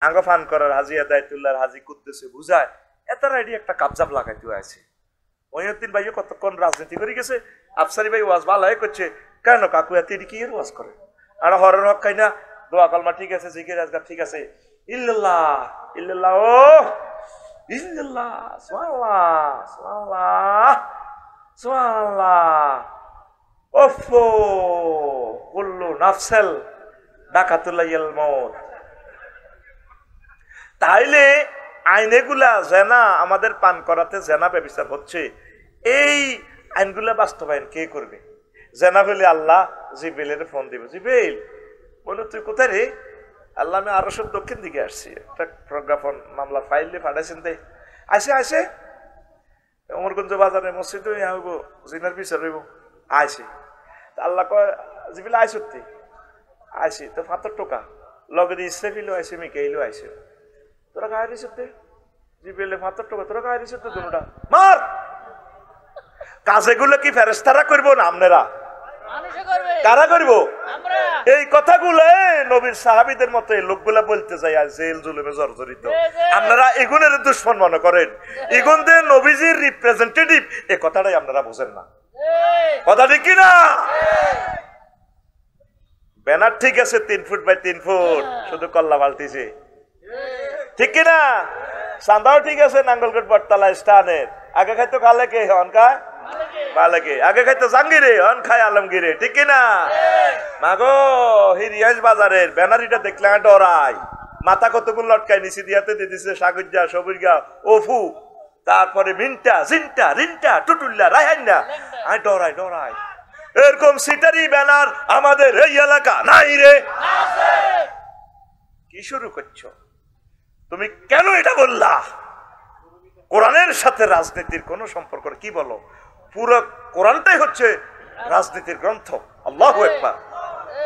আঙ্গ ফান করার হাজি আদায়তুল্লাহর হাজি কুদ্দুসে বুঝায় এতারা এটি একটা কাবজাব লাগাইতে আছে। মহিউদ্দিন ভাইও কতক্ষণ রাজনীতি করে গেছে, আফসারি ভাই ওয়াজ ভালো করছে, কেন কাকু এত এটি কি ওয়াজ করে? আর হরের হক খাই না, দোয়া কলমা ঠিক আছে, জিকির আজগার ঠিক আছে, ইল্লাল্লাহ ইল্লাল্লাহ ও ইল্লাল্লাহ সুবহানাল্লাহ সুবহানাল্লাহ সুবহানাল্লাহ ওফো কুল্লু নাফসাল ডাকাতুল্লাহিল মউত। তাইলে আইনেগুলা জেনা আমাদের পান করাতে জেনা ব্যবস্থা হচ্ছে, এই আইনগুলা বাস্তবায়ন কে করবে? জেনা হলে আল্লাহ জিব্রাইলের ফোন দিবে, জিব্রাইল বলো তুই কোথায় রে? আল্লাহ আমি আরো সব দক্ষিণ দিকে আসছি, একটা প্রজ্ঞাপন মামলা ফাইল দিয়ে পাঠাইছেন, দে আসে আসে অমরগঞ্জ বাজারে মসজিদ হইব জিনার বিচার হইব আইসি। আল্লাহ কয় জিব্রাইল আইসতি আইসি তো ৭৫ টাকা লগে ইসরাফিলও আইসে, মিকাইলও আইসে, তোরা গায়ে দিছে জিব্রাইলে ৭৫ টাকা, তোরা গায়ে দিছে তো দুটা মার। কাজেগুলো কি ফেরেশতারা করবো না আপনারা? কারা করব? এই কথাগুলো নবীর সাহাবীদের মতো এই লোকগুলা বলতে চাই আর জেল জুলুমে জর্জরিত। আপনারা এগুনের দুশ্মন মনে করেন, এগুনদের নবীজির রিপ্রেজেন্টেটিভ, এই কথাটাই আপনারা বুঝেন না। কথা ঠিক কিনা? ব্যানার ঠিক আছে 3 ফুট বাই 3 ফুট, শুধু কল্লা বালতিছে, ঠিক কিনা? চান্দাও ঠিক আছে নাঙ্গলকোট বটতলা স্টানের, আগে খাইতো খালে কে হন খায় মালেকে, আগে খাইতো জাঙ্গিরে হন খায় আলমগীরে, ঠিক কিনা? মাগো হিরিয়াজ বাজারের ব্যানারিটা দেখলে ডরাই, মাথা কতগুলো লটকাই নিচে দিয়াতে দিয়ে দিছে সাগুজ্জা সবুরগা ওফু, তারপরে মিন্টা জিন্টা রিন্টা টুটুল্লা রায়হান্না, আমি ডরাই ডরাই। এরকম সিটারি ব্যানার আমাদের এই এলাকা নাই রে। কি শুরু করছো তুমি? কেন এটা বললা? কোরআনের সাথে রাজনীতির কোন সম্পর্ক? কি বলো? পুরো কোরআনটাই হচ্ছে রাজনীতির গ্রন্থ। আল্লাহু আকবার।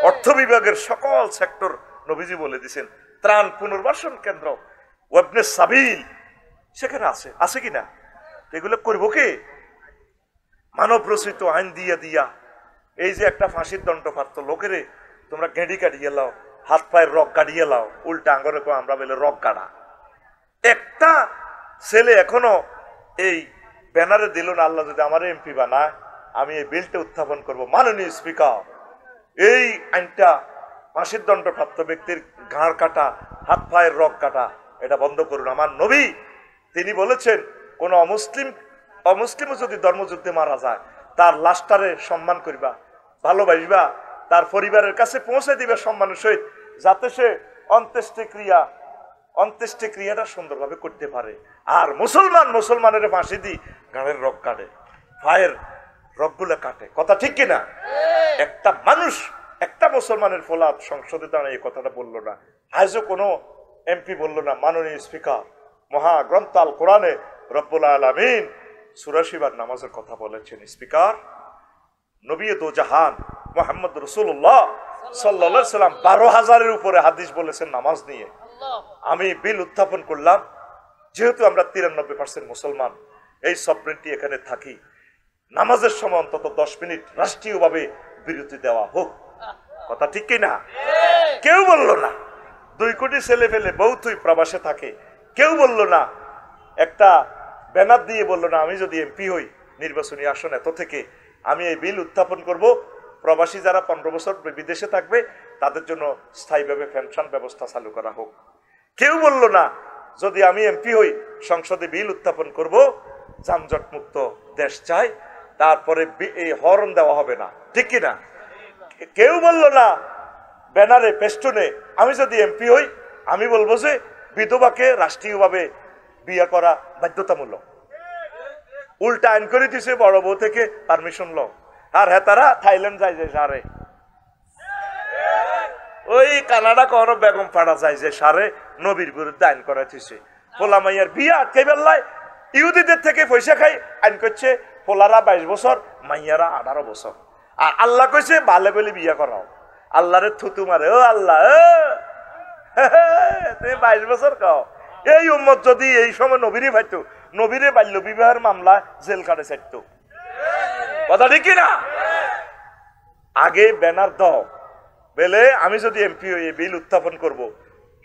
অর্থ বিভাগের সকল সেক্টর নবীজি বলে দিয়েছেন, ত্রাণ পুনর্বাসন কেন্দ্র ওয়াবনে সাবিল সেখানে আছে, আছে কিনা? এগুলো করবো কে? মানব রচিত আইন দিয়া দিয়া এই যে একটা ফাঁসির দণ্ড প্রাপ্ত লোকেরে তোমরা গেঁড়ি কাটিয়ে লাও, হাত পায়ের রক কাটিয়ে লাও, উল্টা আঙ্গরে আমরা বলে রক কাটা। একটা ছেলে এখনো এই ব্যানারে দিল না, আল্লাহ যদি আমার এমপি বানায় আমি এই বিলটা উত্থাপন করব। মাননীয় স্পিকার, এই আইনটা ফাঁসির দণ্ড প্রাপ্ত ব্যক্তির ঘাড় কাটা, হাত পায়ের রক কাটা, এটা বন্ধ করুন। আমার নবী তিনি বলেছেন, কোন অমুসলিমও যদি ধর্মযুদ্ধে মারা যায় তার লাশটারে সম্মান করবা, ভালোবাসবা, তার পরিবারের কাছে পৌঁছে দিবে সম্মানের সহিত, যাতে সে অন্ত্যেষ্টি ক্রিয়াটা সুন্দরভাবে করতে পারে। আর মুসলমানের ফাঁসি দি গানের রক কাটে, পায়ের রকগুলো কাটে। কথা ঠিক কিনা? একটা মানুষ, একটা মুসলমানের ফলাদ সংসদে দাঁড়িয়ে এই কথাটা বললো না, আজও কোনো এমপি বললো না। মাননীয় স্পিকার, মহাগ্রন্থ আল কোরআনে রব্বুল আলামিন ৮৪ বার নামাজের কথা বলেছেন। স্পিকার নবী দো জাহান মুহাম্মদ রাসূলুল্লাহ সাল্লাল্লাহু আলাইহি সাল্লাম ১২,০০০-এর উপরে হাদিস বলেছেন নামাজ নিয়ে। আমি বিল উত্থাপন করলাম, যেহেতু আমরা ৯৩% মুসলমান, এই সফরেনটি এখানে থাকি, নামাজের সময় অন্তত 10 মিনিট রাষ্ট্রীয়ভাবে বিরতি দেওয়া হোক। কথা ঠিক কিনা? কেউ বললো না। 2 কোটি ছেলে ফেলে বহুতই প্রবাসে থাকে, কেউ বললো না। একটা ব্যানার দিয়ে বললো না, আমি যদি এমপি হই নির্বাচনী আসন এত থেকে আমি এই বিল উত্থাপন করব, প্রবাসী যারা 15 বছর বিদেশে থাকবে তাদের জন্য স্থায়ীভাবে পেনশন ব্যবস্থা চালু করা হোক। কেউ বলল না, যদি আমি এমপি হই সংসদে বিল উত্থাপন করব, যানজট মুক্ত দেশ চাই, তারপরে এই হরন দেওয়া হবে না, ঠিক কিনা? কেউ বলল না ব্যানারে পেস্টনে, আমি যদি এমপি হই আমি বলবো যে বিধবাকে রাষ্ট্রীয়ভাবে বিয়ে করা বাধ্যতামূলক। উল্টা আইন করে দিছে বড় বউ থেকে পারমিশন লো। আর হ্যাঁ, তারা থাইল্যান্ড যায় যে সারে, ওই কানাডা কোনো বেগম পাড়া যায় যে সারে নবীর বিরুদ্ধে আইন করা দিছে। পোলা মাইয়ার বিয়ে আটকে বেল্লায় ইহুদিদের থেকে পয়সা খাই আইন করছে, পোলারা 22 বছর, মাইয়ারা 18 বছর। আর আল্লাহ কইছে বালে বলে বিয়ে করাও। আল্লাহরে থুতু মারে, ও আল্লাহ তুমি 22 বছর খাও। এই উম্মত যদি এই সময় নবীরে ভাইতো, নবীরে বাল্য বিবাহের মামলা জেল কাটে চাইতো। কথা ঠিক কিনা? আগে ব্যানার দাও, বেলে আমি যদি এমপি হই বিল উত্থাপন করব,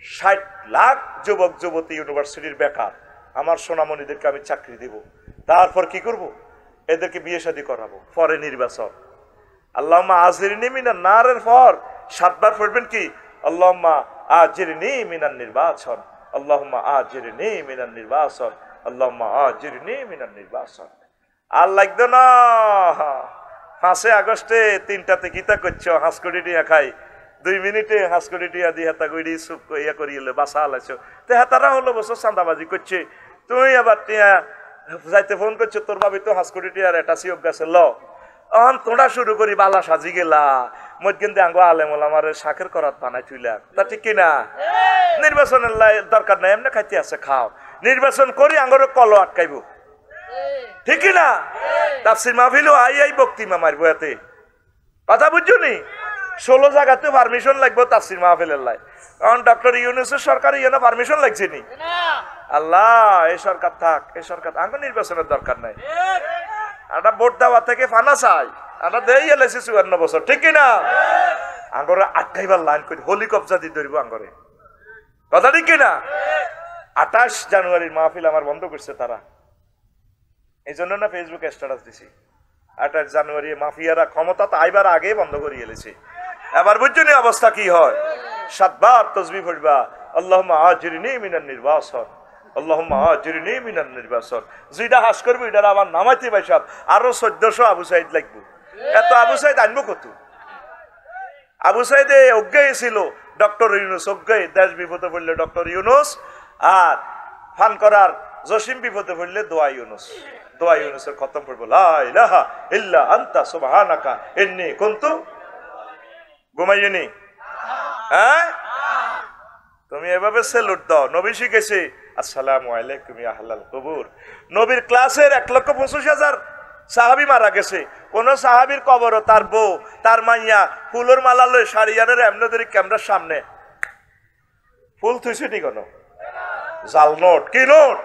60 লাখ যুবক যুবতী ইউনিভার্সিটির বেকার, আমার সোনামণিদেরকে আমি চাকরি দেব, তারপর কি করব? এদেরকে বিয়ে শাদী করাবো, পরে নির্বাচন। আল্লাহুম্মা আজিরনি মিনান নারের পর 7 বার পড়বেন কি? আল্লাহুম্মা আজিরনি মিনান নির্বাচন, আল্লাহুম্মা আজিরনি মিনান নির্বাচন, আল্লাহুম্মা আজিরনি মিনান নির্বাচন। আর লাগতো না 5 আগস্টে 3টাতে কিতা করছো, হাঁসকড়ি টিয়া খাই, 2 মিনিটে হাঁসকড়ি টিয়া দিয়ে হাতা গড়ি সুপ ইয়া করিলে বাসা আলাইছো, তো হাতারা হলো বছর চাঁদাবাজি করছে, তুই আবার টিয়া যাইতে ফোন করছো, তোর ভাবি তো হাঁসকড়ি টিয়ার এটা সিওক গেছে ল তোরা শুরু করি বালা সাজি গেলা মধ্যে আঙ্গ আলেমল আমার শাকের করাত বানাই তুইলা, তা ঠিক কিনা? নির্বাচনের দরকার নাই, এমনি খাইতে আছে খাও, নির্বাচন করি আঙ্গর কল আটকাইব, ঠিক কিনা? তাফসির মাহফিলও আই বক্তিমা মারবো এতে, কথা বুঝছো নি? 16 জায়গাতে পারমিশন লাগবে তাফসির মাহফিলের লাই, কারণ ডক্টর ইউনূসের সরকার ইয়েনা পারমিশন লাগছে নি। আল্লাহ এই সরকার থাক, এই সরকার আঙ্গ নির্বাচনের দরকার নাই, আমরা ভোট দেওয়া থেকে ফানা চাই, আমরা দেই এলাইছি 54 বছর, ঠিক কিনা? আঙ্গরে আটকাইবার লাইন করে হোলি কবজা দিয়ে ধরবো আঙ্গরে, কথা ঠিক কিনা? 28 জানুয়ারির মাহফিল আমার বন্ধ করছে তারা, এই জন্য না ফেসবুকে স্ট্যাটাস দিছি 28 জানুয়ারি মাফিয়ারা ক্ষমতা তো আইবার আগে বন্ধ করে এলেছে। এবার বুঝছো নি অবস্থা কি হয়? 7 বার তাসবিহ পড়বা, আল্লাহুম্মা আজিরনি মিনান নির্বাচন, আল্লাহুম্মা আজিরনি মিনান নির্বাচন। যেটা হাস করবো এটা আমার নামাইতে ভাই সাহেব আরো 1400 আবু সাইদ লাগবে, এত আবু সাইদ আনবো কত? আবু সাইদে অজ্ঞায় ছিল, ডক্টর ইউনূস অজ্ঞায়, দেশ বিপদে পড়লে ডক্টর ইউনূস, আর ফান করার জসিম বিপদে পড়লে দোয়া ইউনূস, দোয়া ইউনূসের খতম পড়বো লা ইলাহা ইল্লা আনতা সুবহানাকা ইন্নী কুনতু। ঘুমাইনি? হ্যাঁ, তুমি এভাবে সেলুট দাও, নবী শিখেছে আসসালামু আলাইকুম ইয়া আহলাল কুবুর। নবীর ক্লাসের 1,25,000 সাহাবী মারা গেছে, কোন সাহাবীর কবরও তার বউ তার মাইয়া ফুলের মালা লয়ে সারিয়ানের এমনদের ক্যামেরার সামনে ফুল থুইছে নি কেন? জাল নোট, কি নোট?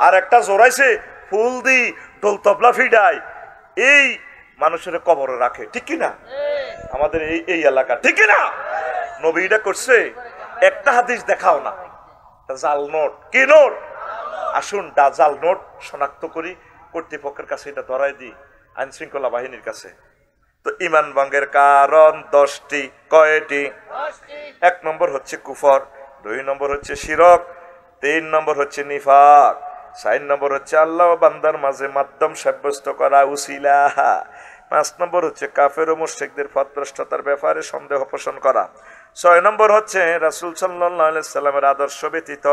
আর একটা জোড়াইছে ফুল দি দোল তবলা ফিডায়, এই মানুষের কবরে রাখে, ঠিক কিনা? আমাদের এই এলাকা, ঠিক কিনা? নবী এটা করছে, একটা হাদিস দেখাও না, জাল নোট, কি নোট? আসুন জাল নোট শনাক্ত করি, কর্তৃপক্ষের কাছে এটা ধরাই দিই, আইন শৃঙ্খলা বাহিনীর কাছে। তো ঈমান ভঙ্গের কারণ 10টি, কয়টি? 1 নম্বর হচ্ছে কুফর, 2 নম্বর হচ্ছে শিরক, 3 নম্বর হচ্ছে নিফাক, 4 নম্বর হচ্ছে আল্লাহ ও বান্দার মাঝে মাধ্যম সাব্যস্ত করা উসিলা, 5 নম্বর হচ্ছে কাফের ও মুশরিকদের পথভ্রষ্টতার ব্যাপারে সন্দেহ পোষণ করা, 6 নম্বর হচ্ছে রাসূল সাল্লাল্লাহু আলাইহি সাল্লামের আদর্শ ব্যতীত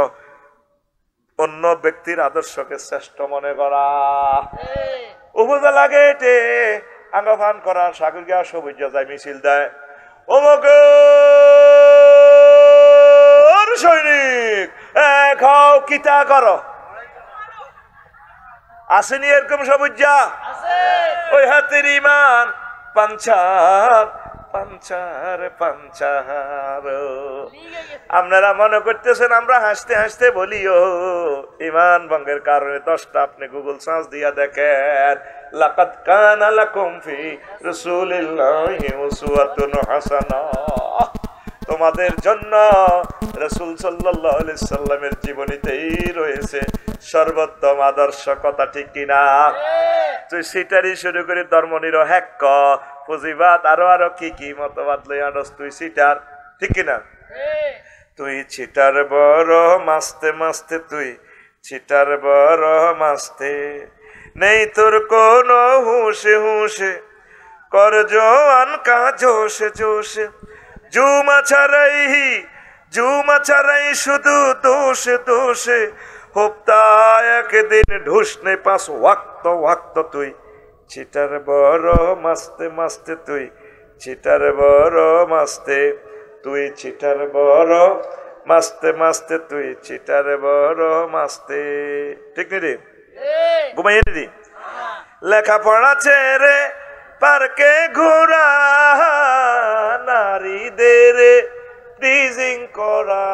অন্য ব্যক্তির আদর্শকে শ্রেষ্ঠ মনে করা। উপজেলা গেটে আঙ্গফান করার সাগর গিয়া সবুজ যায় মিছিল দেয়, অমুকের সৈনিক খাও কিতা করো, আসেনি এরকম সবুজা? ওই হাতের ইমান পাঞ্চার পাঞ্চার পাঞ্চার। আপনারা মনে করতেছেন আমরা হাসতে হাসতে বলিও, ঈমান ভঙ্গের কারণে 10টা আপনি গুগল সার্চ দিয়া দেখেন, লাকাদ কানা লাকুম ফি রাসূলিল্লাহি উসওয়াতুন হাসানাহ। তোমাদের জন্য রাসূল সাল্লাল্লাহু আলাইহি সাল্লামের জীবনীতেই রয়েছে সর্বোত্তম আদর্শ, কথা ঠিক কিনা? তুই সিটারি শুরু করে ধর্মনিরপেক্ষ, পুঁজিবাদ, আরো কি কি মতবাদ লই আনস, তুই সিটার, ঠিক কিনা? তুই চিটার বড় মাস্তে মাস্তে, তুই চিটার বড় মাস্তে, নেই তোর কোন হুঁশে হুঁশে, কর জোয়ান কা জোশে জোশে, জুমা ছাড়াই শুধু দোষে দোষে, হপ্তা একদিন ঢুসনে 5 ওয়াক্ত ওয়াক্ত, তুই চিটার বড় মাস্তে মাস্তে, তুই চিটার বড় মাস্তে, তুই চিটার বড় মাস্তে মাস্তে, তুই চিটার বড় মাস্তে, ঠিক নি রে? ঘুমাইয়ে নি? লেখাপড়া ছেড়ে পার্কে ঘোরা, নারীদের প্রিজিং করা,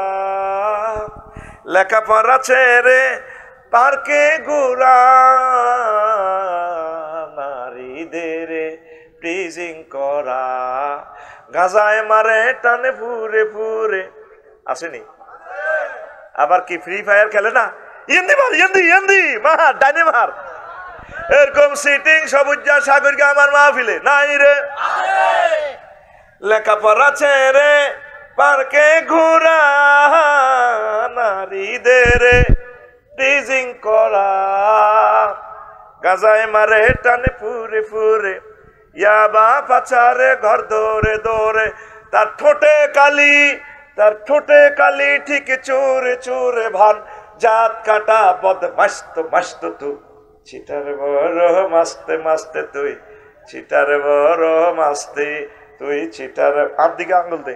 লেখাপড়া ছেড়ে পার্কে ঘোরা, নারীদের প্রিজিং করা, গাজায় মারে টানে ফুরে ফুরে, আসেনি? আবার কি ফ্রি ফায়ার খেলে না, ইন্দি মার ইন্দি ইন্দি মার ডাইনে মার, এরকম সিটিং সবুজা সাগরকে আমার মাহফিলে নাই রে। লেখাপড়া ছেড়ে পার্কে ঘোরা, নারীদের টিজিং করা, গাজায় মারে টানে পুরে পুরে, ইয়াবা পাচারে ঘর দৌড়ে দৌড়ে, তার ঠোঁটে কালি ঠিক চোরে চোরে ভান, জাত কাটা বদমাস তো মাস্ত তুই, চিটার বড় মাস্তে মাস্তে তুই, চিটার বড় মাস্তে তুই, চিটার আর দিকে আঙুল দে,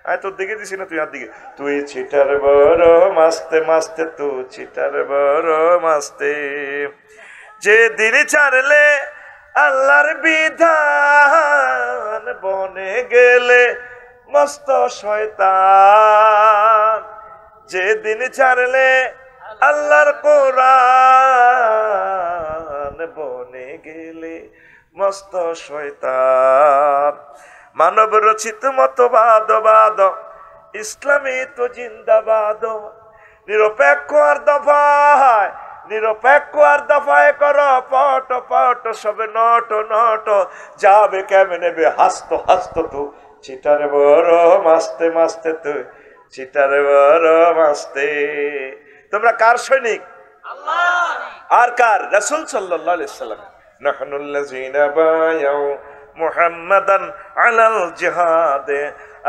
আয় তোর দিকে দিছি না তুই আর দিকে, তুই চিটার বড় মাস্তে মাস্তে তুই, চিটার বড় মাস্তে। যে দিন ছাড়লে আল্লাহর বিধান, বনে গেলে মস্ত শয়তান, যেদিন ছাড়লে আল্লাহর কোরআন, বনে গেলে মস্ত শয়তান। মানব রচিত মতবাদ বাদ, ইসলামী তো জিন্দাবাদ, নিরপেক্ষ আর দফায় কর পট পট, সবে নট নট, যাবে কেমনে বে হাস্ত হাস্ত তু, চিটার বড় মাস্তে মাস্তে তুই, চিটার বড় মাস্তে। তোমরা কার সৈনিক? আর কার? রাসূল সাল্লাল্লাহু আলাইহি সাল্লাম। নাহনুল্লাযীনা বায়াউ মুহাম্মাদান আলাল জিহাদে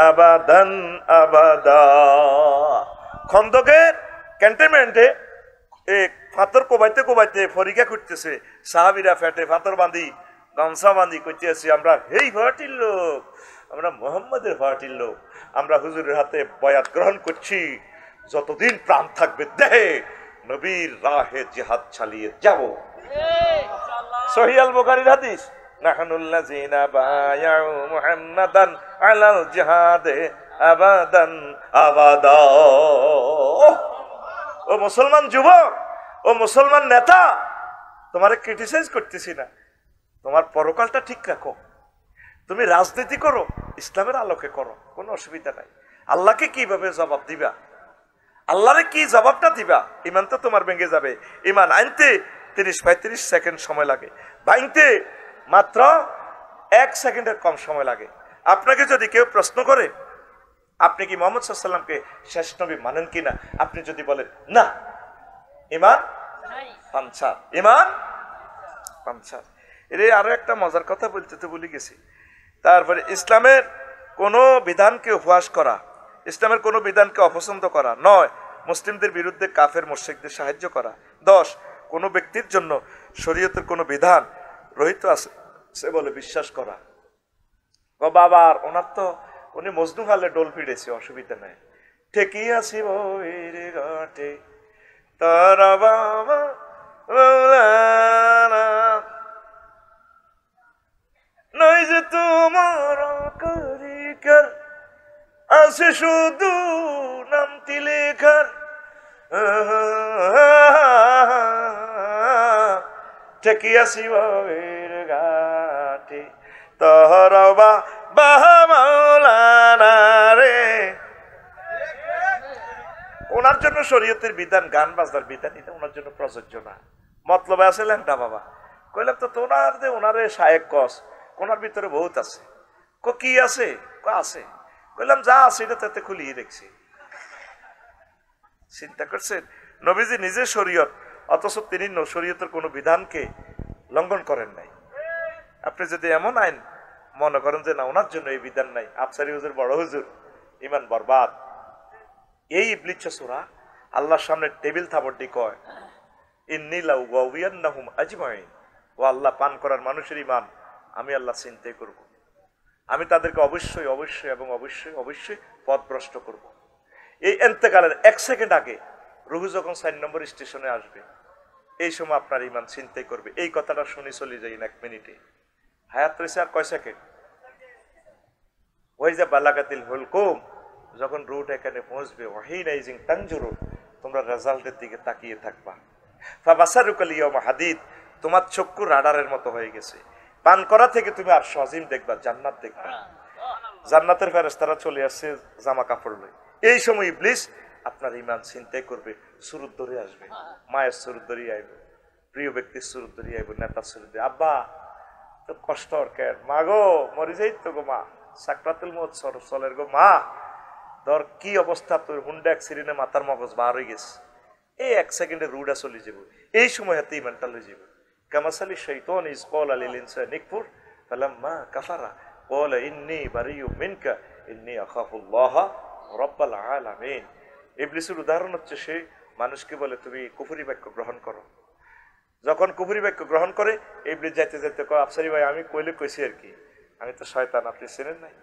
আবাদান আবাদা। খন্দকের ক্যান্টনমেন্টে এক পাথর কোবাইতে ফরিকা করতেছে, সাহাবীরা ফেটে পাথর বাঁধি গামছা বাঁধি করতেছি, আমরা এই পার্টির লোক, আমরা মুহাম্মাদের পার্টির লোক, আমরা হুজুরের হাতে বয়াত গ্রহণ করছি, যতদিন প্রাণ থাকবে দেহে নবীর রাহে জিহাদ চালিয়ে যাব। সহিহ আল বুখারীর হাদিস, নাহনুল্লাযীনা বায়াউ মুহাম্মাদান আলাল জিহাদে আবাদান আবাদা। ও মুসলমান যুবক, ও মুসলমান নেতা, তোমারে ক্রিটিসাইজ করতেছি না, তোমার পরকালটা ঠিক রাখো, তুমি রাজনীতি করো ইসলামের আলোকে করো, কোনো অসুবিধা নাই। আল্লাহকে কিভাবে জবাব দিবা, আল্লাহরে কি জবাবটা দিবা? ইমান তো তোমার ভেঙে যাবে। ইমান আনতে 30-35 সেকেন্ড সময় লাগে, ভাঙতে মাত্র 1 সেকেন্ডের কম সময় লাগে। আপনাকে যদি কেউ প্রশ্ন করে আপনি কি মুহাম্মদ সাল্লাল্লাহু আলাইহি ওয়াসাল্লামকে শেষ নবী মানেন কিনা, আপনি যদি বলেন না, ইমান পাঞ্চার, ইমান পাঞ্চার। এর আরো একটা মজার কথা বলতে তো ভুলে গেছি। তারপরে ইসলামের কোনো বিধানকে উপহাস করা, ইসলামের কোনো বিধানকে অপছন্দ করা 9, মুসলিমদের বিরুদ্ধে কাফের মুশরিকদের সাহায্য করা 10, কোনো ব্যক্তির জন্য শরীয়তের কোনো বিধান রহিত আছে সে বলে বিশ্বাস করা। ও বাবার, ওনার তো উনি মজনু হালে ডোল ফিরেছে, অসুবিধা নাই, ঠিকই আছি বইয়ের ঘাটে তারা বাবা মৌলানা, নই যে তোমার কারিগর আছে শুধু নামটি লেখার, ঠিকই আছি বইয়ের ঘাটে তোরা বাবা মৌলানা রে। ওনার জন্য শরীয়তের বিধান, গান বাজনার বিধান, এটা ওনার জন্য প্রযোজ্য না। মতলব আছে ল্যাংটা বাবা, কইলাম তো তোনার যে ওনারে শায়েক কস, ওনার ভিতরে বহুত আছে। কি আছে? আছে। কইলাম যা আছে এটা তাতে খুলিয়ে দেখছি। চিন্তা করছেন, নবীজি নিজে শরীয়ত, অথচ তিনি শরীয়তের কোনো বিধানকে লঙ্ঘন করেন নাই। আপনি যদি এমন আইন মনে করেন যে না ওনার জন্য এই বিধান নাই, আফসারি হুজুর বড় হুজুর, ইমান বরবাদ। এই ইবলিস সূরা আল্লাহর সামনে টেবিল থাপড়টি কয়, ইন্নী লাউগাউয়ান্নাহুম আজমাইন, ও আল্লাহ, পান করার মানুষের ইমান আমি আল্লাহ চিন্তাই করব, আমি তাদেরকে অবশ্যই অবশ্যই এবং অবশ্যই অবশ্যই পথভ্রষ্ট করব। এই এন্তেকালের 1 সেকেন্ড আগে রুহু যখন 4 নম্বর স্টেশনে আসবে, এই সময় আপনার ইমান চিন্তাই করবে। এই কথাটা শুনে চলে যাই 1 মিনিটে, হায়াত রয়েছে আর কয় সেকেন্ড। ওই যে বালাগাতিল হুলকুম, যখন রুট এখানে পৌঁছবে, ওয়াহিনাইজিং তানজুরু, তোমরা রেজাল্টের দিকে তাকিয়ে থাকবা। ফাবাসারুকাল ইয়াউমা হাদিদ, তোমার চক্ষু রাডারের মতো হয়ে গেছে। পান করা থেকে তুমি আর আজিম দেখবা, জান্নাত দেখবা, জান্নাতের ফেরেশতারা চলে আসছে জামা কাপড় লয়ে। এই সময় ইবলিস আপনার ইমান চিন্তাই করবে, সুরত ধরে আসবে, মায়ের সুরত ধরে আইব, প্রিয় ব্যক্তির সুরত ধরে আইব, নেতার সুরত ধরে, আব্বা তো কষ্ট কেন, মা গো মরে যাই তো গো মা, সাকরাতুল মউত চলের গো মা, ধর কি অবস্থা তোর, হুন্ডা অ্যাক্সিডেন্টে মাথার মগজ বার হয়ে গেছে, এই 1 সেকেন্ডে রুডা চলে যাব, এই সময় হাতে ইমানটা লই যাব। কামাসালি শাইতান ইজ ক্বালা লিল ইনসানি ইকফুর ফালাম্মা কাফারা ক্বালা ইন্নী বারিয়্যুম মিনকা ইন্নী আখাফুল্লাহ রাব্বাল আলামিন। ইবলিসের উদাহরণ হচ্ছে সে মানুষকে বলে তুমি কুফরি বাক্য গ্রহণ করো, যখন কুফরি বাক্য গ্রহণ করে ইবলিস যাইতে যাইতে কয় আফসারি ভাই আমি কইলে কইছি আর কি, আমি তো শয়তান, আপনি চেনেন নাই।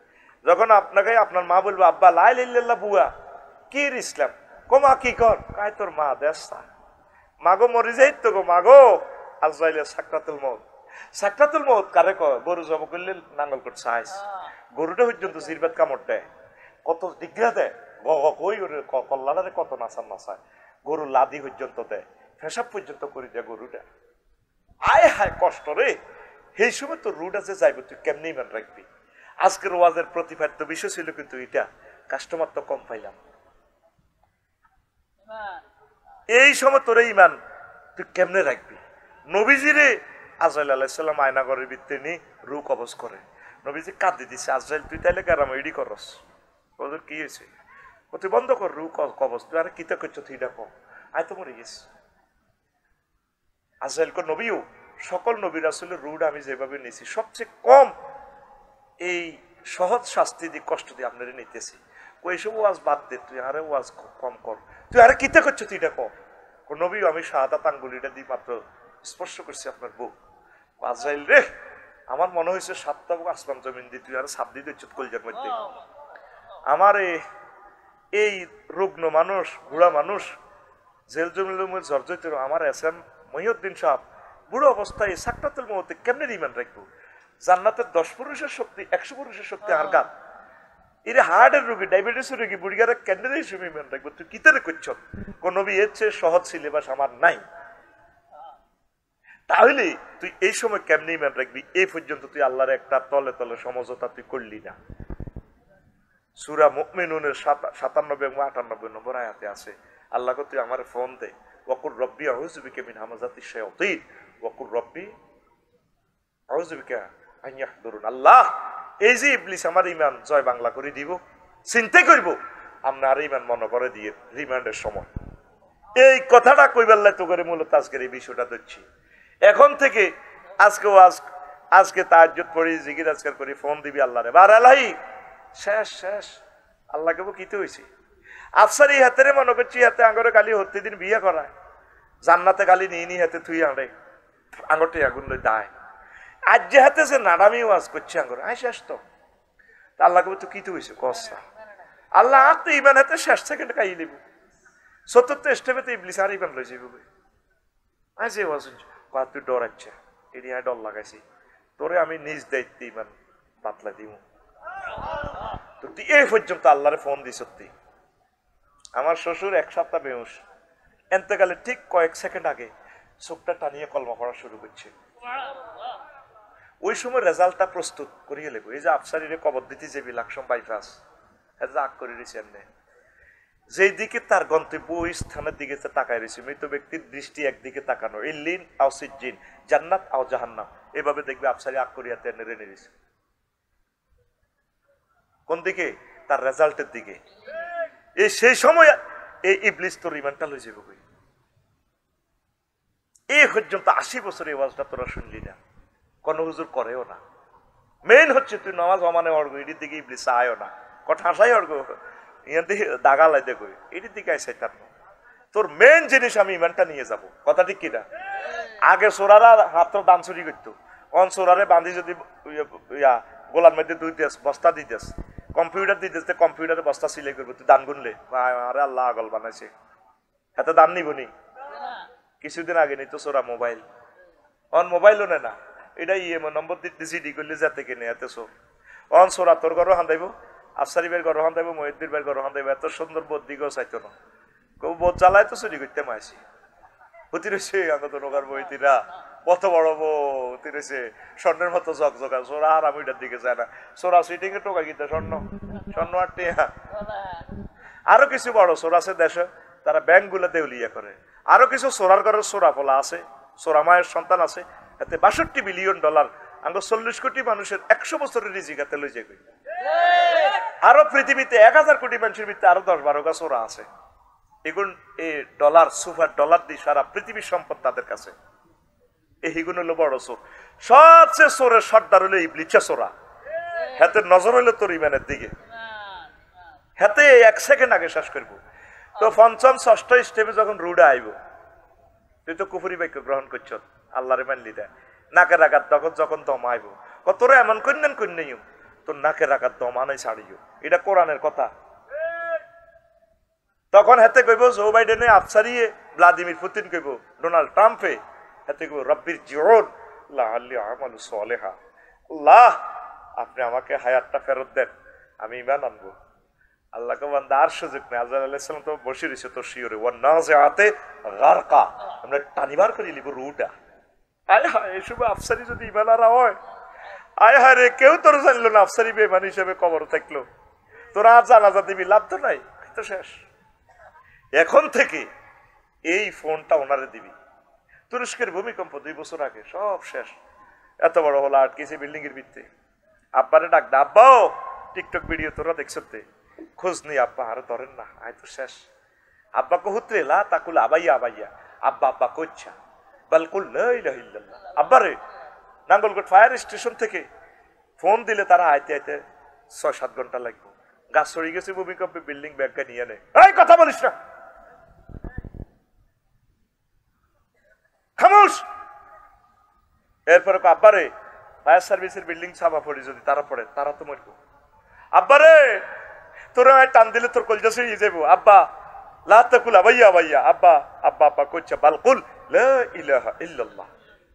যখন আপনাকে আপনার মা বলবো আব্বা লা ইলাহা ইল্লাল্লাহ বুয়া কি ইসলাম, কমা কি কর, কায় তোর মা দেশা, মাগো মরে যাই তো গো মাগো, আজরাইলের সাকরাতুল মউত। সাকরাতুল মউত কারে কয়, গরু জব করলে নাঙ্গল করছে আইস, গরুটা পর্যন্ত জিরবাত কামড় দেয়, কত ডিগ্রা দেয়, কই কল্লারে কত নাচার নাচায়, গরু লাদি পর্যন্ত দেয়, ফেসাব পর্যন্ত করে দেয় গরুটা, আয় হায় কষ্ট রে। সেই সময় তো রুট আছে যাইব, তুই কেমনি ইমান রাখবি। আজকের ওয়াজের প্রতিপাদ্য বিষয় ছিল কিন্তু এটা, কাস্টমার তো কম পাইলাম, এই সময় তোর ইমান তুই কেমনে রাখবি। নবীজিরে আজরাইল আলাইহিস সালাম আয়নাগরের ভিতরে নিয়ে রু কবজ করে, নবীজি কাঁদি দিছে, আজরাইল তুই তাইলে কারাম এডি করস, ওদের কি হয়েছে, তুই বন্ধ কর রু কবজ, তুই আর কিতা করছো তুই দেখো, আয় তো মরে গেছি। আজরাইল কর নবীও সকল নবীর আসলে রুড আমি যেভাবে নিয়েছি সবচেয়ে কম এই সহজ শাস্তি দিয়ে কষ্ট দিয়ে আপনারা নিতেছি, ওইসব ওয়াজ বাদ দে, তুই আরে ওয়াজ কম কর, তুই আরে কিতা করছো তুই দেখো, নবী আমি শাহাদাত আঙ্গুলিটা দিয়ে মাত্র স্পর্শ করছি আপনার বুক। আজরাইল রে আমার মনে হয়েছে 7টা বুক আসমান জমিন দিয়ে তুই আর সাপ দিয়ে দিচ্ছ কলজার মধ্যে। আমার এই রুগ্ন মানুষ, বুড়া মানুষ, জেল জমিল জর্জরিত আমার এসএম মহিউদ্দিন সাহেব বুড়ো অবস্থায় সাকরাতুল মউতে কেমনে ইমান রাখবো, জান্নাতের 10 পুরুষের শক্তি 100 পুরুষের শক্তি আর গাত, এর হার্টের রোগী, ডায়াবেটিসের রোগী, বুড়িগারা কেন্দ্রে হিসেবে ইমান রাখবো, তুই কিতারে করছ, কোন নবী এর চেয়ে সহজ সিলেবাস আমার নাই। তাহলে তুই এই সময় কেমনে ইমান রাখবি, এই পর্যন্ত তুই আল্লাহর একটা তলে তলে সমঝোতা তুই করলি না। সূরা মুমিনুনের 97 এবং 98 নম্বর আয়াতে আছে, আল্লাহকে তুই আমার ফোন দে, ওয়াকুর রব্বি আউযু বিকা মিন হামাযাতিশ শায়াতিন ওয়াকুর রব্বি আউযু বিকা আন ইয়াহদুরুন। আল্লাহ এই যে ইবলিস আমার ইমান জয় বাংলা করে দিব, চিন্তা করব আমরা আর ইমান মনে করে দিয়ে রিমান্ডের সময় এই কথাটা কইবার লাই তো করে মূলত আজকের এই বিষয়টা ধরছি। এখন থেকে আজকে তাহাজ্জুদ পড়ি, জিকির আজকার করি, ফোন দিবি আল্লাহ রে, বার আলাই শেষ শেষ, আল্লাহকে কিতে হয়েছে। আফসারি হাতে রে মনে করছি হাতে আঙরে কালি হতে দিন বিয়ে করায়, জান্নাতে কালি নিয়ে নি হাতে তুই আড়ে আঙরটি আগুন লই দায়, আজ যে হাতে যে নাডামি ওয়াজ করছে আঙরে আয় শেষ তো, আল্লাহকে তুই কিতে হয়েছে কসা, আল্লাহ আর তো ইমান হাতে শেষ সেকেন্ড খাই লিব, 74 স্টেপে তো ইবলিস আর ইমান লই যাইব, আয় যে ওয়াজ তুই ডরাচ্ছে, এটি আয় ডর লাগাইছি, তোরে আমি নিজ দায়িত্বে ইমান বাতলা দিব। তো তুই এই পর্যন্ত আল্লাহরে ফোন দিস, সত্যি আমার শ্বশুর 1 সপ্তাহ বেহুশ, এতেকালে ঠিক কয়েক সেকেন্ড আগে চোখটা টানিয়ে কলমা পড়া শুরু করছে, ওই সময় রেজাল্টটা প্রস্তুত করিয়ে লেব। এই যে আফসারিরে কবর দিতে যে বিলাকসম বাইপাস আগ করে দিয়েছে, এমনি যেই দিকে তার গন্তব্য ওই স্থানের দিকে তাকায় রয়েছে, মৃত ব্যক্তির দৃষ্টি একদিকে তাকানো, ইল্লিন আও সিজ্জিন, জান্নাত আও জাহান্নাম, এভাবে দেখবে আফসারি আগ করিয়াতে নেড়ে নেড়েছে কোন দিকে, তার রেজাল্টের দিকে। এই সেই সময় এই ইবলিস তোর ইমানটা লই যাবে কই, এই পর্যন্ত 80 বছর এই ওয়াজটা তোরা শুনলি না, কোন হুজুর করেও না। মেইন হচ্ছে তুই নামাজ অমানে অর্গ, এটির দিকে ইবলিস আয়ও না, কথা হাসাই অর্গ ইয়ার দিকে দাগা লাই দেখো, এটির দিকে আইসাই তার তোর মেইন জিনিস আমি ইমানটা নিয়ে যাব, কথা ঠিক কিনা। আগে সোরারা হাত দান চুরি করতো, অন সোরারে বাঁধি যদি গোলার মধ্যে দুই দেশ বস্তা দিতেস, কম্পিউটার দিতেছে, কম্পিউটারে বস্তা সিলাই করবো, তুই দান গুনলে আরে আল্লাহ আগল বানাইছে, এত দান নিবনি। কিছুদিন আগে নিত সোরা মোবাইল, অন মোবাইলও নেয় না, এটা নম্বর দিতে সিডি করলে যাতে কিনে এত সো অন সোরা তোর ঘরও হান্দাইব, আফসারি বের ঘরও হান্দাইব, মহিউদ্দিন বের ঘরও হান্দাইব, এত সুন্দর বোধ দিকেও চাইতো না, কেউ বোধ জ্বালায় তো চুরি করতে মাইছি হতি রয়েছে আগত নৌকার বইতিরা, কত বড় বউতি রয়েছে স্বর্ণের মতো জগজগা, সোরা আর আমি ওইটার দিকে যায় না, সোরা সিটিং এ টোকা কিনতে স্বর্ণ স্বর্ণ আর টিয়া। আরো কিছু বড় চোর আছে দেশে, তারা ব্যাংকগুলো দেউলিয়া করে। আরো কিছু চোরার ঘরের চোরা ফলা আছে, চোরা মায়ের সন্তান আছে, এতে 62 বিলিয়ন ডলার আঙ্গ 40 কোটি মানুষের 100 বছরের রিজিকাতে লই যাই। আরো পৃথিবীতে 1000 কোটি মানুষের ভিতরে আরো 10-12 গা চোরা আছে। এগুন এই ডলার, সুপার ডলার দিয়ে সারা পৃথিবীর সম্পদ তাদের কাছে। এইগুন হলো বড় চোর। সবচেয়ে চোরের সর্দার হলো ইবলিসা চোরা। হাতে নজর হইলো তোর ইমানের দিকে, হাতে 1 সেকেন্ড আগে শেষ করবো। তো পঞ্চম ষষ্ঠ স্টেপে যখন রুডে আইব, তুই তো কুফরি বাক্য গ্রহণ করছ, আল্লাহরে মানলি দেয় নাকের আঘাত তখন যখন দম আইব, তোরা এমন কন্যান কন্যাইও তোর নাকের আঘাত দম আনাই ছাড়িও, এটা কোরআনের কথা। তখন হাতে কইব জো বাইডেনে আফসারিয়ে, ভ্লাদিমির পুতিন কইব, ডোনাল্ড ট্রাম্পে হাতে কইব রব্বির জিউন লাআল্লি আমালু সালেহা, আল্লাহ আপনি আমাকে হায়াতটা ফেরত দেন, আমি ঈমান আনবো। আল্লাহকে বান্দা আর সুযোগ নেই। আজরাইল আলাইহিস সালাম তো বসে রইছে তোর শিওরে, ওয়ান নাজিআতে গারকা, আমরা টানিবার করে লিব রুটা। আয় হায়, এই সময় আফসারি যদি ঈমান আরা হয়, আয় হায় রে, কেউ তোর জানলো না আফসারি বেঈমান হিসেবে কবর থাকলো, তোরা আর জানাজা দিবি, লাভ তো নাই, তো শেষ। এখন থেকে এই ফোনটা ওনারে দিবি। তুরস্কের ভূমিকম্প 2 বছর আগে সব শেষ, এত বড় হলো আটকেছে বিল্ডিং এর ভিত্তি। আব্বারে ডাক দা, আব্বাও টিকটক ভিডিও তোরা দেখছতে, খোঁজ নেই আব্বা আরে ধরেন না, আয় তো শেষ। আব্বা কহুত্রে লা তাকুল আবাইয়া আবাইয়া, আব্বা আব্বা কইছা বালকুল লা ইলাহা ইল্লাল্লাহ। আব্বারে নাঙ্গলকোট ফায়ার স্টেশন থেকে ফোন দিলে তারা আইতে আইতে 6-7 ঘন্টা লাগবে। গাছ ছড়ি গেছে ভূমিকম্পে, বিল্ডিং ব্যাগটা নিয়ে নেয়, এই কথা বলিস না, খামোশ। এরপরে আব্বারে ফায়ার সার্ভিসের বিল্ডিং ছাপা পড়ি, যদি তারা পড়ে তারা তো মরবো। আব্বারে তোরা টান দিলে তোর কলজা ছিঁড়ে যাবো, আব্বা লা তাকুল আবাইয়া আবাইয়া, আব্বা আব্বা আব্বা কইছা বালকুল লা ইলাহা ইল্লাল্লাহ।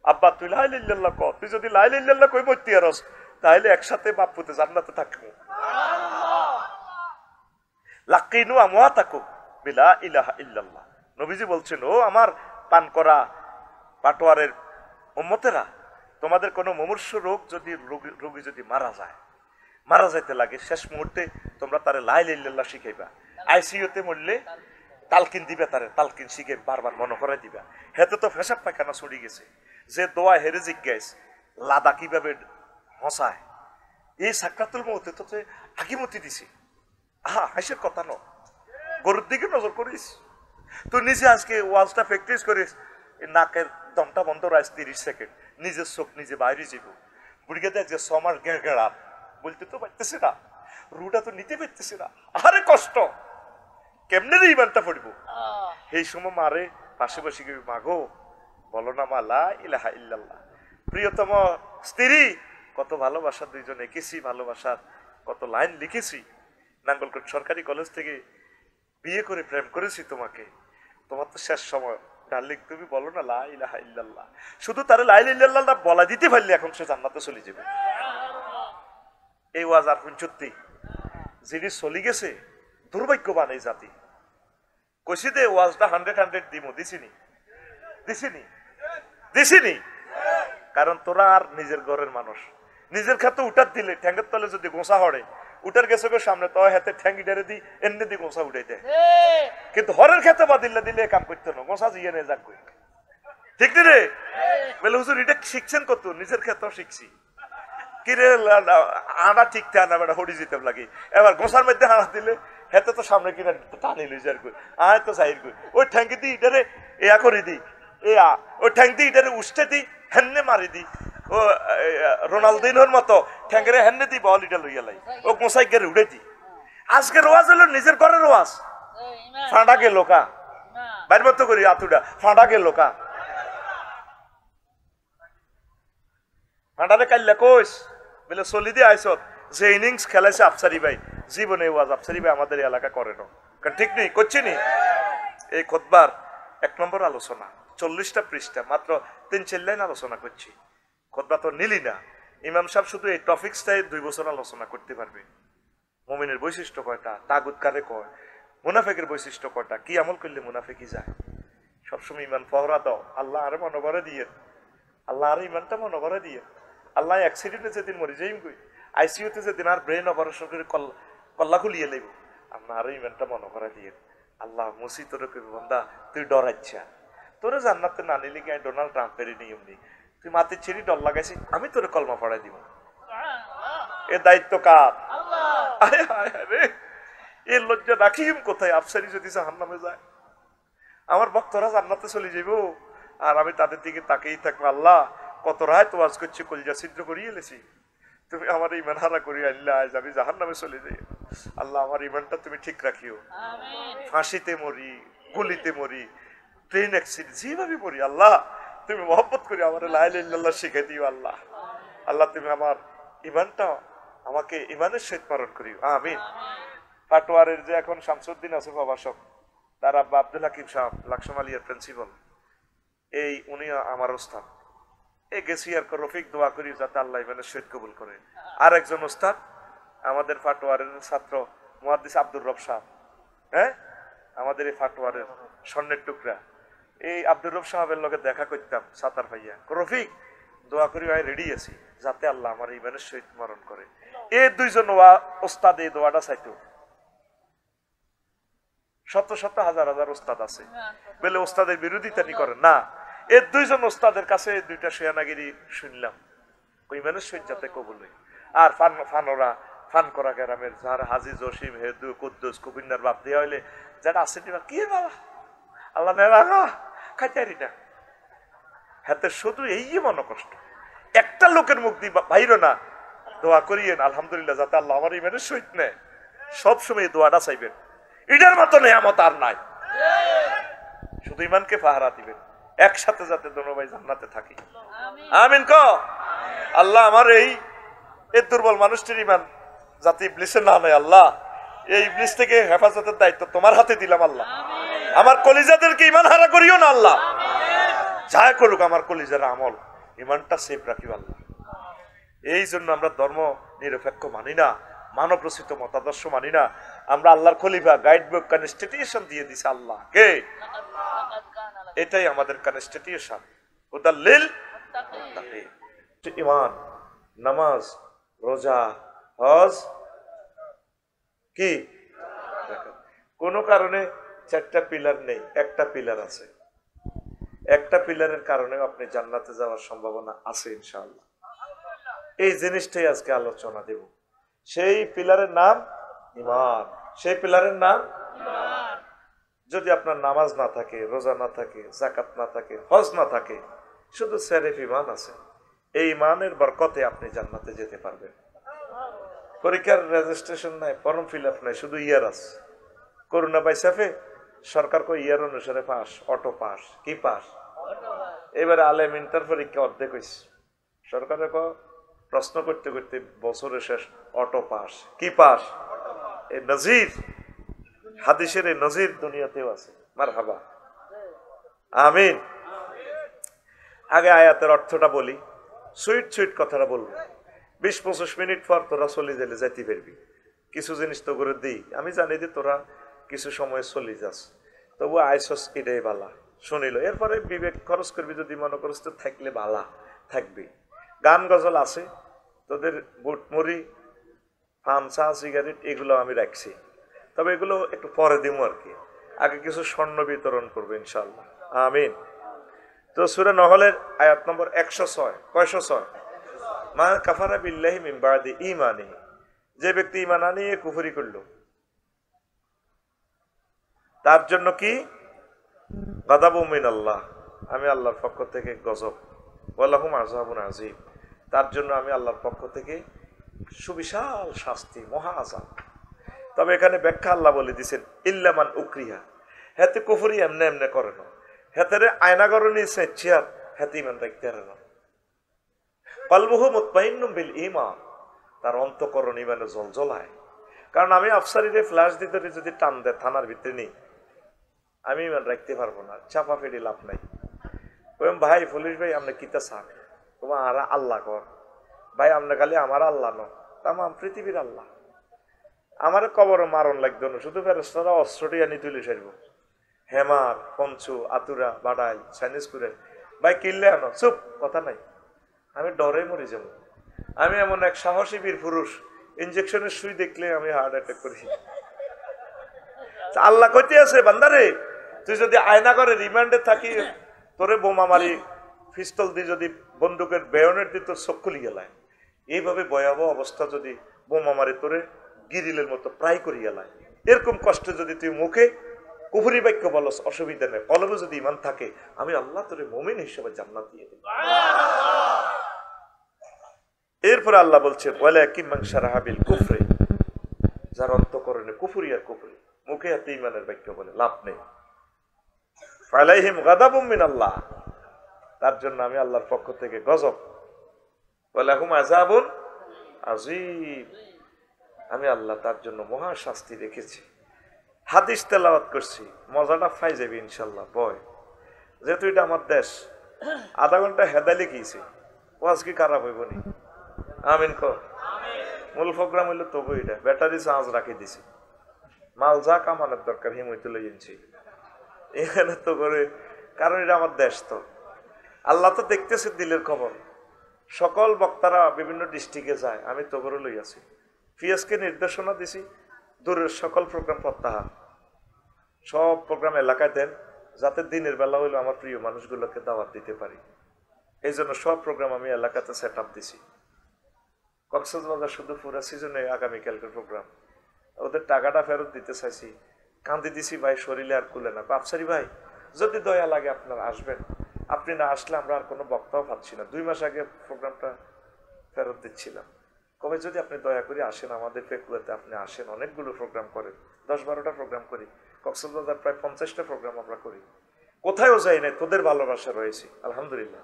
আব্বা তুই লা ইলাহা ইল্লাল্লাহ ক, তুই যদি লা ইলাহা ইল্লাল্লাহ কই মরতি আরস, তাহলে একসাথে বাপ পুতে জান্নাতে থাকবো। লাকিনু আমওয়াতাকুম বিলা ইলাহা ইল্লাল্লাহ। নবীজি বলছেন, ও আমার পান করা পাটোয়ারের উম্মতেরা, তোমাদের কোনো মুমূর্ষু রোগ যদি রোগী যদি মারা যাইতে লাগে, শেষ মুহূর্তে তোমরা তারে লা ইলাহা ইল্লাল্লাহ শিখাইবা। আইসিইউতে মরলে তালকিন দিবে, তারে তালকিন শিখে বারবার মনে করে দিবা। হেতে তো ফেসাব পায়খানা ছড়ি গেছে, যে দোয়া হেরে জিজ্ঞাস লাদা কিভাবে হসায়, এই সাকরাতুল মউতে তো হাকিমতি দিছে। আহা হাসির কথা ন, গরুর দিকে নজর করিস। তুই নিজে আজকে ওয়াজটা প্র্যাকটিস করিস, নাকের দমটা বন্ধ রাখ 30 সেকেন্ড, নিজের চোখ নিজে বাইরে যাব। বুড়িকে আজকে 6 মাস গেড়া বলতে তো পারতেছে না, রুটা তো নিতে পারতেছে না, আরে কষ্ট কেমনে রে ইমানটা পড়বো। এই সময় মারে পাশে বসে গিয়ে, মাগো বলো না মা লা ইলাহা ইল্লাল্লাহ। প্রিয়তম স্ত্রী, কত ভালোবাসা দুইজন এঁকেছি, ভালোবাসার কত লাইন লিখেছি, নাঙ্গলকোট সরকারি কলেজ থেকে বিয়ে করে প্রেম করেছি তোমাকে, তোমার তো শেষ সময় ডার্লিং, তুমি বলো না লা ইলাহা ইল্লাল্লাহ। শুধু তারে লা ইলাহা ইল্লাল্লাহ বলা দিতে পারলে এখন সে জান্নাতে চলে যাবে। এই ওয়াজ আর সত্যি যিনি চলে গেছে দুর্ভাগ্যবান এই জাতি। কইছি দে ওয়াজটা 100 দিমো, দিছিনি, কারণ তোরা আর নিজের ঘরের মানুষ, নিজের খাতে উঠার দিলে ঠ্যাঙ্গের তলে যদি গোসা হড়ে, উঠার গেছে সামনে তো হাতে ঠ্যাঙ্গি ডেরে দি এমনি দি গোসা উঠাই দেয়, কিন্তু হরের খেতে বা দিলে কাম করতে না, গোসা জিয়ে নেই যাক, ঠিক নি রে? বলে হুজুর এটা শিখছেন কত, নিজের ক্ষেত্রেও শিখছি। কিরে আনা ঠিক থাকে না, বেটা হড়ি যেতে লাগে, এবার গোসার মধ্যে আনা দিলে হেতে তো সামনে কিনা টানি লই যার কই, আয় তো সাইড কই, ওই ঠ্যাঙ্কি দি ইটারে এয়া করে দি, ওই ঠ্যাঙ্ক দি ইটারে উষ্ঠে দি, হেন্নে মারি দি, ও রোনালদিনোর মতো ঠ্যাঙ্গেরে হেন্নে দি বল ইটা লইয়া লাই, ও গোসাই গেরে উড়ে দি। আজকে রোয়াজ হলো নিজের ঘরের রোয়াজ, ফাঁড়া গেল কা বাইর মতো করি আতুটা, ফাঁড়া গেল কা ফাঁড়ারে কাইলে কইস বলে চলি দিয়ে আইসত, যে ইনিংস খেলাইছে আফসারি ভাই, জীবনে ওয়াজ আফসারি ভাই আমাদের এলাকা করে না, ঠিক নেই করছি নি। এই খুতবার 1 নম্বর আলোচনা, 40টা পৃষ্ঠা, মাত্র 3-4 লাইন আলোচনা করছি। খুতবা তো নিলি না, ইমাম সাহেব শুধু এই টপিক্সটাই 2 বছর আলোচনা করতে পারবে। মুমিনের বৈশিষ্ট্য কয়টা, তাগুত কারে কয়, মুনাফিকের বৈশিষ্ট্য কয়টা, কি আমল করলে মুনাফিকি যায়। সবসময় ইমান পহরা দাও, আল্লাহ আরে মনে করে দিয়ে, আল্লাহ আরে ইমানটা মনে করে দিয়ে। আল্লাহ অ্যাক্সিডেন্টে যেদিন মরি যাই কই, আইসিইউতে যেদিন আর ব্রেন অপারেশন করে কল্লা খুলিয়ে লইব, আপনার আরো ইমানটা মনে করে দিয়ে আল্লাহ মুসি তোরে কবি বন্ধা তুই ডরাচ্ছা তোরে জান্নাতে না নিলে কি ডোনাল্ড ট্রাম্পেরই নিয়ম নেই তুই মাটির ছেড়ে ডর লাগাইছি আমি তোরে কলমা পড়াই দিব এ দায়িত্ব কার রে এর লজ্জা রাখিম কোথায় আফসারি যদি জাহান্নামে যায় আমার ভক্তরা জান্নাতে চলে যাইব আর আমি তাদের দিকে তাকেই থাকবো আল্লাহ কত রায় তো আজ করছি কলজা ছিদ্র করিয়ে এলেছি তুমি আমার ইমান হারা করিয়ে আনলে আজ আমি জাহান্নামে চলে যাই আল্লাহ আমার ইমানটা তুমি ঠিক রাখিও ফাঁসিতে মরি গুলিতে মরি ট্রেন অ্যাক্সিডেন্ট যেভাবে মরি আল্লাহ তুমি মহব্বত করি আমার লা ইলাহা ইল্লাল্লাহ শিখে দিও আল্লাহ আল্লাহ তুমি আমার ইমানটা আমাকে ইমানের সহিত পালন করিও আমিন পাটোয়ারের যে এখন শামসুদ্দিন আছে প্রভাষক তার আব্বা আব্দুল হাকিম সাহেব লাকসামালিয়ার প্রিন্সিপাল এই উনি আমার ওস্তাদ এই গেছি আর রফিক দোয়া করি যাতে আল্লাহ ইমানের সহিত কবুল করে আর একজন ওস্তাদ আমাদের পাটোয়ারের ছাত্র মুহাদ্দিস আব্দুর রব সাহেব হ্যাঁ আমাদের এই পাটোয়ারের স্বর্ণের টুকরা এই আব্দুর রব সাহেবের লগে দেখা করতাম সাতার ভাইয়া রফিক দোয়া করি ভাই রেডি আছি যাতে আল্লাহ আমার ইমানের সহিত মরণ করে এই দুইজন ওস্তাদ এই দোয়াটা চাইতো শত শত হাজার হাজার ওস্তাদ আছে বলে ওস্তাদের বিরোধিতা নি করেন না এই দুইজন ওস্তাদের কাছে দুইটা শেয়ানাগিরি শুনলাম ওই মানুষ যাতে কবুল হয় আর ফানোরা ফান করা গ্রামের যার হাজি জসিম হেদু কুদ্দুস কুবিন্দার বাপ দেওয়া হইলে যারা আছে কি বাবা আল্লাহ নেরা খাইতারি না হাতে শুধু এই মন কষ্ট একটা লোকের মুখ দি বাইরো না দোয়া করিয়েন আলহামদুলিল্লাহ যাতে আল্লাহ আমার ইমানের সহিত নেয় সবসময় দোয়াটা চাইবেন ইটার মতো নেয়ামত আর নাই শুধু ইমানকে পাহারা দিবেন একসাথে যাতে দোনো ভাই জান্নাতে থাকি আমিন ক আল্লাহ আমার এই দুর্বল মানুষটির ইমান যাতে ইবলিসের না নেয় আল্লাহ এই ইবলিস থেকে হেফাজতের দায়িত্ব তোমার হাতে দিলাম আল্লাহ আমার কলিজাদেরকে ইমান হারা করিও না আল্লাহ যাই করুক আমার কলিজার আমল ইমানটা সেফ রাখিও আল্লাহ এই জন্য আমরা ধর্ম নিরপেক্ষ মানি না মানব রচিত মতাদর্শ মানি না আমরা আল্লাহর খলিফা গাইড বুক কনস্টিটিউশন দিয়ে দিছে আল্লাহ কে এটাই আমাদের কনস্টিটিউশন হুদাল্লিল মুত্তাকিন ঈমান নামাজ রোজা হজ কি কোন কারণে চারটা পিলার নেই একটা পিলার আছে একটা পিলারের কারণে আপনি জান্নাতে যাওয়ার সম্ভাবনা আছে ইনশাআল্লাহ এই জিনিসটাই আজকে আলোচনা দেব সেই পিলারের নাম ঈমান সেই পিলারের নাম ঈমান যদি আপনার নামাজ না থাকে রোজা না থাকে যাকাত না থাকে হজ না থাকে শুধু শরীফ ঈমান আছে এই ঈমানের বরকতে আপনি জান্নাতে যেতে পারবেন পরীক্ষার রেজিস্ট্রেশন নাই ফর্ম ফিল আপ নাই শুধু ইয়ার আছে করোনা বাইসাফে সরকার কো ইয়ার অনুসারে পাস অটো পাস কি পাস এবারে আলেম ইন্টার পরীক্ষা অর্ধেক হয়েছে সরকারে কো প্রশ্ন করতে করতে বছরের শেষ অটো পাস কি পাস এই নজির হাদিসের এই নজির দুনিয়াতেও আছে মারহাবা আমিন আগে আয়াতের অর্থটা বলি সুইট সুইট কথাটা বলবো 20-25 মিনিট পর তোরা চলে গেলে যাইতে পারবি কিছু জিনিস তো করে দিই আমি জানি যে তোরা কিছু সময় চলে যাস তবু আইসস এটাই বালা শুনিল এরপরে বিবেক খরচ করবি যদি মনে করিস তো থাকলে বালা থাকবি গান গজল আছে তোদের বুটমুড়ি পান চা সিগারেট এগুলো আমি রাখছি তবে এগুলো একটু পরে দিব আর কি আগে কিছু স্বর্ণ বিতরণ করবো ইনশাল্লাহ আমিন তো সূরা নহলের আয়াত নম্বর 106 কয়শো 6 মা কাফারা বিল্লাহি মিন বাদি ঈমানি যে ব্যক্তি ঈমান আনিয়ে কুফরি করলো তার জন্য কি গাদাবু মিনাল্লাহ আমি আল্লাহর পক্ষ থেকে গজব ওয়ালাহুম আযাবুন আযীম তার জন্য আমি আল্লাহর পক্ষ থেকে সুবিশাল শাস্তি মহা আযাব তবে এখানে ব্যাখ্যা আল্লাহ বলে দিয়েছেন ইল্লা মান উকরিহা হেতে কুফরি এমনে এমনে করে না হেতেরে আয়নাগরণী সেচিয়ার হেতে ঈমান রাখতে পারে না কলবুহু মুতমাইন্নুম বিল ঈমান তার অন্তঃকরণ ঈমানে জ্বলজ্বলায় কারণ আমি আফসারিরে ফ্ল্যাশ দিতে যদি টান দেয় থানার ভিতরে নেই আমি ঈমান রাখতে পারবো না চাপা ফেলে লাভ নাই কইম ভাই পুলিশ ভাই আপনি কিতা চান তোমার আর আল্লাহ কর ভাই আপনি খালি আমার আল্লাহ ন তাম পৃথিবীর আল্লাহ আমার কবর মারণ লাগতো না শুধু ফেরেশতারা অস্ত্রটি আনি তুলে সারব হেমার পঞ্চু আতুরা বাড়াই চাইনিজ করে ভাই কিনলে আনো চুপ কথা নাই আমি ডরে মরে যাব আমি এমন এক সাহসী বীর পুরুষ ইনজেকশনের সুই দেখলে আমি হার্ট অ্যাটাক করি আল্লাহ কইতে আছে বান্দারে তুই যদি আয়না করে রিমান্ডে থাকি তোরে বোমা মারি পিস্তল দিয়ে যদি বন্দুকের বেয়নের দিয়ে তোর চোখ খুলি গেলায় এইভাবে ভয়াবহ অবস্থা যদি বোমা মারি তোরে গিরিলের মতো প্রায় করি গেলায় এরকম কষ্ট যদি তুই মুখে কুফরি বাক্য বলস অসুবিধা নেই কলবে যদি ইমান থাকে আমি আল্লাহ তোরে মুমিন হিসেবে জান্নাত দিয়ে দেব। এরপরে আল্লাহ বলছে বলে কি মাংসারাহাবিল কুফরে যার অন্তঃকরণে কুফরি আর কুফরি মুখে হাতে ইমানের বাক্য বলে লাভ নেই ফালাইহিম গাদাবুম মিনাল্লাহ তার জন্য আমি আল্লাহর পক্ষ থেকে গজব ওয়ালাহুম আযাবুন আযীম আমি আল্লাহ তার জন্য মহা শাস্তি রেখেছি। হাদিস তেলাওয়াত করছি মজাটা পাই যাবে ইনশাআল্লাহ বয় যেহেতু এটা আমার দেশ আধা ঘন্টা হেদালি গিয়েছি ওয়াজ কি খারাপ হইব নি আমিন ক মূল প্রোগ্রাম হইলো তবু এটা ব্যাটারি চার্জ রাখি দিছি মাল যা কামানোর দরকার হিমই তুলে এনেছি এখানে তো করে কারণ এটা আমার দেশ তো আল্লাহ তো দেখতেছে দিলের খবর সকল বক্তারা বিভিন্ন ডিস্ট্রিক্টে যায় আমি তো করে লই আছি পিএসকে নির্দেশনা দিছি দূরের সকল প্রোগ্রাম প্রত্যাহার সব প্রোগ্রাম এলাকায় দেন যাতে দিনের বেলা হইলো আমার প্রিয় মানুষগুলোকে দাওয়াত দিতে পারি এই জন্য সব প্রোগ্রাম আমি এলাকাতে সেট আপ দিছি কক্সবাজার শুধু পুরো সিজনে আগামীকালকের প্রোগ্রাম ওদের টাকাটা ফেরত দিতে চাইছি কান্দি দিছি ভাই শরীরে আর কুলে না বাপসারি ভাই যদি দয়া লাগে আপনার আসবেন আপনি না আসলে আমরা আর কোনো বক্তাও পাচ্ছি না 2 মাস আগে প্রোগ্রামটা ফেরত দিচ্ছিলাম কবে যদি আপনি দয়া করে আসেন আমাদের ফেকুয়াতে আপনি আসেন অনেকগুলো প্রোগ্রাম করেন 10-12টা প্রোগ্রাম করি কক্সবাজার প্রায় 50টা প্রোগ্রাম আমরা করি কোথায়ও যাই না তোদের ভালোবাসা রয়েছে আলহামদুলিল্লাহ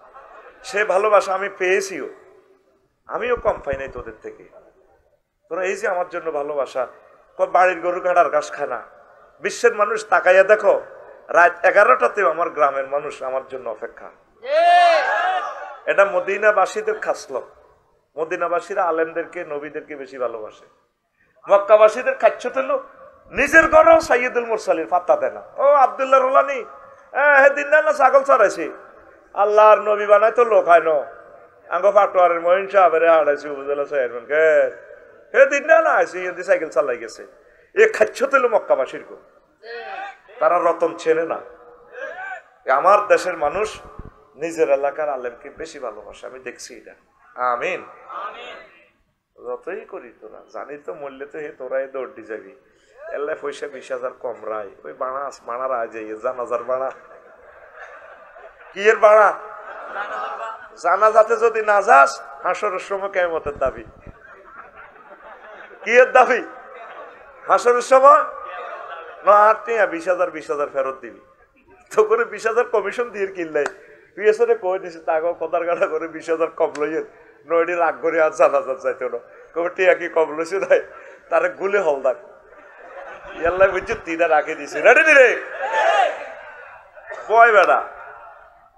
সে ভালোবাসা আমি পেয়েছিও আমিও কম পাই নাই তোদের থেকে তোরা এই যে আমার জন্য ভালোবাসা বাড়ির গরু কাটার ঘাস খানা বিশ্বের মানুষ তাকাইয়া দেখো রাত 11টাতেও আমার গ্রামের মানুষ আমার জন্য অপেক্ষা এটা মদিনাবাসীদের খাসল মদিনাবাসীরা আলেমদেরকে নবীদেরকে বেশি ভালোবাসে মক্কাবাসীদের খাচ্ছ তেল নিজের ঘরেও সাইয়্যিদুল মুরসালিন পাত্তা দেয় না ও আব্দুল্লাহ রোলানি দিন না ছাগল চড়াইছি আল্লাহর নবী বানায় তো লোক হয় না আঙ্গ ফাটোয়ারের মহিন সাহেবের হারাইছি উপজেলা চেয়ারম্যান কে হে দিন না আইসি সাইকেল চালাই গেছে এ খাচ্ছ তেল মক্কাবাসীর গো তারা রতন চেনে না আমার দেশের মানুষ নিজের এলাকার আলেমকে বেশি ভালোবাসে আমি দেখছি এটা আমিন যতই করি তোরা জানি তো মরলে তো হে তোরাই দৌড়ি যাবি এল্লাই পয়সা 20,000 কম রায় ওই বাড়া রায় যাই জানাজার বাড়া কি এর বাড়া জানাজাতে যদি না যাস হাসরের সময় কিয়ামতের দাবি কি এর দাবি হাসরের সময় না আর 20,000 ফেরত দিবি তো করে 20,000 কমিশন দিয়ে কিনলাই পিএসরে কই দিছে তাকে কদার গাড়া করে 20,000 কম লইয়েন নয়টি রাগ করে আর জানাজাত যাইতো না কবে টিয়া কি কম লইছে নাই তারে গুলে হলদার ইয়াল্লাই বুঝছি 3টা রাখে দিছে রেডি রে বয় বেড়া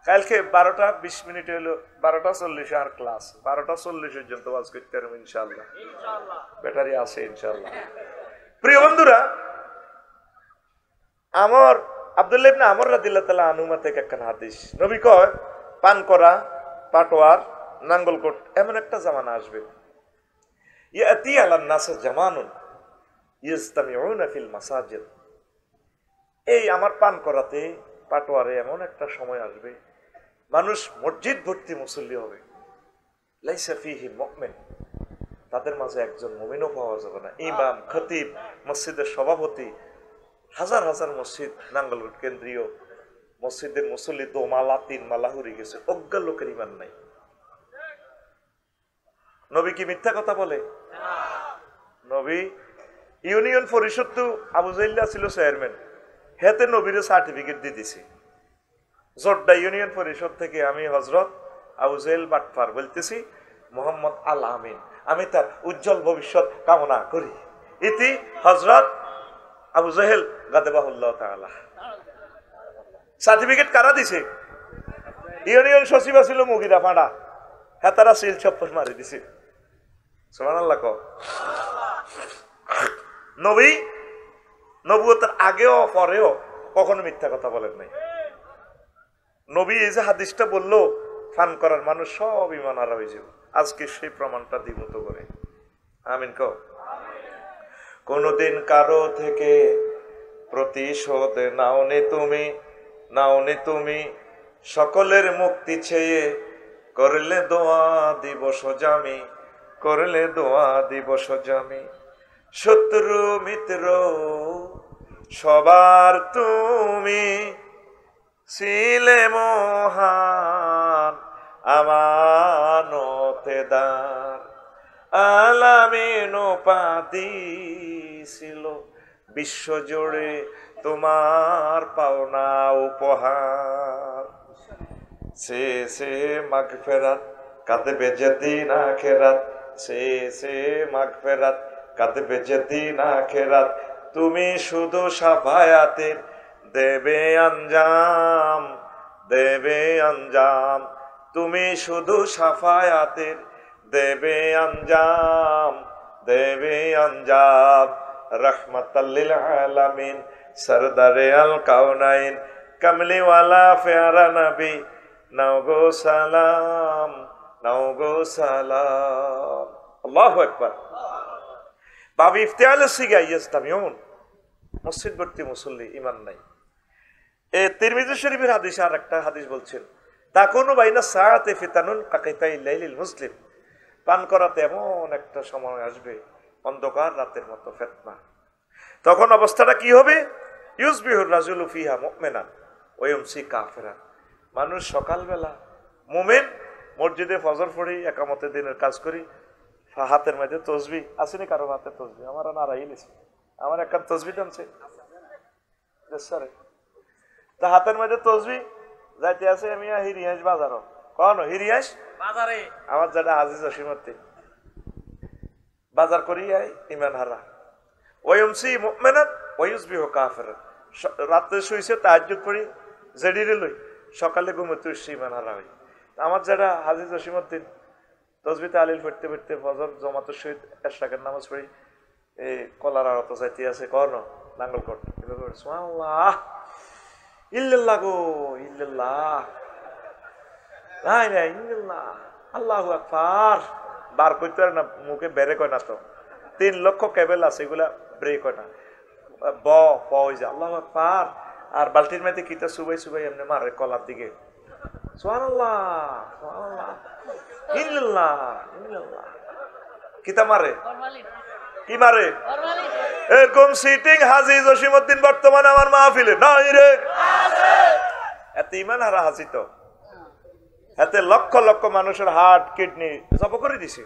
কালকে 12টা 20 মিনিট হলো 12টা 40 আর ক্লাস 12টা 40 পর্যন্ত ওয়াজ করতে পারবো ইনশাআল্লাহ ব্যাটারি আছে ইনশাআল্লাহ। প্রিয় বন্ধুরা আমার আব্দুল্লাহ ইবনে আমর রাদিয়াল্লাহু তাআলা আনহু থেকে একটা হাদিস নবী কয় পান করা পাটোয়ার নাঙ্গলকোট এমন একটা জামানা আসবে ইয়াতি আলান নাস জামানুন ইস্তামিউনা ফিল মাসাজিদ এই আমার পান করাতে পাটোয়ারে এমন একটা সময় আসবে মানুষ মসজিদ ভর্তি মুসল্লি হবে লাইসা ফিহি মুমিন তাদের মাঝে একজন মুমিনও পাওয়া যাবে না ইমাম খতিব মসজিদের সভাপতি হাজার হাজার মসজিদ নাঙ্গলকোট কেন্দ্রীয় মসজিদের মুসল্লি 2 মালা 3 মালা হয়ে গেছে অজ্ঞ লোকের ইমান নাই নবী কি মিথ্যা কথা বলে নবী ইউনিয়ন পরিষদ তো আবু জাইল্লা ছিল চেয়ারম্যান হেতে নবীর সার্টিফিকেট দিয়ে দিছি জোড্ডা ইউনিয়ন পরিষদ থেকে আমি হযরত আবু জাইল বাটফার বলতেছি মোহাম্মদ আল আমিন আমি তার উজ্জ্বল ভবিষ্যৎ কামনা করি ইতি হযরত আবু জাহেল গাদাবাহুল্লাহ তাআলা সার্টিফিকেট কারা দিছে ইউনিয়ন সচিব ছিল মুগিরা পাড়া হ্যাঁ তারা সিল চপ্পল মারি দিছে সুবহানাল্লাহ কও নবী নবুয়তের আগেও পরেও কখনো মিথ্যা কথা বলেন নাই নবী এই যে হাদিসটা বললো ফান করার মানুষ সব ঈমান হারা হয়ে যাবে আজকে সেই প্রমাণটা দ্বিমত করে আমিন কও কোনদিন কারো থেকে প্রতিশোধ নাওনি তুমি, নাওনি তুমি সকলের মুক্তি চেয়ে, করলে দোয়া দিবস জামি, করলে দোয়া দিবস জামি। শত্রু মিত্র সবার তুমি, ছিলে মহান আমানতেদার। আলামিন উপাধি ছিল বিশ্বজুড়ে তোমার পাওনা উপহার। সে মাগফিরাত কাঁদবে যেদিন আখিরাত, সে মাগফিরাত কাঁদবে যেদিন আখিরাত। তুমি শুধু সাফায়াতের দেবে আঞ্জাম, দেবে আঞ্জাম। তুমি শুধু সাফায়াতের দেবে আঞ্জাম, দেবে আঞ্জাম। রহমাতাল লিল আলামিন সরদারে আল কাউনাইন কামলিওয়ালা প্যারা নবী, নাও গো সালাম, নাও গো সালাম। আল্লাহু আকবার। বাবু ইফতিআল সিগা ইস্তামিউন, মসজিদ ভর্তি মুসল্লি ইমান নাই। এ তিরমিজি শরীফের হাদিস আর একটা হাদিস বলছেন, তাকুনু বাইনা সাআতি ফিতানুন কাকিতাই লাইলিল মুসলিম। পান করাতে এমন একটা সময় আসবে অন্ধকার রাতের মতো ফিতনা। তখন অবস্থাটা কি হবে? ইউসবিহুর রাজুলু ফিহা মুমিনান ওয়া ইউমসি কাফিরান। মানুষ সকালবেলা মুমিন, মসজিদে ফজর পড়ি, একামতে দিনের কাজ করি, হাতের মধ্যে তসবি আসেনি, কারো হাতে তসবি আমার নারাই নিছে, আমার একটা তসবি টানছে স্যারে, তা হাতের মধ্যে তসবি যাইতে আছে। আমি হিরিয়াস বাজারও কন হিরিয়াস বাজারে আমার যেটা হাজি জসিমতি বাজার করি ইমান হারা। ওয়ুমসি মুমিনান ওয়া ইউসবিহু কাফিরান। রাতে শুইছে তাহাজ্জুদ পড়ি জেডিরে লই, সকালে ঘুমোতে উঠছি ইমান হারা হই। আমার যেটা হাজি জসিমউদ্দিন তসবি তাহলিল পড়তে পড়তে ফজর জামাতের সহিত এশরাকের নামাজ পড়ি, এই কলার আড়ত যাইতে আছে কন নাঙ্গলকোট, সুবহানাল্লাহ ইল্লাল্লাহ গো ইল্লাল্লাহ লা ইলাহা ইল্লাল্লাহ আল্লাহু আকবার। বার করতে পারে না, মুখে বেরে কয় না, তো 3 লক্ষ কেবল আছে, এগুলা ব্রেক হয় না। ব হয়ে যায় আল্লাহু আকবার। আর বালতির মধ্যে কিতা সুবাই সুবাই এমনি মারে কলার দিকে, সুবহানাল্লাহ সুবহানাল্লাহ ইল্লাল্লাহ ইল্লাল্লাহ। কিতা মারে? কি মারে? এরকম সিটিং হাজি জসিমউদ্দিন বর্তমানে আমার মাহফিলে নাই রে, এত ইমান হারা হাজি তো, এতে লক্ষ লক্ষ মানুষের হার্ট কিডনি জব করে দিছে।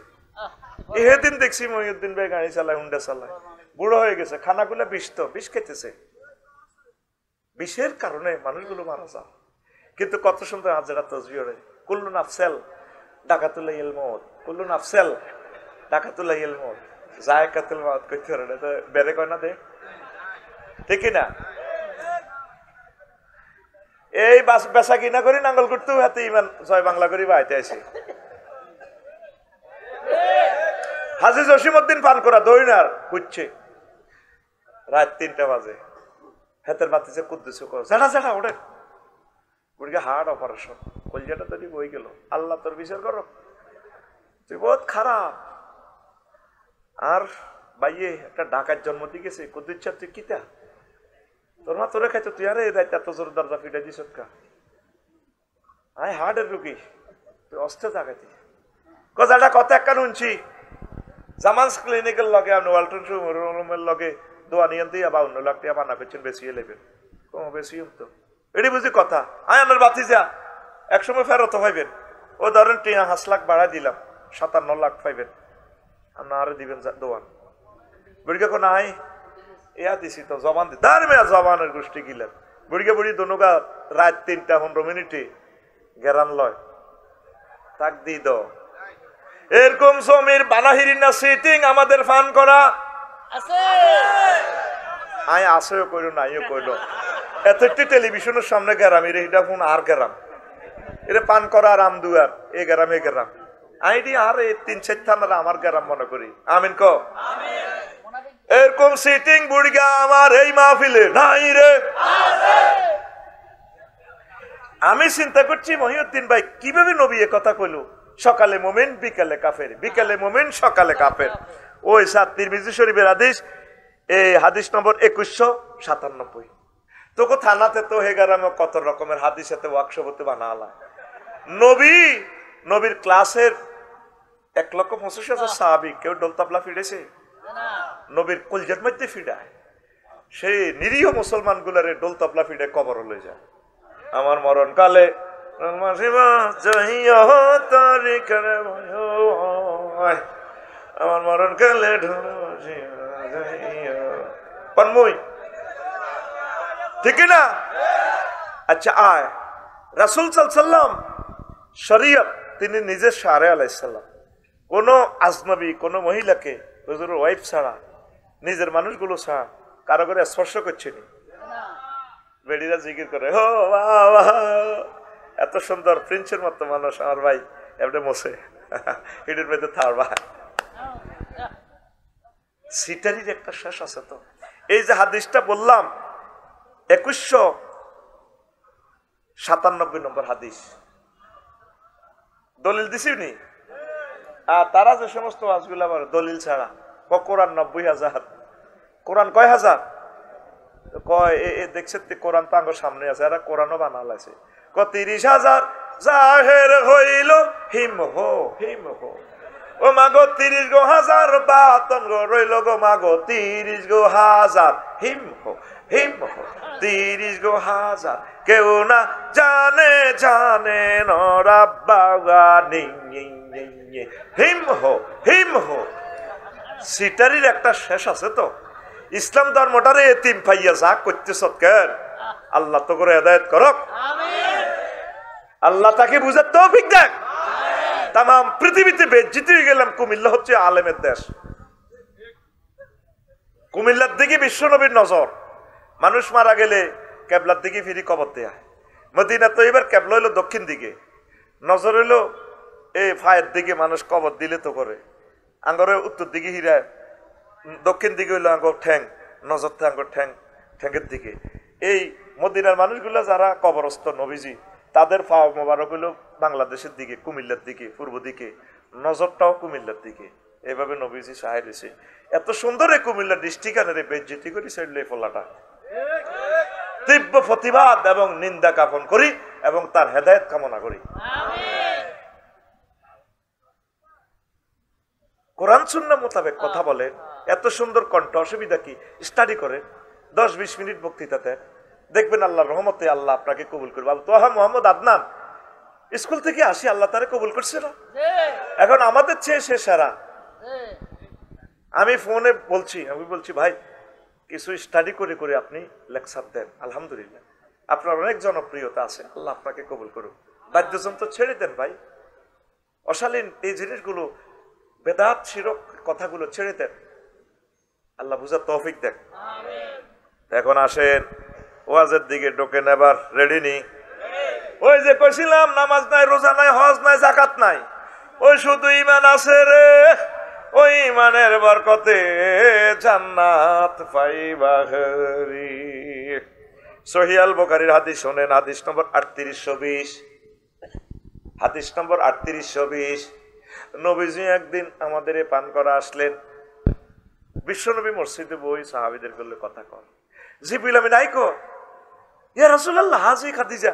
এদিন দেখছি মহিউদ্দিন ভাই গাড়ি চালায়, হুন্ডা চালায়, বুড়ো হয়ে গেছে, খানাগুলো বিষ, তো বিষ খেতেছে, বিষের কারণে মানুষগুলো মারা যায়। কিন্তু কত সুন্দর হাজারা তসবি ওরে, কুল্লু নাফসেল ডাকাতুল্লাহ ইল মউত, কুল্লু নাফসেল ডাকাতুল্লাহ ইল মউত, জায়কাতুল মউত কইতে পারে না, তো বেরে কয় না দে, ঠিক না? এই বেচা কিনা করি নাঙ্গল করতেও হাতে ইমান জয় বাংলা করি বাইতে আছে। হাজি জসিমউদ্দিন পান করা দইনার কুচ্ছে রাত 3টা বাজে, হাতের বাতিছে কুদ্দুস কর জানা জানা ওঠে বুড়িকে হার্ট অপারেশন, কলজাটা তৈরি বই গেল। আল্লাহ তোর বিচার করো, তুই বহুত খারাপ। আর বাইয়ে একটা ডাকাত জন্ম দিয়ে গেছে, কুদ্দুচ্ছা তুই কিতা তোর মা তোরে খাইছো, তুই আরে রাইতে এত জোর দরজা ফিটাই দিস কা, আয় হার্টের রুগী, তুই অস্তে থাকাতি কজাটা কথা একটা শুনছি। জামান্স ক্লিনিকের লগে আপনি ওয়ালটন রুমের লগে দোয়া নিয়ে দিয়ে 52 লাখ টাকা বানা করছেন, বেশি নেবেন কম বেশি তো এটি বুঝি কথা। আয় আমার বাতি যা একসময় ফেরত পাইবেন, ও ধরেন 5 লাখ বাড়াই দিলাম, 57 লাখ পাইবেন, আপনার আরো দিবেন দোয়ান। বুড়িকে কোন আয় ইয়া দিছি তো জবান দি তার মেয়া জবানের গোষ্ঠী গিলেন। বুড়িকে বুড়ি দনুগা রাত 3টা 15 মিনিটে গেরান লয় তাক দি দ। এরকম সমীর বানাহিরি না সিটিং আমাদের ফান করা আছে, আয় আসেও কইলো নাইও কইলো। এতটি টেলিভিশনের সামনে গেরাম, এর এটা ফোন আর গেরাম, এটা পান করা আর আমদুয়ার এ গেরাম এ গেরাম আইডি আর এই 3-4 থানার আমার গেরাম মনে করি। আমিন ক এরকম সিটিং বুড়িগা আমার এই মাহফিলে নাই রে। আমি চিন্তা করছি মহিউদ্দিন ভাই কিভাবে নবী এ কথা কইলো, সকালে মোমেন বিকালে কাফের, বিকালে মোমেন সকালে কাফের। ওই 7 তিরমিজি শরীফের হাদিস, এই হাদিস নম্বর 2100 97। তোকে থানাতে তো হেগারামে কত রকমের হাদিসেতে ওয়ার্কশপতে বানালা। নবীর ক্লাসের 1,85,000 সাহাবী কেউ ডোল তবলা ফিরেছে? নবীর কলজার মধ্যে ফিরায়। সেই নিরীহ মুসলমান গুলারে ডোল তবলা ফিরে কবর লয়ে যায়। আমার মরণ কালে আমার মরণ কালে ঠিক না? আচ্ছা আয় রাসূল সাল্লাল্লাহু আলাইহি ওয়াসাল্লাম শরীয়ত তিনি নিজে শারে আলাইহিস সালাম কোন আজনবী কোন মহিলাকে হুজুরের ওয়াইফ ছাড়া নিজের মানুষগুলো ছাড়া কারো করে স্পর্শ করছেনি। বেডিরা জিকির করে ও বাবা এত সুন্দর প্রিন্সের মতো মানুষ আমার ভাই এমনি মোছে এটার মধ্যে থাকবা। সিটারির একটা শেষ আছে তো। এই যে হাদিসটা বললাম 2197 নম্বর হাদিস, দলিল দিছি নি? আর তারা যে সমস্ত ওয়াজগুলো আবার দলিল ছাড়া কোরআন 90,000, কোরআন কয় হাজার কয় দেখছে কোরআন তো আঙ্গ সামনে আছে, এরা কোরআনও বানাল আছে 30,000 জাহের হইল হিম হো ও মাগো 30,000 বাতন গো রইল গো মাগো 30,000 হিম হো 30,000 কেউ না জানে নরাব্বা হিম হো। সিটারির একটা শেষ আছে তো। ইসলাম ধর্মটারে এতিম পাইয়া যা করতেছ কেন? আল্লাহ তো করে হেদায়েত করক, আল্লাহ তাকে বুঝার তৌফিক দেখ। তাম পৃথিবীতে বেজ্জিত হয়ে গেলাম। কুমিল্লা হচ্ছে আলেমের দেশ। কুমিল্লার দিকে বিশ্ব নবীর নজর। মানুষ মারা গেলে কেবলার দিকে ফিরি কবর দেয়া। মদিনা তো এবার কেবলা হইলো দক্ষিণ দিকে, নজর হইলো এই ফায়ের দিকে। মানুষ কবর দিলে তো করে আঙ্গরে উত্তর দিকে হিরায়, দক্ষিণ দিকে হইলো আঙ্গর ঠ্যাং, নজর আঙ্গর ঠ্যাংয়ের দিকে। এই মদিনার মানুষগুলো যারা কবরস্থ নবীজি তাদের পা মোবারক হইলো বাংলাদেশের দিকে, কুমিল্লার দিকে, পূর্ব দিকে, নজরটাও কুমিল্লার দিকে। এইভাবে নবীজি সাহেব এসে এত সুন্দর এই কুমিল্লা ডিস্ট্রিক্ট বেজ্জতি করি সাইডলে ফলাটা তীব্র প্রতিবাদ এবং নিন্দা জ্ঞাপন করি এবং তার হেদায়েত কামনা করি। কোরআন সুন্নাহ মোতাবেক কথা বলেন, এত সুন্দর কণ্ঠ, অসুবিধা কি? স্টাডি করেন 10-20 মিনিট বক্তৃতাতে, দেখবেন আল্লাহর রহমতে আল্লাহ আপনাকে কবুল করবে। তোহা মোহাম্মদ আদনান স্কুল থেকে আসি, আল্লাহ তারে কবুল করছে না? এখন আমাদের চেয়ে সে সেরা। আমি ফোনে বলছি, ভাই কিছু স্টাডি করে আপনি লেকচার দেন, আলহামদুলিল্লাহ আপনার অনেক জনপ্রিয়তা আছে, আল্লাহ আপনাকে কবুল করুন। বাদ্যযন্ত্র ছেড়ে দেন ভাই, অশালীন এই জিনিসগুলো, বেদাত শিরক কথাগুলো ছেড়ে দেন, আল্লাহ বুঝার তৌফিক দেন। এখন আসেন ওয়াজের দিকে ঢোকেন। এবার রেডি নি? ওই যে কইছিলাম নামাজ নাই, রোজা নাই, হজ নাই, জাকাত নাই, ওই শুধু ঈমান আছে রে। ওই ঈমানের বরকতে জান্নাত পাইবা হরি। সহিহ আল বুখারীর হাদিস শুনেন, হাদিস নম্বর 3820। হাদিস নম্বর 3820। নবীজি একদিন আমাদের পান করা আসলেন। বিশ্বনবী মসজিদে বই সাহাবীদের করলে কথা কর। জিবরিল আমিন আইকো, ইয়া রাসূলুল্লাহ হাজি খাদিজা।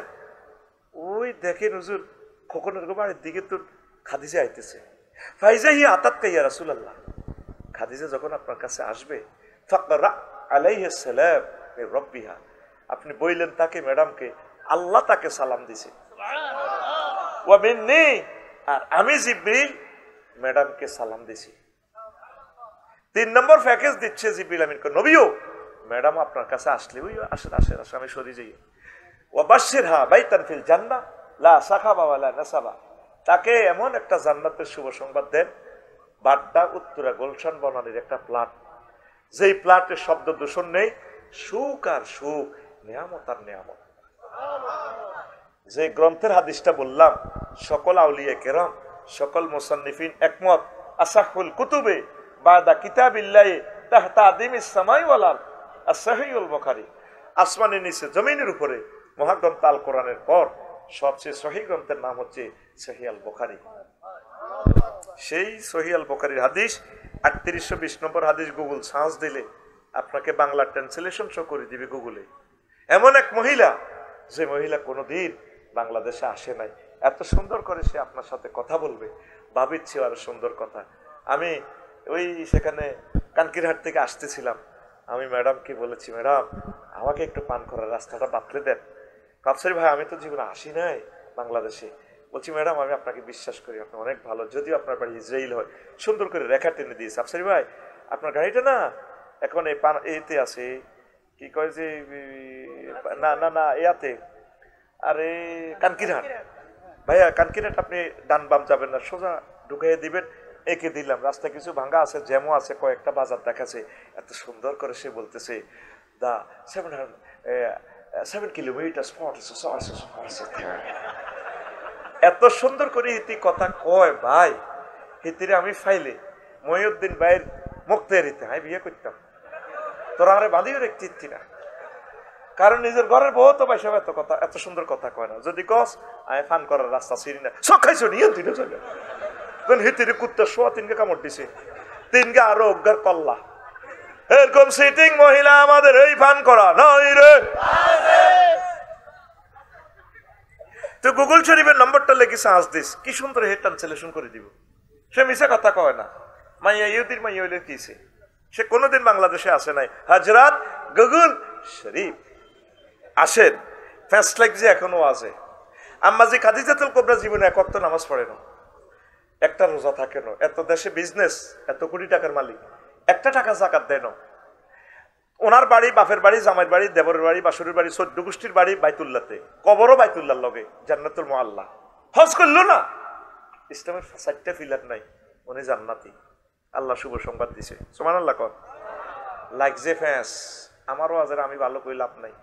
ওই দেখেন হুজুর খোকনের বাড়ির দিকে তো খাদিজা আইতেছে। ফাইজা হি আতাত কা ইয়া রাসূলুল্লাহ, খাদিজা যখন আপনার কাছে আসবে, ফাকরা আলাইহিস সালাম মির রাব্বিহা, আপনি বললেন তাকে, ম্যাডামকে, আল্লাহ তাকে সালাম দিয়েছে। সুবহানাল্লাহ। ওয়া মিন্নি, আর আমি জিবরিল ম্যাডামকে সালাম দিছি। 3 নম্বর প্যাকেজ দিচ্ছে জিবরিল আমিনকে, নবীও ম্যাডাম আপনার কাছে আসলে ওই আসেন আমি সরি যাই। ওয়া বাশশিরহা বাইতান ফিল জান্নাহ লা সাখাবা ওয়ালা নাসাবা, তাকে এমন একটা জান্নাতের শুভ সংবাদ দেন, বাড্ডা উত্তরা গুলশান বনানীর একটা প্লাট, যেই প্লাটের শব্দ দূষণ নেই, সুখ আর সুখ, নিয়ামত আর নিয়ামত। যে গ্রন্থের হাদিসটা বললাম, সকল আউলিয়া কেরাম, সকল মুসান্নিফিন একমত, আসাহুল কুতুবে বাদা কিতাবিল্লাহি তাহতা আদিমিস সামাই ওয়াল আরদ as-সহিহুল বুখারী। আসমানের নিচে জমিনের উপরে মহাগ্রন্থ আল কোরআনের পর সবচেয়ে সহিহ গ্রন্থের নাম হচ্ছে সহিহ আল বুখারী। সেই সহিহ আল বুখারীর হাদিস 3820 নম্বর হাদিস গুগল সার্চ দিলে আপনাকে বাংলা ট্রান্সলেশন শো করে দিবে গুগলে। এমন এক মহিলা, যে মহিলা কোনোদিন বাংলাদেশে আসে নাই, এত সুন্দর করে সে আপনার সাথে কথা বলবে, ভাবির চেয়ে আরো সুন্দর কথা। আমি ওই সেখানে কানকিরহাট থেকে আসতেছিলাম, আমি ম্যাডামকে বলেছি, ম্যাডাম আমাকে একটু পান করার রাস্তাটা বাতলে দেন। আফসারি ভাই আমি তো জীবনে আসি নাই বাংলাদেশে। বলছি ম্যাডাম আমি আপনাকে বিশ্বাস করি, আপনি অনেক ভালো, যদিও আপনার বাড়ি ইসরায়েল হয়। সুন্দর করে রেখা টেনে দিয়েছে। আফসারি ভাই আপনার গাড়িটা না এখন এই এতে আছে, কি কয় যে না না না ইয়াতে, আরে কানকিরহাট ভাইয়া, কানকিরহাট আপনি ডান বাম যাবেন না, সোজা ঢুকাইয়ে দিবেন। এঁকে দিলাম, রাস্তা কিছু ভাঙ্গা আছে, জ্যামও আছে, কয়েকটা বাজার দেখাছে। এত সুন্দর করে সে বলতেছে, দা 7 কিলোমিটার এত সুন্দর করে হিতি কথা কয় ভাই। হিতিরে আমি ফাইলে মহিউদ্দিন ভাইয়ের মুক্তারিতে আমি বিয়ে করতাম, তোরা আরে বাঁধিও রেখছি না, কারণ নিজের ঘরের বউ তো ভাই সব এত কথা, এত সুন্দর কথা কয় না। যদি কস আমি ফান করার রাস্তা চিনি না, সব খাইছো নিয়ে তিনও চলে হিতিরে কুত্তার শোয়া 3কে কামড় দিছে, 3কে আরো অজ্ঞার কল্লা। এরকম সিটিং মহিলা আমাদের এই ফান করা নয় রে। তো গুগল শরীফের নম্বরটা লেগে সার্চ দিস, কি সুন্দর হে ট্রান্সলেশন করে দিব। সে মিশা কথা কয় না, মাইয়া ইহুদির মাইয়া হইলে কিছে, সে কোনোদিন বাংলাদেশে আসে নাই। হযরত গুগল শরীফ আসেন, ফার্স্ট লাইক যে এখনো আছে। আম্মাজি খাদিজাতুল কুবরা জীবনে এক ওয়াক্ত নামাজ পড়ে না, একটা রোজা থাকে না, এত দেশে বিজনেস, এত কোটি টাকার মালিক, একটা টাকা যাকাত দেয় না। ওনার বাড়ি, বাপের বাড়ি, জামাইয়ের বাড়ি, দেবরের বাড়ি, বাসুরের বাড়ি, 14 গোষ্ঠীর বাড়ি বাইতুল্লাহতে, কবরও বাইতুল্লাহর লগে, জান্নাতুল মুআল্লা। হজ করলো না, ইসলামের 4টা পিলার নাই, উনি জান্নাতি। আল্লাহ শুভ সংবাদ দিছে, সুবহানাল্লাহ। কর লাইক যে ফ্যাস আমারও আজের আমি ভালো কই লাভ নাই।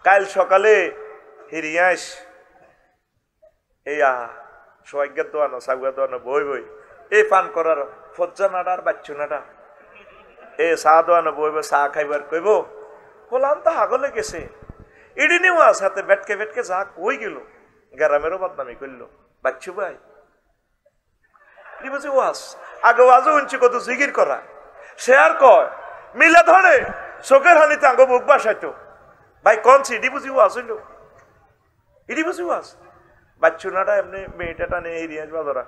কাল সকালে হিরিয়াস এইয়া সোয়াগ্যার দোয়ানো, সাগুয়া দোয়ানো, বই বই এই পান করার ফজ্জা নাডা আর বাচ্চু নাডা, এ চা দোয়ানো বই বই চা খাইবার কইব, বললাম তো হাগলে গেছে। ইডি নিও সাথে বেটকে বেটকে যা কই গেল, গ্রামেরও বদনামি করলো। বাচ্চু ভাই বুঝি ওয়াজ আগে ওয়াজও উঞ্চি কত জিগির করা, সে আর কয় মিলে ধরে চোখের হানিতে আঙ্গ বুক বাসাইতো। ভাই কনছি ইডি বুঝি ওয়াজ হইল, ইডি বুঝি ওয়াজ। বাচ্চু নাটা এমনি মেয়েটা নিয়ে রিয়াজ বাজারা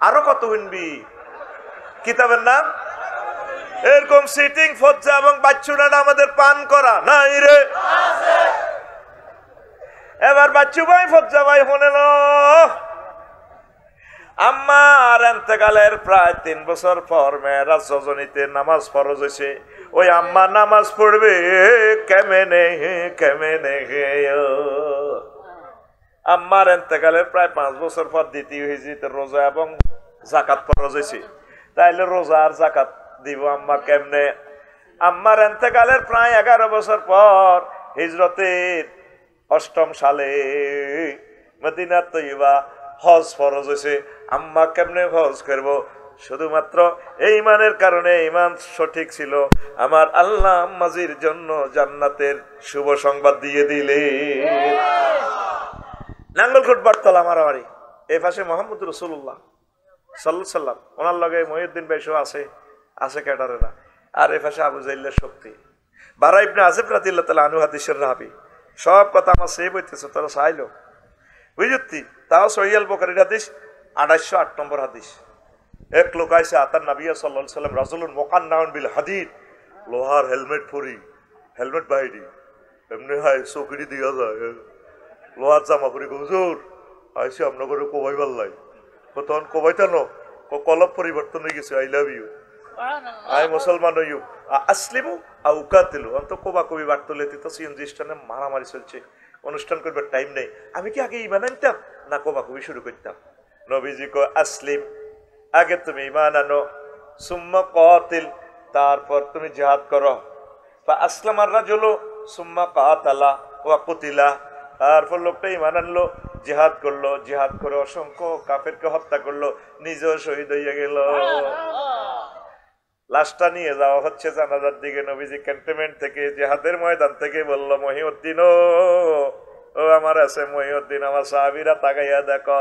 আরো কত শুনবি কিতাবের নাম। এরকম সিটিং ফজ্জা এবং বাচ্চু নাটা আমাদের পান করা নাই রে। এবার বাচ্চু ভাই ফজ্জা ভাই শোনেন, আম্মার এন্তেকালের প্রায় 3 বছর পর মেরাজ রজনীতে নামাজ ফরজ হয়েছে। ওই আম্মা নামাজ পড়বে কেমনে কেমনে। আম্মার এন্তেকালের প্রায় 5 বছর পর দ্বিতীয় হিজরিতে রোজা এবং জাকাত ফরজ হয়েছে। তাইলে রোজা আর জাকাত দিব আম্মা কেমনে? আম্মার এন্তেকালের প্রায় 11 বছর পর হিজরতের 8ম সালে মদিনা তৈবা হজ ফরজ হয়েছে। আম্মা কেমনে হজ করব? শুধুমাত্র এই ইমানের কারণে, ইমান সঠিক ছিল, আমার আল্লাহ আম্মাজির জন্য জান্নাতের শুভ সংবাদ দিয়ে দিলে। নাঙ্গলকোট বারতলা মারামারি, এই পাশে মোহাম্মদ রাসূলুল্লাহ সাল্লাল্লাহু আলাইহি সাল্লাম, ওনার লগে মহিউদ্দিন ভাইসও আছে ক্যাডারে না। আর এই পাশে আবু জাইলের শক্তি, বারা ইবনে আযিব রাদিয়াল্লাহু তাআলা আনহু হাদিসের রাবি। সব কথা আমার সেভ হইতেছে, তোরা চাইলো বুঝতি। তাও সহিহ আল বুখারীর হাদিস 2808 নম্বর হাদিস। এক লোক আইসে আতার নবী সাল্লাল্লাহু আলাইহি সাল্লাম রাজুলুন মুকান্নাউন বিল হাদিদ, লোহার হেলমেট পরি, হেলমেট বাইরি এমনি হাই চৌকিটি দিয়া যায়, লোহার জামা পরি। হুজুর আইসি আপনার ঘরে কোবাই পাল্লাই, তখন কোবাইতা ন কলব পরিবর্তন হয়ে গেছে, আই লাভ ইউ, আই মুসলমান ইউ আসলিমু আউ কাতিলু। অন্ত কোবা কবি বার্তলে তো সিএনজি স্ট্যান্ডে মারামারি চলছে, অনুষ্ঠান করবার টাইম নেই। আমি কি আগে ইমান আনতাম না কোবা কবি শুরু করতাম? নবীজি কো আসলিম, আগে তুমি ইমান আনো, সুম্মা কাতিল, তারপর তুমি জিহাদ করো। ফা আসলামার রাজুলু সুম্মা কাতালা ওয়া কুতিলা, তারপর লোকটা ইমান আনলো, জিহাদ করলো, জিহাদ করে অসংখ্য কাফেরকে হত্যা করলো, নিজেও শহীদ হইয়া গেল। লাশটা নিয়ে যাওয়া হচ্ছে জানাজার দিকে। নবীজি ক্যান্টনমেন্ট থেকে, জিহাদের ময়দান থেকে বলল, মহিউদ্দিন ও আমার আছে মহিউদ্দিন। আমার সাহাবীরা তাকাইয়া দেখো,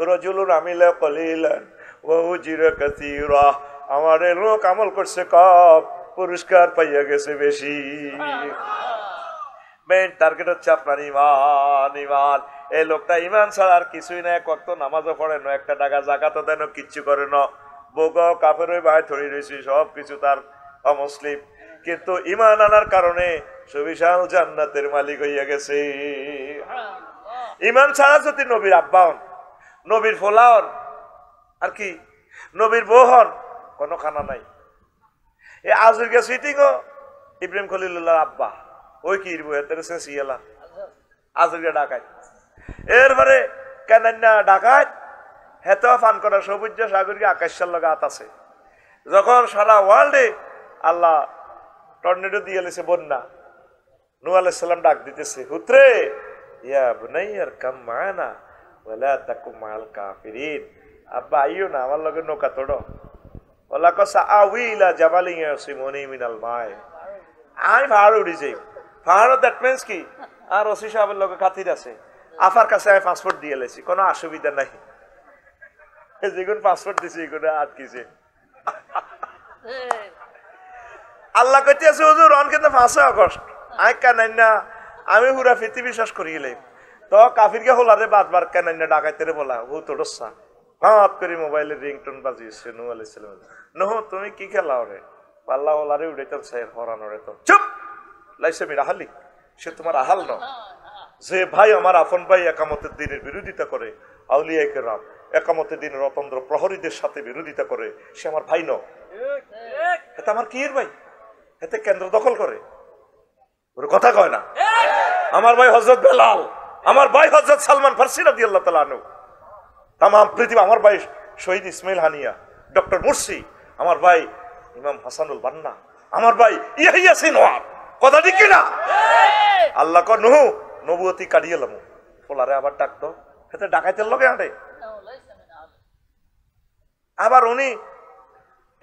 রাজুলুন আমিলা কলিলান ওয়া উজিরা কাসীরা, আমার এই লোক আমল করছে কম, পুরস্কার পাইয়া গেছে বেশি। মেইন টার্গেট হচ্ছে আপনার ইমান। ইমান, এই লোকটা ইমান ছাড়া আর কিছুই না। কত নামাজও পড়ে না, একটা টাকা জাকাতও দেন, কিচ্ছু করে না, বউগাও কাপের ওই বাই ধরে রয়েছি, সব কিছু তার অমুসলিম, কিন্তু ইমান আনার কারণে সুবিশাল জান্নাতের মালিক হইয়া গেছে। ইমান ছাড়া যদি নবীর আব্বা হন, নবীর ফোলা হন, আর কি নবীর বউ হন, কোনো খানা নাই। এই আজুরকে সিটিংও ইব্রাহিম খলিলুল্লাহর আব্বা, ওই কি সিয়ালা আজুরকে ডাকায়। এরপরে কেনান্না ডাকায় হেত ফান করা সবুজ সাগরকে আকাশের লগে হাত আছে। যখন সারা ওয়ার্ল্ডে আল্লাহ টর্নেডো দিয়ে গেছে বন্যা, নূহ আলাইহিস সালাম ডাক দিতেছে, হুত্রে ইয়া বুনাইয়ার কাম মানা ওয়ালা তাকুম মাল কাফিরিন, আব্বা আইও না আমার লগে নৌকা তোড়ো। ওলা কসা আউইলা জাবালিন ইয়াসিমুনি মিনাল মাই, আমি পাহাড় উড়ি যাই। পাহাড় দ্যাট মিন্স কি, আর ওসি সাহেবের লগে খাতির আছে, আফার কাছে আমি পাসপোর্ট দিয়ে লেছি, কোনো অসুবিধা নাই। যেগুন পাসপোর্ট দিছে এগুলো আটকিছে। আল্লাহ কইতে আছে হুজুর অন কিন্তু 5 আগস্ট আই কানাইনা আমি পুরা পৃথিবী বিশ্বাস করি গেলে তো কাফিরকে হলারে বারবার কানাইনা ডাকাইতে বলা ও তো ডসা হাত করে মোবাইলের রিংটোন বাজিয়েছে নূহ আলাইহিস সালাম। নূহ তুমি কি খেলাও রে, আল্লাহ হলারে উড়াইতাম সাই হরানোরে। তো চুপ লাইসে মিরা হালি, সে তোমার আহাল না। যে ভাই আমার আপন ভাই একামতের দিনের বিরোধিতা করে, আউলিয়া কেরাম একামতের দিনের অতন্ত্র প্রহরীদের সাথে বিরোধিতা করে, সে আমার ভাই ন, এটা আমার কি এর ভাই, এতে কেন্দ্র দখল করে, ওর কথা কয় না। আমার ভাই হযরত বেলাল, আমার ভাই হযরত সালমান ফারসি রাদিয়াল্লাহু তাআলা আনহু, তাম পৃথিবী, আমার ভাই শহীদ ইসমাইল হানিয়া, ডক্টর মুরসি, আমার ভাই ইমাম হাসানুল বান্না, আমার ভাই ইয়াহিয়া সিনওয়ার, কথা ঠিক কিনা? আল্লাহ ক নূহ নবুয়তি কাটিয়ে লামু, ফলারে আবার ডাকতো, এতে ডাকাইতের লগে আটে। আবার উনি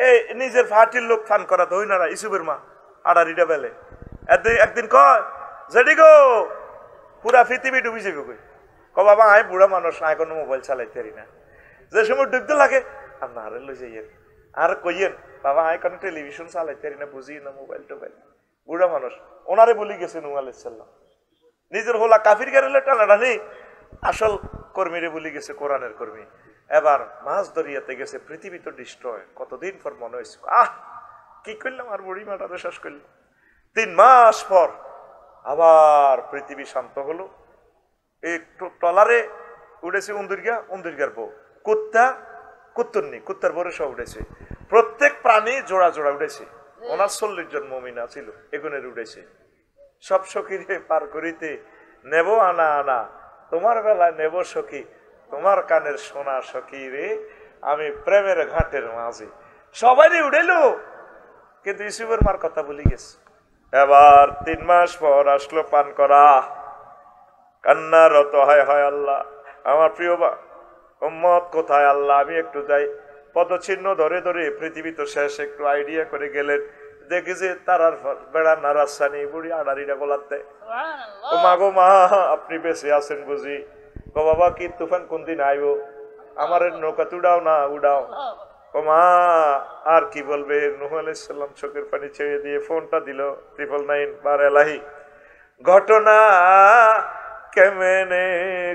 এই নিজের ফাটির লোক ফান করা তো হই না, ইসুবের মা আড়ারিটা বেলে একদিন কয় যেটি গো পুরা পৃথিবী ডুবি যাবে কই, ক বাবা আমি বুড়া মানুষ, আমি কোনো মোবাইল চালাইতে পারি না, যে সময় ডুবতে লাগে আপনার আরে লই যাইয়েন আর কইয়েন বাবা আমি কোনো টেলিভিশন চালাইতে পারি না, বুঝি না মোবাইল টোবাইল, বুড়া মানুষ। ওনারে বলি গেছে নূহ আলাইহিস সালাম, নিজের হোলা কাফির গেলে টানাটানি আসল কর্মীরে বলি গেছে, কোরআনের কর্মী। এবার মাছ দরিয়াতে গেছে, পৃথিবী তো ডিস্ট্রয়, কতদিন পর মনে হয়েছে কি করলাম, আর বুড়ি মাটারে শেষ করলাম। 3 মাস পর আবার পৃথিবী শান্ত হলো, একটু টলারে উড়েছে উন্দুরগার বউ, কুত্তা কুত্তরনি, কুত্তার বরে সব উঠেছে, প্রত্যেক প্রাণী জোড়া জোড়া উঠেছে। ওনার 40 জন মুমিনা ছিল, এগুনের উঠেছে। সব সখীরে পার করিতে নেব আনা আনা, তোমার বেলায় নেব সখী, তোমার কানের সোনা সখী রে, আমি প্রেমের ঘাটের মাঝে। সবাই উড়েলো, কিন্তু ইসুফের মার কথা বলি গেছে। এবার 3 মাস পর আসলো পান করা, কান্নারত, হায় হায় আল্লাহ আমার প্রিয় উম্মত কোথায় আল্লাহ, আমি একটু যাই। পদচিহ্ন ধরে ধরে পৃথিবী তো শেষ, একটু আইডিয়া করে গেলেন, দেখি যে তারার বেড়া নারাসানি বুড়ি আড়ারিটা গোলার দেয়। ও মা গো মা, আপনি বেঁচে আছেন বুঝি? ও বাবা কি তুফান কোন দিন আইব, আমার নৌকা উড়াও না উড়াও। ও মা আর কি বলবে। নূহ আলাইহিস সালাম চোখের পানি ছেড়ে দিয়ে ফোনটা দিল 999 বার এলাহি, ঘটনা কেমনে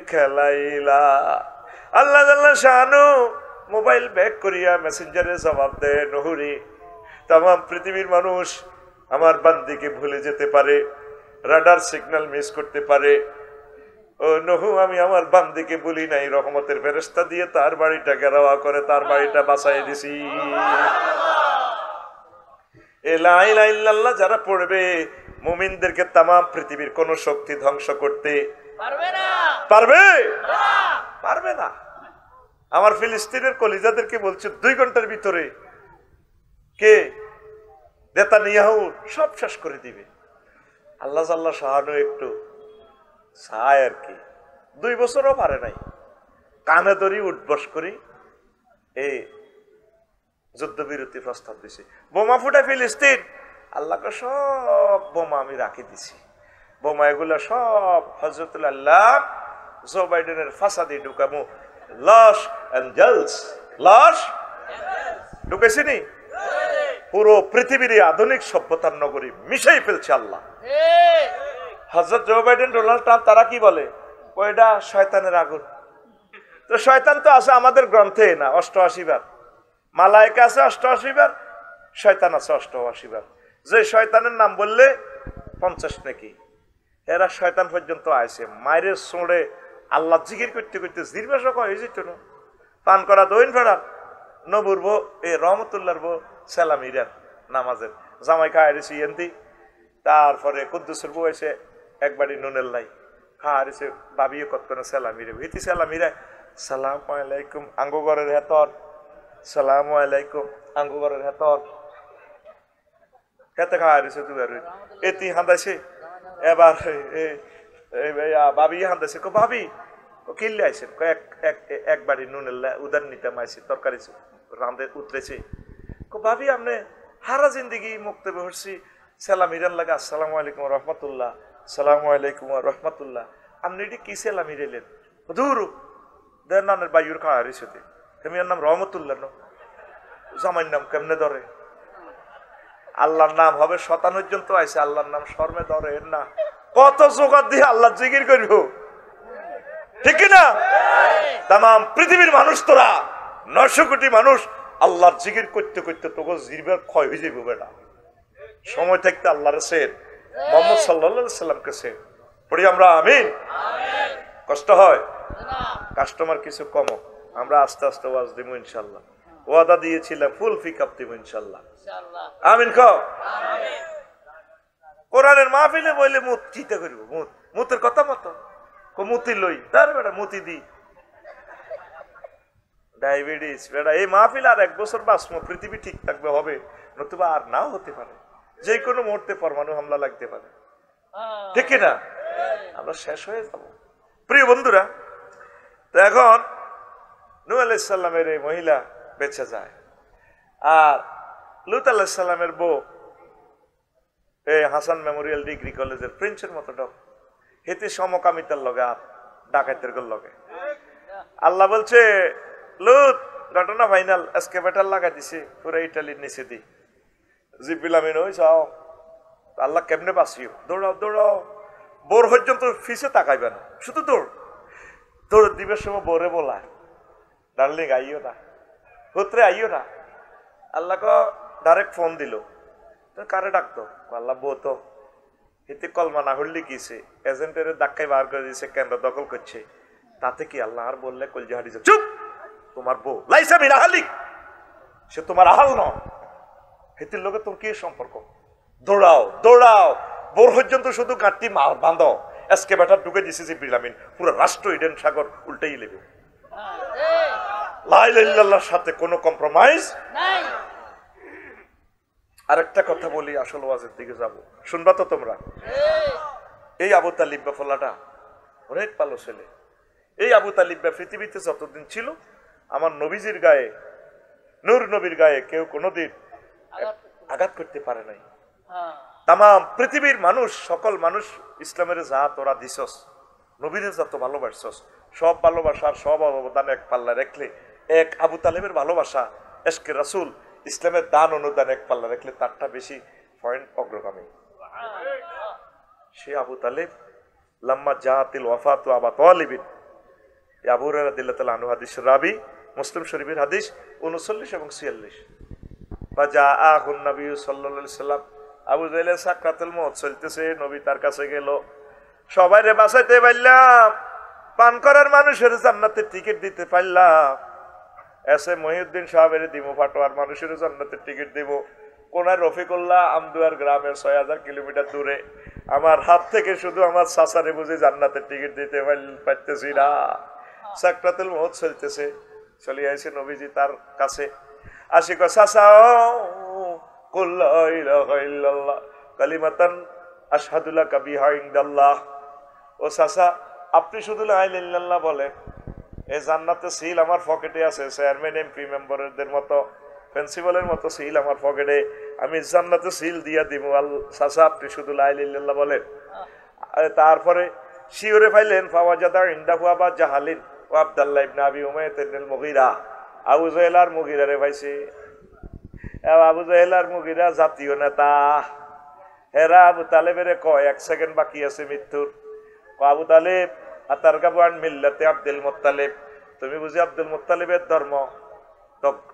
খেলাইলা। আল্লাহ আল্লাহ শানু মোবাইল ব্যাক করিয়া মেসেঞ্জারে জবাব দেয়, নহরি তাম পৃথিবীর মানুষ আমার বান্দিকে ভুলে যেতে পারে, রাডার সিগন্যাল মিস করতে পারে। ও নূহ আমি আমার বান্দিকে বলি নাই, রহমতের ফেরেশতা দিয়ে তার বাড়িটা ঘেরাওয়া করে তার বাড়িটা বাঁচাই দিছি। এ লা ইলাহা ইল্লাল্লাহ যারা পড়বে, মুমিনদেরকে তাম পৃথিবীর কোন শক্তি ধ্বংস করতে পারবে না। আমার ফিলিস্তিনের কলিজাদেরকে বলছে 2 ঘন্টার ভিতরে কে নেতানিয়াহু সব শেষ করে দিবে। আল্লাহ জাল্লা শাহানু একটু চায় আর কি, 2 বছরও পারে নাই, কানে ধরি উঠবস করি এই যুদ্ধবিরতি প্রস্তাব দিছে। বোমা ফুটে ফিলিস্তিন, আল্লাহকে সব বোমা আমি রাখি দিছি, বোমা এগুলা সব হযরতুল্লাহ জো বাইডেনের ফাসাদে ঢুকামু, লস এঞ্জেলস লস ঢুকেছি নি পুরো পৃথিবীর আধুনিক সভ্যতার নগরী মিশাই ফেলছে আল্লাহ। হযরত জো বাইডেন, ডোনাল্ড ট্রাম্প তারা কি বলে, ওইটা শয়তানের আগুন। তো শয়তান তো আছে আমাদের গ্রন্থে না 88 বার, মালায়েকা আছে 88 বার, শয়তান আছে 88 বার। যে শয়তানের নাম বললে 50 নাকি, এরা শয়তান পর্যন্ত আইছে মায়ের সোঁড়ে আল্লাহ জিকির করতে করতে জিরবাসক হয়ে যেত না। পান করা দইন ফেরার নবুর বো এ রহমতুল্লাহর বো সেলামিরার নামাজের জামাই খাওয়াইছি এনতি। তারপরে কুদ্দুসের বউ এসে একবারই নুনের লাই খাওয়াইছে, ভাবিও কত করে সেলামিরে ভিতি সেলামিরা সালাম আলাইকুম আঙ্গুগরের হেতর, সালাম আলাইকুম আঙ্গুগরের হেতর খেতে খাওয়াইছে দুবার এতি হান্দাইছে। এবার ভাবি হান্দাইছে, কো ভাবি কিনলে আইসেন, একবারই নুনের উদার নিতাম আইসি তরকারি রাঁধে উতরেছে। ভাবি আপনি হারা জিন্দিগি মুক্তে বসছি সালাম ইরান লাগে আসসালামু আলাইকুম রহমতুল্লাহ, সালামু আলাইকুম রহমতুল্লাহ, আপনি এটি কি সালাম ইরেলেন দূর দেড় নানের বাইর খাওয়া রিসেতে তেমনি নাম রহমতুল্লাহ ন জামাইর নাম কেমনে ধরে, আল্লাহর নাম হবে 57 জন তো আইসে, আল্লাহর নাম শর্মে ধরে না, কত জোগাড় দিয়ে আল্লাহ জিকির করব, ঠিক না? তাম পৃথিবীর মানুষ তোরা 900 কোটি মানুষ আল্লাহর জিকির করতে করতে তোকে জিরবার ক্ষয় হয়ে যাবে বেটা। সময় থাকতে আল্লাহর সেন মুহাম্মদ সাল্লাল্লাহু আলাইহি সাল্লামকে সেন পড়ি আমরা আমিন। কষ্ট হয়, কাস্টমার কিছু কম, আমরা আস্তে আস্তে ওয়াজ দিব ইনশাআল্লাহ, ওয়াদা দিয়েছিলাম ফুল পিকআপ দিব ইনশাআল্লাহ, আমিন কও। কোরআনের মাহফিলে বইলে মুত চিন্তা করব, মুতের কথা মতো মুতি লই তার বেটা মুতি দি ডায়াবেটিস বেটা এই মাহফিল আর 1 বছর বাঁচবো, পৃথিবী ঠিক থাকবে হবে, নতুবা আর নাও হতে পারে, যে কোনো মুহূর্তে পরমাণু হামলা লাগতে পারে, ঠিক না? আমরা শেষ হয়ে যাব প্রিয় বন্ধুরা। তো এখন নূহ আলাইহিস সালামের এই মহিলা বেঁচে যায়, আর লূত আলাইহিস সালামের বউ এই হাসান মেমোরিয়াল ডিগ্রি কলেজের প্রিন্সের মতো ডক হেতে সমকামিতার লগে আর ডাকাতের লগে। আল্লাহ বলছে লুত ঘটনা ফাইনাল, এসকেভেটর লাগা দিছে পুরো ইটালির নিচে দি জিবিলামিন ওই যাও। আল্লাহ কেমনে বাঁচিও, দৌড়াও দৌড়াও, বোর পর্যন্ত ফিসে তাকাইবে না, শুধু দৌড় দৌড় দিবের সময় বোরে বলায় ডার্লিং আইও না, পুত্রে আইও না। আল্লাহ ডাইরেক্ট ফোন দিল, কারে ডাকতো? আল্লাহ বউ তো এতে কলমা না হলে কিছে এজেন্টের ধাক্কায় বার করে দিয়েছে, কেন্দ্র দখল করছে, তাতে কি? আল্লাহ আর বললে কলজি হারিয়ে যাবে, চুপ, তোমার বউ লাইসা মিন আহলিক, সে তোমার আহাল নয়, হেতির লোকে তোর কি সম্পর্ক? দৌড়াও দৌড়াও, বোর পর্যন্ত শুধু গাঁটটি বাঁধো, এসকেভেটর ঢুকে দিছে যে বিলামিন পুরো রাষ্ট্র ইডেন সাগর উল্টেই লেবে। লা ইলাহা ইল্লাল্লাহর সাথে কোনো কম্প্রোমাইজ নাই। আরেকটা কথা বলি, আসল ওয়াজের দিকে যাব, শুনবা তো তোমরা? এই আবু তালিব বা ফলাটা অনেক ভালো ছেলে। এই আবু তালিব বা পৃথিবীতে যতদিন ছিল আমার নবীজির গায়ে, নূর নবীর গায়ে কেউ কোনোদিন আঘাত করতে পারে নাই। তাম পৃথিবীর মানুষ, সকল মানুষ ইসলামের যা তোরা দিছস, নবীরে যত ভালোবাসছস, সব ভালোবাসার সব অবদান এক পাল্লা রাখলে এক আবু তালেবের ভালোবাসা এশকে রাসূল ইসলামের দান অনুদান এক পাল্লা রাখলে তারটা বেশি পয়েন্ট অগ্রগামী। সে আবু তালেব লাম্মা জাতিল ওয়াফাতু আবা তালিবিন, আবু হুরায়রা রাদিয়াল্লাহু তাআলা আনহু হাদিস, রাবি মুসলিম শরীফের হাদিস 39 এবং 46। ফাজাআহুন নবী সাল্লাল্লাহু আলাইহি সাল্লাম, আবু জাহেলের সাকরাতুল মউত চলতেছে, নবী তার কাছে গেল, সবাইরে বাঁচাইতে পারলাম, পান করার মানুষের জান্নাতের টিকিট দিতে পারলাম, এসে মহিউদ্দিন সাহেবের দিব ফাটোয়ার মানুষের জান্নাতের টিকিট দিব, কোনার রফিকুল্লাহ আমদুয়ার গ্রামের 6000 কিলোমিটার দূরে আমার হাত থেকে শুধু আমার চাচারে বুঝে জান্নাতের টিকিট দিতে পারতেছি না। সাকরাতুল মউত চলতেছে, চলে আইছে নবীজি তার কাছে, আসি কয় চাচা কুল লা ইলাহা ইল্লাল্লাহ কালিমাতান আশহাদু লাকা বিহা ইনদাল্লাহ, ও চাচা আপনি শুধু লা ইলাহা ইল্লাল্লাহ বলেন, এই জান্নাতে সিল আমার পকেটে আছে, চেয়ারম্যান এমপি মেম্বারদের মতো প্রিন্সিপালের মতো সিল আমার পকেটে, আমি জান্নাতে সিল দিয়া দিব, চাচা আপনি শুধু লা ইলাহা ইল্লাল্লাহ বলেন। তারপরে শিওরে পাইলেন ফাওয়াজাদা ইনদাহু আবা জাহালিন ও আব্দুল্লাহ ইবনে আবি উমাইয়া ইবনে মুগীরা, আবু জাহেল আর মুগীরারে পাইছে। আবু জাহেল আর মুগিরা জাতীয় নেতা, হেরা আবু তালেবের কয় 1 সেকেন্ড বাকি আছে মৃত্যুর। আবু তালেব আতার গাবান মিল্লাতে আব্দুল মুত্তালিব, তুমি বুঝি আব্দুল মুত্তালিবের ধর্ম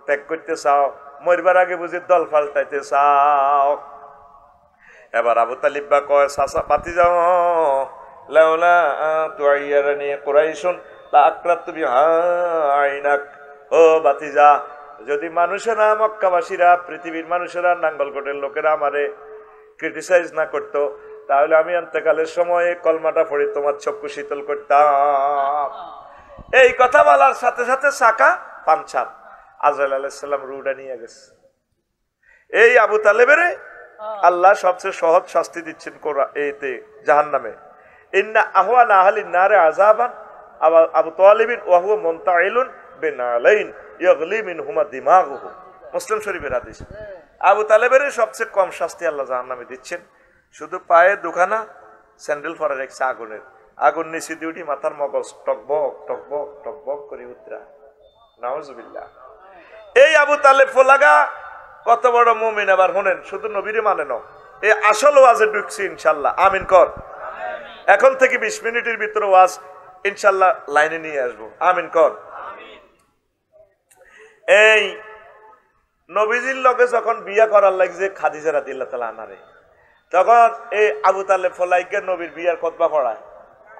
ত্যাগ করতে চাও, মরবার আগে বুঝি দল পাল্টাইতে চাও। এবার আবু তালিব বা কয় চাচা পাতি যাও, লাউলা তুআইয়ারানি কুরাইশুন লা আকরাতু বিআইনাক, ও বাতিজা, যদি মানুষেরা, মক্কাবাসীরা, পৃথিবীর মানুষেরা, নাঙ্গলকোটের লোকেরা আমারে ক্রিটিসাইজ না করতো, তাহলে আমি অন্তকালের সময়ে কলমাটা পড়ে তোমার চক্ষু শীতল করতাম। এই কথা বলার সাথে সাথে সাকা পাঞ্চার, আজরাইল আলাইহিস সালাম রুহটা নিয়ে গেছে। এই আবু তালেবের আল্লাহ সবচেয়ে সহজ শাস্তি দিচ্ছেন এতে জাহান্নামে। ইন্না আহওয়ানা আহলিন নারে আযাবান আবু তালিবিন ওয়া হুয়া মুনতাইলুন বিনালাইন ইয়াগলি মিনহুমা দিমাগুহু, মুসলিম শরীফের হাদিস। আবু তালেবের সবচেয়ে কম শাস্তি আল্লাহ জাহান্নামে দিচ্ছেন, শুধু পায়ে দুখানা স্যান্ডেল পরে রেখেছে আগুনের, আগুন নিচে দিয়ে উঠি মাথার মগজ টকবক টকবক টকবক করে উতরা, নাউজুবিল্লাহ। এই আবু তালেব ফোলাগা কত বড় মুমিন, আবার শুনেন, শুধু নবীরে মানে না, এই আসল ওয়াজে ঢুকছি ইনশাল্লাহ, আমিন কর। এখন থেকে 20 মিনিটের ভিতরে ওয়াজ ইনশাল্লাহ লাইনে নিয়ে আসবো, আমিন কর। এই নবীজির লগে যখন বিয়া করার লাগছে খাদিজা রাদিয়াল্লাহু তাআলা আনহারে, তখন এই আবু তালেব ফলাইকে নবীর বিয়ার খুতবা পড়ায়,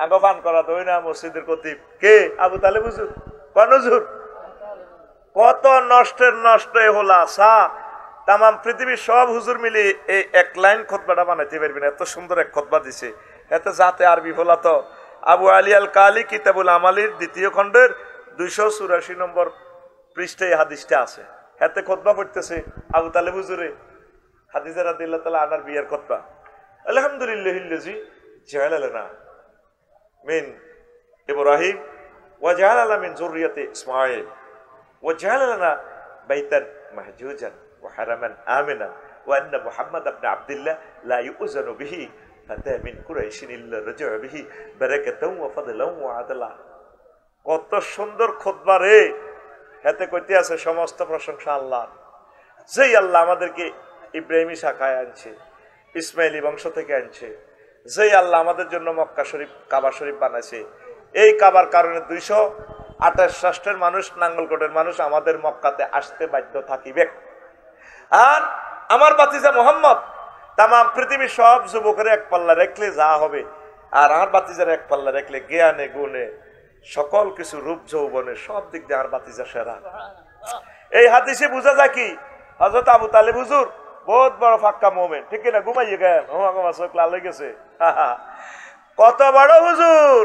আগে পান করা তো না মসজিদের খতিব কে? আবু তালেব হুজুর। কোন হুজুর? কত নষ্টের নষ্ট হলা সা, তাম পৃথিবীর সব হুজুর মিলে এই 1 লাইন খুতবাটা বানাইতে পারবি না, এত সুন্দর এক খুতবা দিছে। এতে যাতে আরবি বলা তো আবু আলী আল কালি কিতাবুল আমালির 2য় খণ্ডের 284 নম্বর পৃষ্ঠায় হাদিসটা আছে। এতে খুতবা পড়তেছে আবু তালেব হুজুরে খাদিজা রাদিয়াল্লাহু তাআলা আনহার বিয়ার খুতবা। আলহামদুলিল্লাহিল্লাযী জাআলা লানা মিন ইব্রাহিম ওয়া জাআলা লানা মিন যুররিয়াতি ইসমাঈল ওয়া জাআলা লানা বাইতান মাহজুজান ওয়া হারামান আমিনান ওয়া আন্না মুহাম্মদ ইবনে আব্দুল্লাহ লা ইউযানু বিহি ফাতা মিন কুরাইশিন ইল্লা রাজা বিহি বারাকাতাও ওয়া ফাদলাও ওয়া আদলা। কত সুন্দর খুতবা রে! এতে কইতে আছে সমস্ত প্রশংসা আল্লাহর, যেই আল্লাহ আমাদেরকে ইব্রাহিমী শাখায় আনছে, ইসমাইলি বংশ থেকে আনছে, যেই আল্লাহ আমাদের জন্য মক্কা শরীফ কাবা শরীফ বানাইছে। এই কাবার কারণে 228 রাষ্ট্রের মানুষ, নাঙ্গলকোটের মানুষ আমাদের মক্কাতে আসতে বাধ্য থাকিবে। আর আমার বাতিজা মোহাম্মদ তাম পৃথিবীর সব যুবকের এক পাল্লা রাখলে যা হবে, আর আমার বাতিজার এক পাল্লা রাখলে জ্ঞানে গুণে সকল কিছু রূপ যৌবনে সব দিক দিয়ে আমার বাতিজা সেরা। এই হাদিসে বোঝা যায় কি হযরত আবু তালেব হুজুর বহুত বড় ফাক্কা মোমেন, ঠিক না? ঘুমাইয়ে গেল, চোখ লাল হয়ে গেছে, কত বড় হুজুর,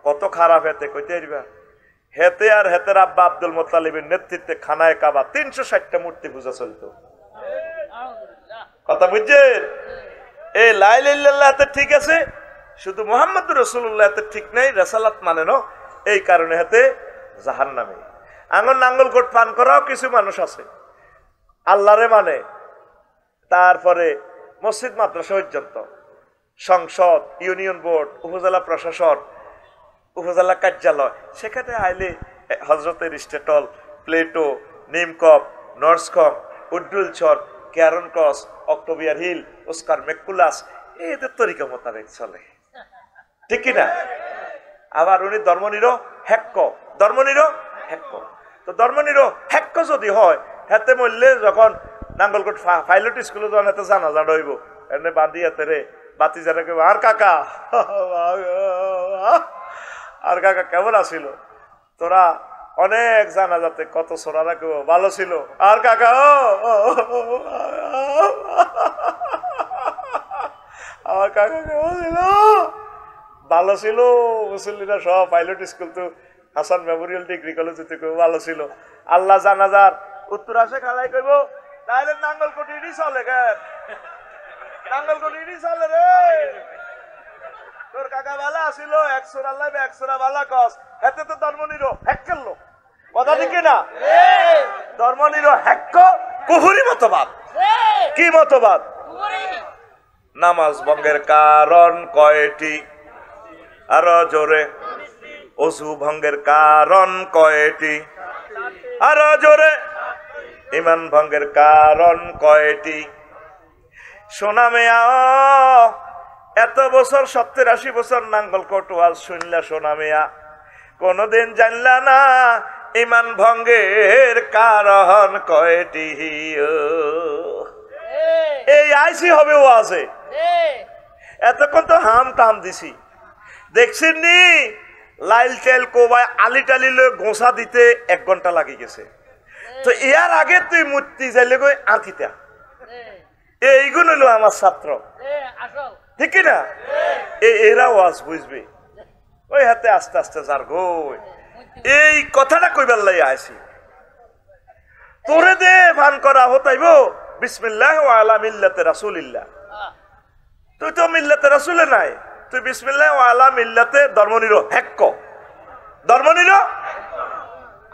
কত খারাপ। হেতে কইতে পারবা, হেতে আর হেতের আব্বা আব্দুল মুত্তালিবের নেতৃত্বে খানায় কাবা 360টা মূর্তি পূজা চলতো। কথা বুঝছেন? এই লা ইলাহা ইল্লাল্লাহ ঠিক আছে, শুধু মুহাম্মদুর রাসূলুল্লাহ ঠিক নাই, রাসালাত মানে না, এই কারণে হেতে জাহান্নামে। আঙ্গন নাঙ্গলকোট পান করাও কিছু মানুষ আছে আল্লাহরে মানে, তারপরে মসজিদ মাদ্রাসা পর্যন্ত, সংসদ, ইউনিয়ন বোর্ড, উপজেলা প্রশাসন, উপজেলা কার্যালয়, সেখানে আইলে হজরতের স্টেটল, প্লেটো, নিমকপ, নর্সকম, উড্ডুল চর, ক্যারন ক্রস, অক্টোবিয়ার হিল, ওস্কার মেকুলাস, এদের তরিকা মোতাবেক চলে, ঠিক কিনা? আবার উনি ধর্মনির হ্যাক্ক, ধর্মনির হ্যাক্ক। তো ধর্মনির হ্যাক্ক যদি হয়, হাতে মরলে যখন নাঙ্গলকোট পাইলট স্কুলে যখন হাতে জানাজা হইব, এনে বাঁধি হাতে রে বাতি যারা কেউ আর কাকা, আর কাকা কেমন আসিল, তোরা অনেক জানাজাতে কত সোনারা কেউ ভালো ছিল, আর কাকা আমার কাকা কেমন ছিল, ভালো ছিল। মুসল্লিরা সব পাইলট স্কুল তো হাসান মেমোরিয়াল ডিগ্রি কলেজ ভালো ছিল। আল্লাহ জানাজার উত্তর আসে খালাই কইব, তাহলে নাঙ্গলকোট ইডি চলে, নাঙ্গলকোট ইডি চলে রে, তোর কাকা ভালো আসিল, 100 আল্লাহ 100 ভালো কস, এতে তো ধর্মনিরো হ্যাক করলো, কথা ঠিক না? ধর্মনিরো হ্যাক কুহুরি মতবাদ। কি মতবাদ? নামাজ ভঙ্গের কারণ কয়টি? আরো জোরে। অজু ভঙ্গের কারণ কয়টি? আরো জোরে। ইমান ভঙ্গের কারণ কয়টি? সোনা মেয়া এত বছর 70-80 বছর নাঙ্গলকোট ওয়াজ শুনলা সোনা মেয়া, কোনদিন জানলা না ইমান ভঙ্গের কারণ কয়টি? এই আইসি হবে ওয়াজে, এতক্ষণ তো হাম টাম দিছি, দেখছেন নি লাইল তেল কোবায় আলি টালি লয়ে গোসা দিতে 1 ঘন্টা লাগি গেছে। তো ইয়ার আগে তুই মূর্তি যাইলে গই আঁকিতা, এইগুলো হলো আমার ছাত্র, ঠিক না? এরা ওয়াজ বুঝবে, ওই হাতে আস্তে আস্তে যার গই এই কথাটা কইবার লাই আইছি। তোরে দে ভান করা হতাইব বিসমিল্লাহ ওয়া আলা মিল্লাতে রাসূলিল্লাহ, তুই তো মিল্লাতে রাসূলে নাই, তুই বিসমিল্লাহ ওয়া আলা মিল্লাতে ধর্মনির হক, ধর্মনির।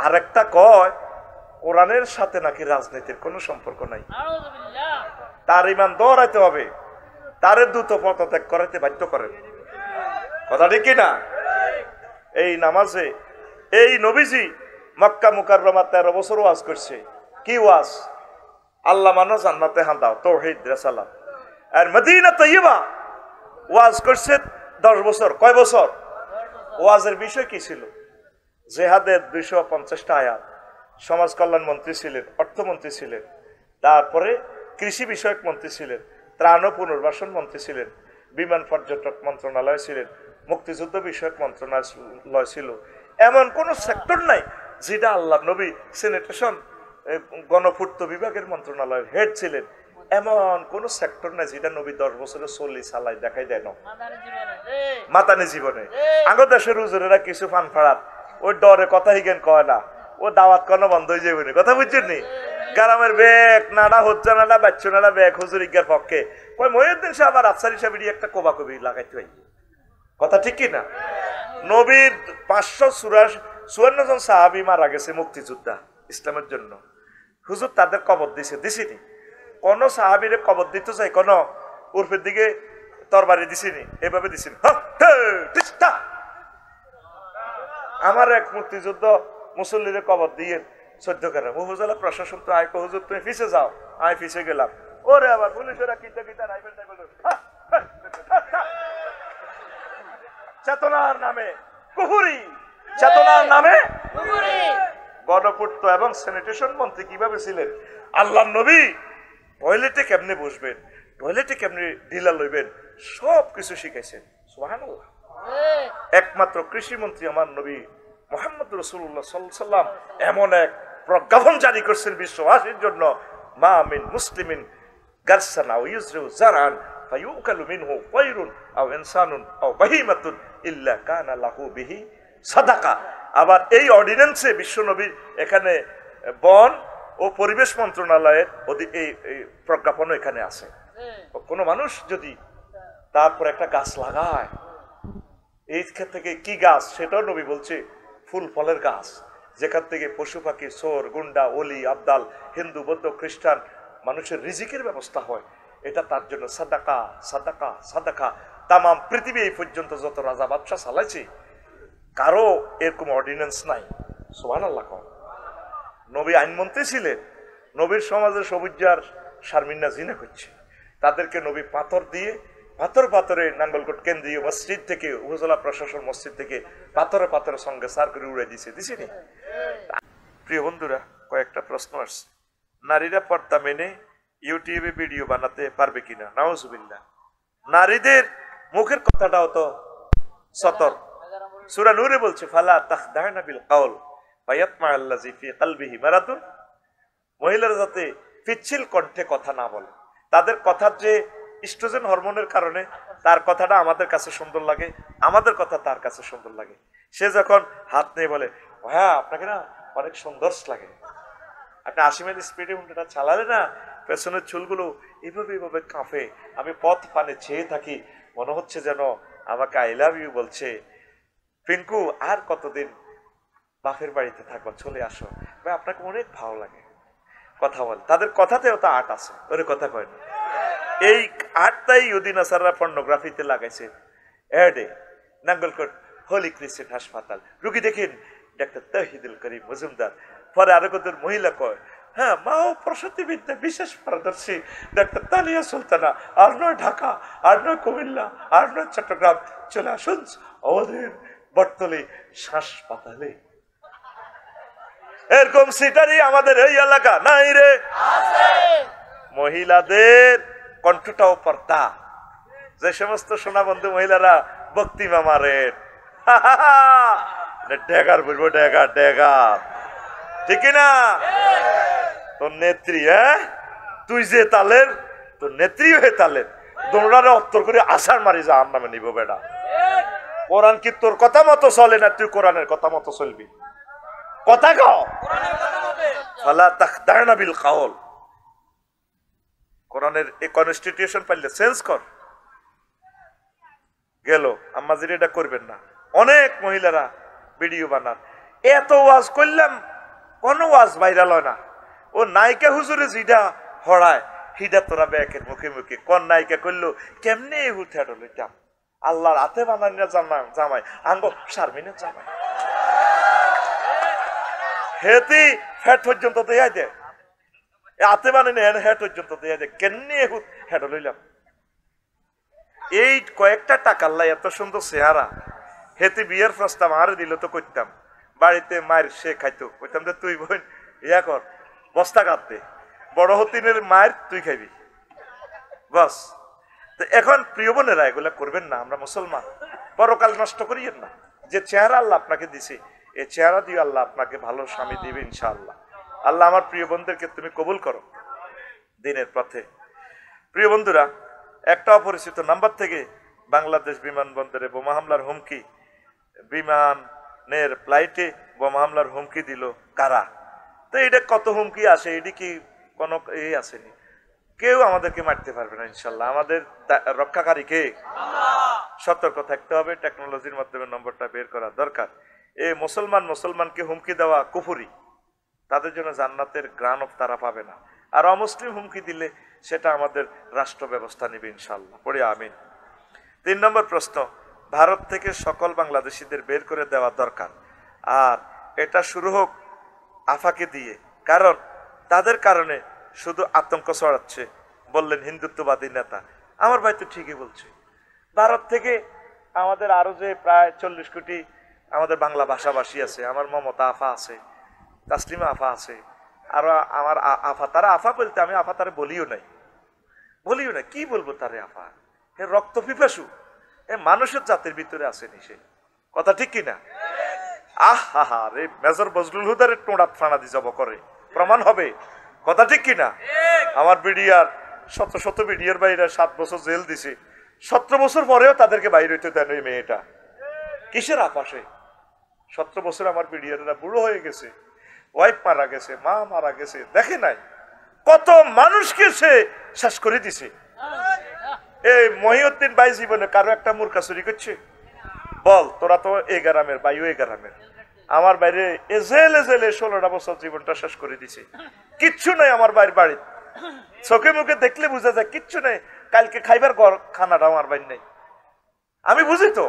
আরেকটা কয় কোরআনের সাথে নাকি রাজনীতির কোনো সম্পর্ক নাই, তার ইমান দৌড়াইতে হবে, তারে দ্রুত পদত্যাগ করাইতে বাধ্য করেন, কথা ঠিক কিনা? এই নামাজে এই নবীজি মক্কা মুকাররমা 13 বছর ওয়াজ করছে। কি ওয়াজ? আল্লাহ মানো, জান্নাতে হাঁদাও, তাওহীদ রিসালাত। আর মদিনা তৈয়বা ওয়াজ করছে 10 বছর। কয় বছর? ওয়াজের বিষয় কি ছিল? জিহাদের 250টা আয়াত। সমাজ কল্যাণ মন্ত্রী ছিলেন, অর্থমন্ত্রী ছিলেন, তারপরে কৃষি বিষয়ক মন্ত্রী ছিলেন, ত্রাণ ও পুনর্বাসন মন্ত্রী ছিলেন, বিমান পর্যটক মন্ত্রণালয় ছিলেন, মুক্তিযুদ্ধ বিষয়ক মন্ত্রণালয় ছিল। এমন কোন সেক্টর নাই যেটা আল্লাহ নবী, স্যানিটেশন গণপূর্ত বিভাগের মন্ত্রণালয়ের হেড ছিলেন, এমন কোন সেক্টর নাই যেটা নবী 10 বছরে চল্লি সালাই দেখাই দেয় না মাতানি জীবনে। আগের দেশের হুজুরেরা কিছু ফান ফাড়াত ওই ডরে কথা হিগেন কয় না, ও দাওয়াত কোনো বন্ধ হয়ে যাবে না, কথা বুঝছেন নি? গ্রামের ব্যাগ নাড়া হজ্জা নাড়া বাচ্চা নাড়া ব্যাগ হুজুর ইজ্ঞার পক্ষে কয় মহিউদ্দিন সাহেব আর আফসারি সাহেবের একটা কোবা কবি লাগাইতে হয়, কথা ঠিক কি না? নবীর 554 জন সাহাবী মারা গেছে মুক্তিযোদ্ধা ইসলামের জন্য, হুজুর তাদের কবর দিছিনি। কোন সাহাবীরে কবর দিতে চাই কোন উর্ফের দিকে তরবারি দিছিনি, এভাবে দিছিনি। আমার এক মুক্তিযুদ্ধ মুসল্লিরে কবর দিয়ে 14 গ্রাম উপজেলা প্রশাসন তো আয় হুজুর তুমি পিছে যাও, আমি পিছে গেলাম, ওরে আবার পুলিশেরা কিতা কিতা রাইফেল টাইফেল চেতনার নামে কুহুরি, চেতনার নামে গণপূর্ত এবং স্যানিটেশন মন্ত্রী কিভাবে ছিলেন? আল্লাহর নবী টয়লেটে কেমনে বসবেন, টয়লেটে কেমনে ঢিলা লইবেন, সব কিছু শিখাইছেন। সুবহানাল্লাহ। একমাত্র কৃষি মন্ত্রী আমার নবী মুহাম্মদ রাসূলুল্লাহ সাল্লাল্লাহু আলাইহি ওয়াসাল্লাম এমন এক প্রজ্ঞাপন জারি করছেন বিশ্ববাসীর জন্য, মা মিন মুসলিমিন গারসানা ওয়া ইউজরু জারান ফায়ুকালু মিনহু তায়রুন আও ইনসানুন আও বাহিমাতুন ইল্লা কানা লাহু বিহি সাদাকা। আবার এই অর্ডিন্যান্সে বিশ্বনবীর এখানে বন ও পরিবেশ মন্ত্রণালয়ের এই প্রজ্ঞাপন এখানে আছে, কোনো মানুষ যদি তারপর একটা গাছ লাগায়, এই থেকে কি গাছ সেটাও নবী বলছে ফুল ফলের গাছ, যেখান থেকে পশু পাখি চোর গুন্ডা ওলি আবদাল হিন্দু বৌদ্ধ খ্রিস্টান মানুষের রিজিকের ব্যবস্থা হয়, এটা তার জন্য সাদাকা সাদাকা সাদাকা। তাম পৃথিবী এই পর্যন্ত যত রাজা বাদশাহ চালাইছে কারো এরকম অর্ডিন্যান্স নাই। সুবহানাল্লাহ। নবী আইনমন্ত্রী ছিলেন, নবীর সমাজে সবুজার শারমিনা জিনা করছে, তাদেরকে নবী পাথর দিয়ে পাথরে নাঙ্গলকোট কেন্দ্রীয় মসজিদ থেকে উপজেলা প্রশাসন মসজিদ থেকে পাথরের সঙ্গে সার করে উড়ে দিছিনি। প্রিয় বন্ধুরা, কয়েকটা প্রশ্ন আসছে। নারীরা পর্দা মেনে ইউটিউবে ভিডিও বানাতে পারবে কিনা? নাউজুবিল্লাহ। নারীদের মুখের কথাটাও তো সতর। সূরা নূরে বলছে ফালা তাখদানা বিল কাউল ফায়াতমা আল্লাযী ফি কলবিহি মারাদুন। মহিলারা যাতে পিচ্ছিল কণ্ঠে কথা না বলে, তাদের কথার যে ইস্ট্রোজেন হরমোনের কারণে তার কথাটা আমাদের কাছে সুন্দর লাগে, আমাদের কথা তার কাছে সুন্দর লাগে। সে যখন হাত নিয়ে বলে হ্যাঁ আপনাকে না অনেক সুন্দর লাগে, আপনি 80 মাইল স্পিডে উল্টোটা চালালে না পেছনের চুলগুলো এভাবে কাঁপে, আমি পথ পানে চেয়ে থাকি, মনে হচ্ছে যেন আমাকে আই লাভ ইউ বলছে। পিঙ্কু আর কতদিন বাপের বাড়িতে থাকবো, চলে আসো, ভাই আপনাকে অনেক ভালো লাগে কথা বলে। তাদের কথাতেও তো আর্ট আছে, ওরে কথা কয় না। এই আর্টটাই ইহুদি নাসাররা পর্নোগ্রাফিতে লাগাইছে। এডে নাঙ্গলকোট হোলি ক্রিসেন্ট হাসপাতাল, রুগী দেখেন ডাক্তার তৌহিদুল করিম মজুমদার। পরে আরো কত মহিলা কয় হ্যাঁ, মা ও প্রসূতিবিদ্যা বিশেষ পারদর্শী ডাক্তার তানিয়া সুলতানা, আর নয় ঢাকা, আর নয় কুমিল্লা, আর নয় চট্টগ্রাম, চলে আসুন আমাদের বটতলী হাসপাতালে। এরকম সিটারি আমাদের এই এলাকা নাই রে। মহিলাদের কণ্ঠটাও পর্দা। যে সমস্ত সোনা বন্ধু মহিলারা বক্তিমা মারেন, ডেগার বলবো, ডেগার ডেগার, ঠিক না? তোর নেত্রী, হ্যাঁ তুই যে তালের, তোর নেত্রী হয়ে তালের, দোলনারে অত্তর করে আষাঢ় মারি যা, আর নামে নিব বেটা। কোরআন কি তোর কথা মতো চলে না তুই কোরআনের কথা মতো চলবি? কথা কও, ফালা তাখদানা বিল কাউল। কোরআনের এই কনস্টিটিউশন পাইলে চেঞ্জ কর। গেল আম্মাজির এটা করবেন না। অনেক মহিলারা ভিডিও বানান, এত ওয়াজ করলাম কোন ওয়াজ ভাইরাল হয় না। ও নায়িকা হুজুরে যেটা হড়ায় হিডা তোরা ব্যাকের মুখে মুখে কোন নায়িকা করলো কেমনে উঠে লইতাম। আল্লাহর হাতে বানানি না জামাই আঙ্গ শারমিনের জামাই, হেতি ফ্যাট পর্যন্ত দেয়া দেয়, হাতে বানানি হেট পর্যন্ত দেয়া দেয়, কেমনে হেড লইলাম। এই কয়েকটা টাকা আল্লাহ এত সুন্দর চেহারা, হেতে বিয়ের প্রস্তাব আরে দিল তো করতাম, বাড়িতে মায়ের সে খাইতো, কইতাম যে তুই বোন ইয়া কর, বস্তা কাটতে, বড় হতিনের মায়ের তুই খাইবি বাস। তো এখন প্রিয় বোনেরা এগুলা করবেন না, আমরা মুসলমান, পরকাল নষ্ট করিয়েন না। যে চেহারা আল্লাহ আপনাকে দিছে, এই চেহারা দিয়ে আল্লাহ আপনাকে ভালো স্বামী দিবে ইনশাআল্লাহ। আল্লাহ আমার প্রিয় বন্ধুদেরকে তুমি কবুল করো দিনের পথে। প্রিয় বন্ধুরা, একটা অপরিচিত নাম্বার থেকে বাংলাদেশ বিমানবন্দরে বোমা হামলার হুমকি, বিমানের ফ্লাইটে বোমা হামলার হুমকি দিল কারা? তো এটা কত হুমকি আসে, এটি কি কোনো এই আসেনি? কেউ আমাদেরকে মারতে পারবে না ইনশাল্লাহ। আমাদের রক্ষাকারী কে? সতর্ক থাকতে হবে, টেকনোলজির মাধ্যমে নম্বরটা বের করা দরকার। এই মুসলমানকে হুমকি দেওয়া কুফরি, তাদের জন্য জান্নাতের গ্রাণ তারা পাবে না। আর অমুসলিম হুমকি দিলে সেটা আমাদের রাষ্ট্র ব্যবস্থা নেবে ইনশাল্লাহ, পড়ি আমিন। 3 নম্বর প্রশ্ন, ভারত থেকে সকল বাংলাদেশিদের বের করে দেওয়া দরকার, আর এটা শুরু হোক আফাকে দিয়ে, কারণ তাদের কারণে শুধু আতঙ্ক ছড়াচ্ছে, বললেন হিন্দুত্ববাদী নেতা। আমার ভাই তো ঠিকই বলছে, ভারত থেকে আমাদের আরো যে প্রায় 40 কোটি আমাদের বাংলা ভাষাভাষী আছে, আমার মমতা আফা আছে, তাসলিমা আফা আছে, আর আমার আফা, তারা আফা বলতে আমি আফা তারা বলিও নাই, কি বলবো তারে আফা, হে রক্ত পিপাসু, এ মানুষের জাতির ভিতরে আসেনি সে, কথা ঠিক কিনা? আহা রে, major Bazlul হুদারে টোঁড়াত Fanaa the job করে, প্রমাণ হবে, কথা ঠিক কিনা? আমার বিডিআর শত বিডিআর বাইরে 7 বছর জেল দিছে, 17 বছর পরেও তাদেরকে বাইরে হইতে দেন। ওই মেয়েটা কিসের আকাশে, 17 বছর আমার বিডিআররা বুড়ো হয়ে গেছে, ওয়াইফ মারা গেছে, মা মারা গেছে, দেখে নাই কত মানুষকে সে শেষ করে দিছে। এই মহিউদ্দিন ভাই জীবনে কারো একটা মূর্খা চুরি করছে? বল, তোরা তো এই গ্রামের, বাইও এই গ্রামের, আমার বাইরে এজেলে 16টা বছর জীবনটা শেষ করে দিছে, কিচ্ছু নাই আমার বাইর বাড়ি, চোখে মুখে দেখলে বোঝা যায় কিচ্ছু নেই, কালকে খাইবার খানাটা আমার বাইর নাই, আমি বুঝি তো,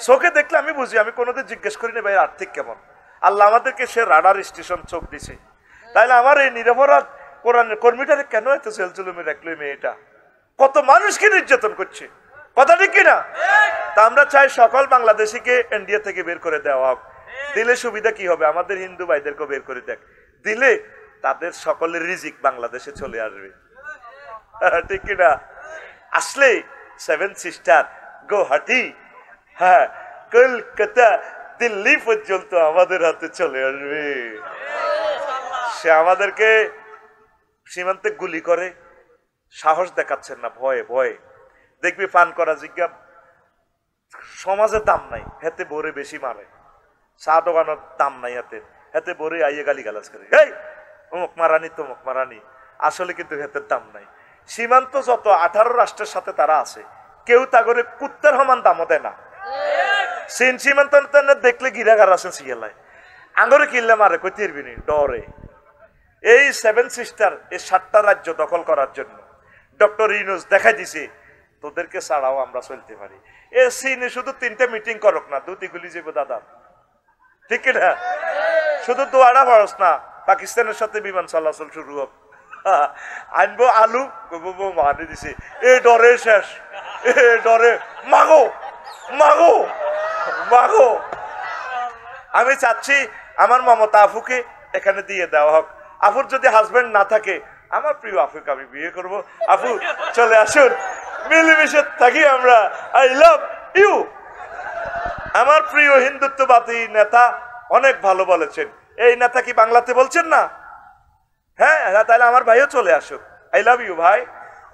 চোখে দেখলে আমি বুঝি, আমি কোনোদিন জিজ্ঞেস করি না ভাই আর্থিক কেমন। আল্লাহ আমাদেরকে সে রাডার স্টেশন চোখ দিছে, তাইলে আমার এই নিরপরাধ কোরআনের কর্মীটারে কেন এত জেল জুলুমে রাখলো? মেয়েটা কত মানুষকে নির্যাতন করছে, কথা ঠিক কিনা? তা আমরা চাই সকল বাংলাদেশিকে ইন্ডিয়া থেকে বের করে দেওয়া হোক। দিলে সুবিধা কি হবে? আমাদের হিন্দু ভাইদেরকে বের করে দেখ, দিলে তাদের সকলের রিজিক বাংলাদেশে চলে আসবে, ঠিক কিনা? আসলে 7 সিস্টার, গুয়াহাটি, হ্যাঁ কলকাতা, দিল্লি পর্যন্ত আমাদের হাতে চলে আসবে। সে আমাদেরকে সীমান্তে গুলি করে, সাহস দেখাচ্ছেন না, ভয়ে ভয়ে দেখবি পান করা জিজ্ঞা সমাজে দাম নাই, হেতে বরে বেশি মারে, চা দোকানের দাম নাই হেতে বরে আইয়ে গালি গালাজ করে, এই অমুক মারানি তমুক মারানি, আসলে কিন্তু হেতের দাম নাই। সীমান্ত যত 18 রাষ্ট্রের সাথে তারা আছে, কেউ তা করে কুত্তের সমান দামও দেয় না। চীন সীমান্ত দেখলে গিরাগার আছে সিয়েলায়, আঙরে কিনলে মারে, কই তিরবিনি ডরে। এই 7 সিস্টার এই 7টা রাজ্য দখল করার জন্য ডক্টর ইউনূস দেখাই দিছে তোদেরকে ছাড়াও আমরা চলতে পারি। এ চীনে শুধু 3টে মিটিং করক না, 2টি গুলি যাবো দাদা, ঠিক না? শুধু দোয়াটা খরচ না, পাকিস্তানের সাথে বিমান চলাচল শুরু হোক, আনবো আলু, মানে দিছে এ ডরে শেষ, এ ডরে মাগো মাগো মাগো। আমি চাচ্ছি আমার মমতা আফুকে এখানে দিয়ে দেওয়া হোক। আফুর যদি হাজবেন্ড না থাকে, আমার প্রিয় আফুকে আমি বিয়ে করব। আফু চলে আসুন, মিলেমিশে থাকি আমরা। I love you. আমার প্রিয় হিন্দুত্ববাদী নেতা অনেক ভালো বলেছেন, এই নেতা কি বাংলাতে বলছেন না? হ্যাঁ, তাহলে আমার ভাইও চলে আসুক। আই লাভ ইউ ভাই,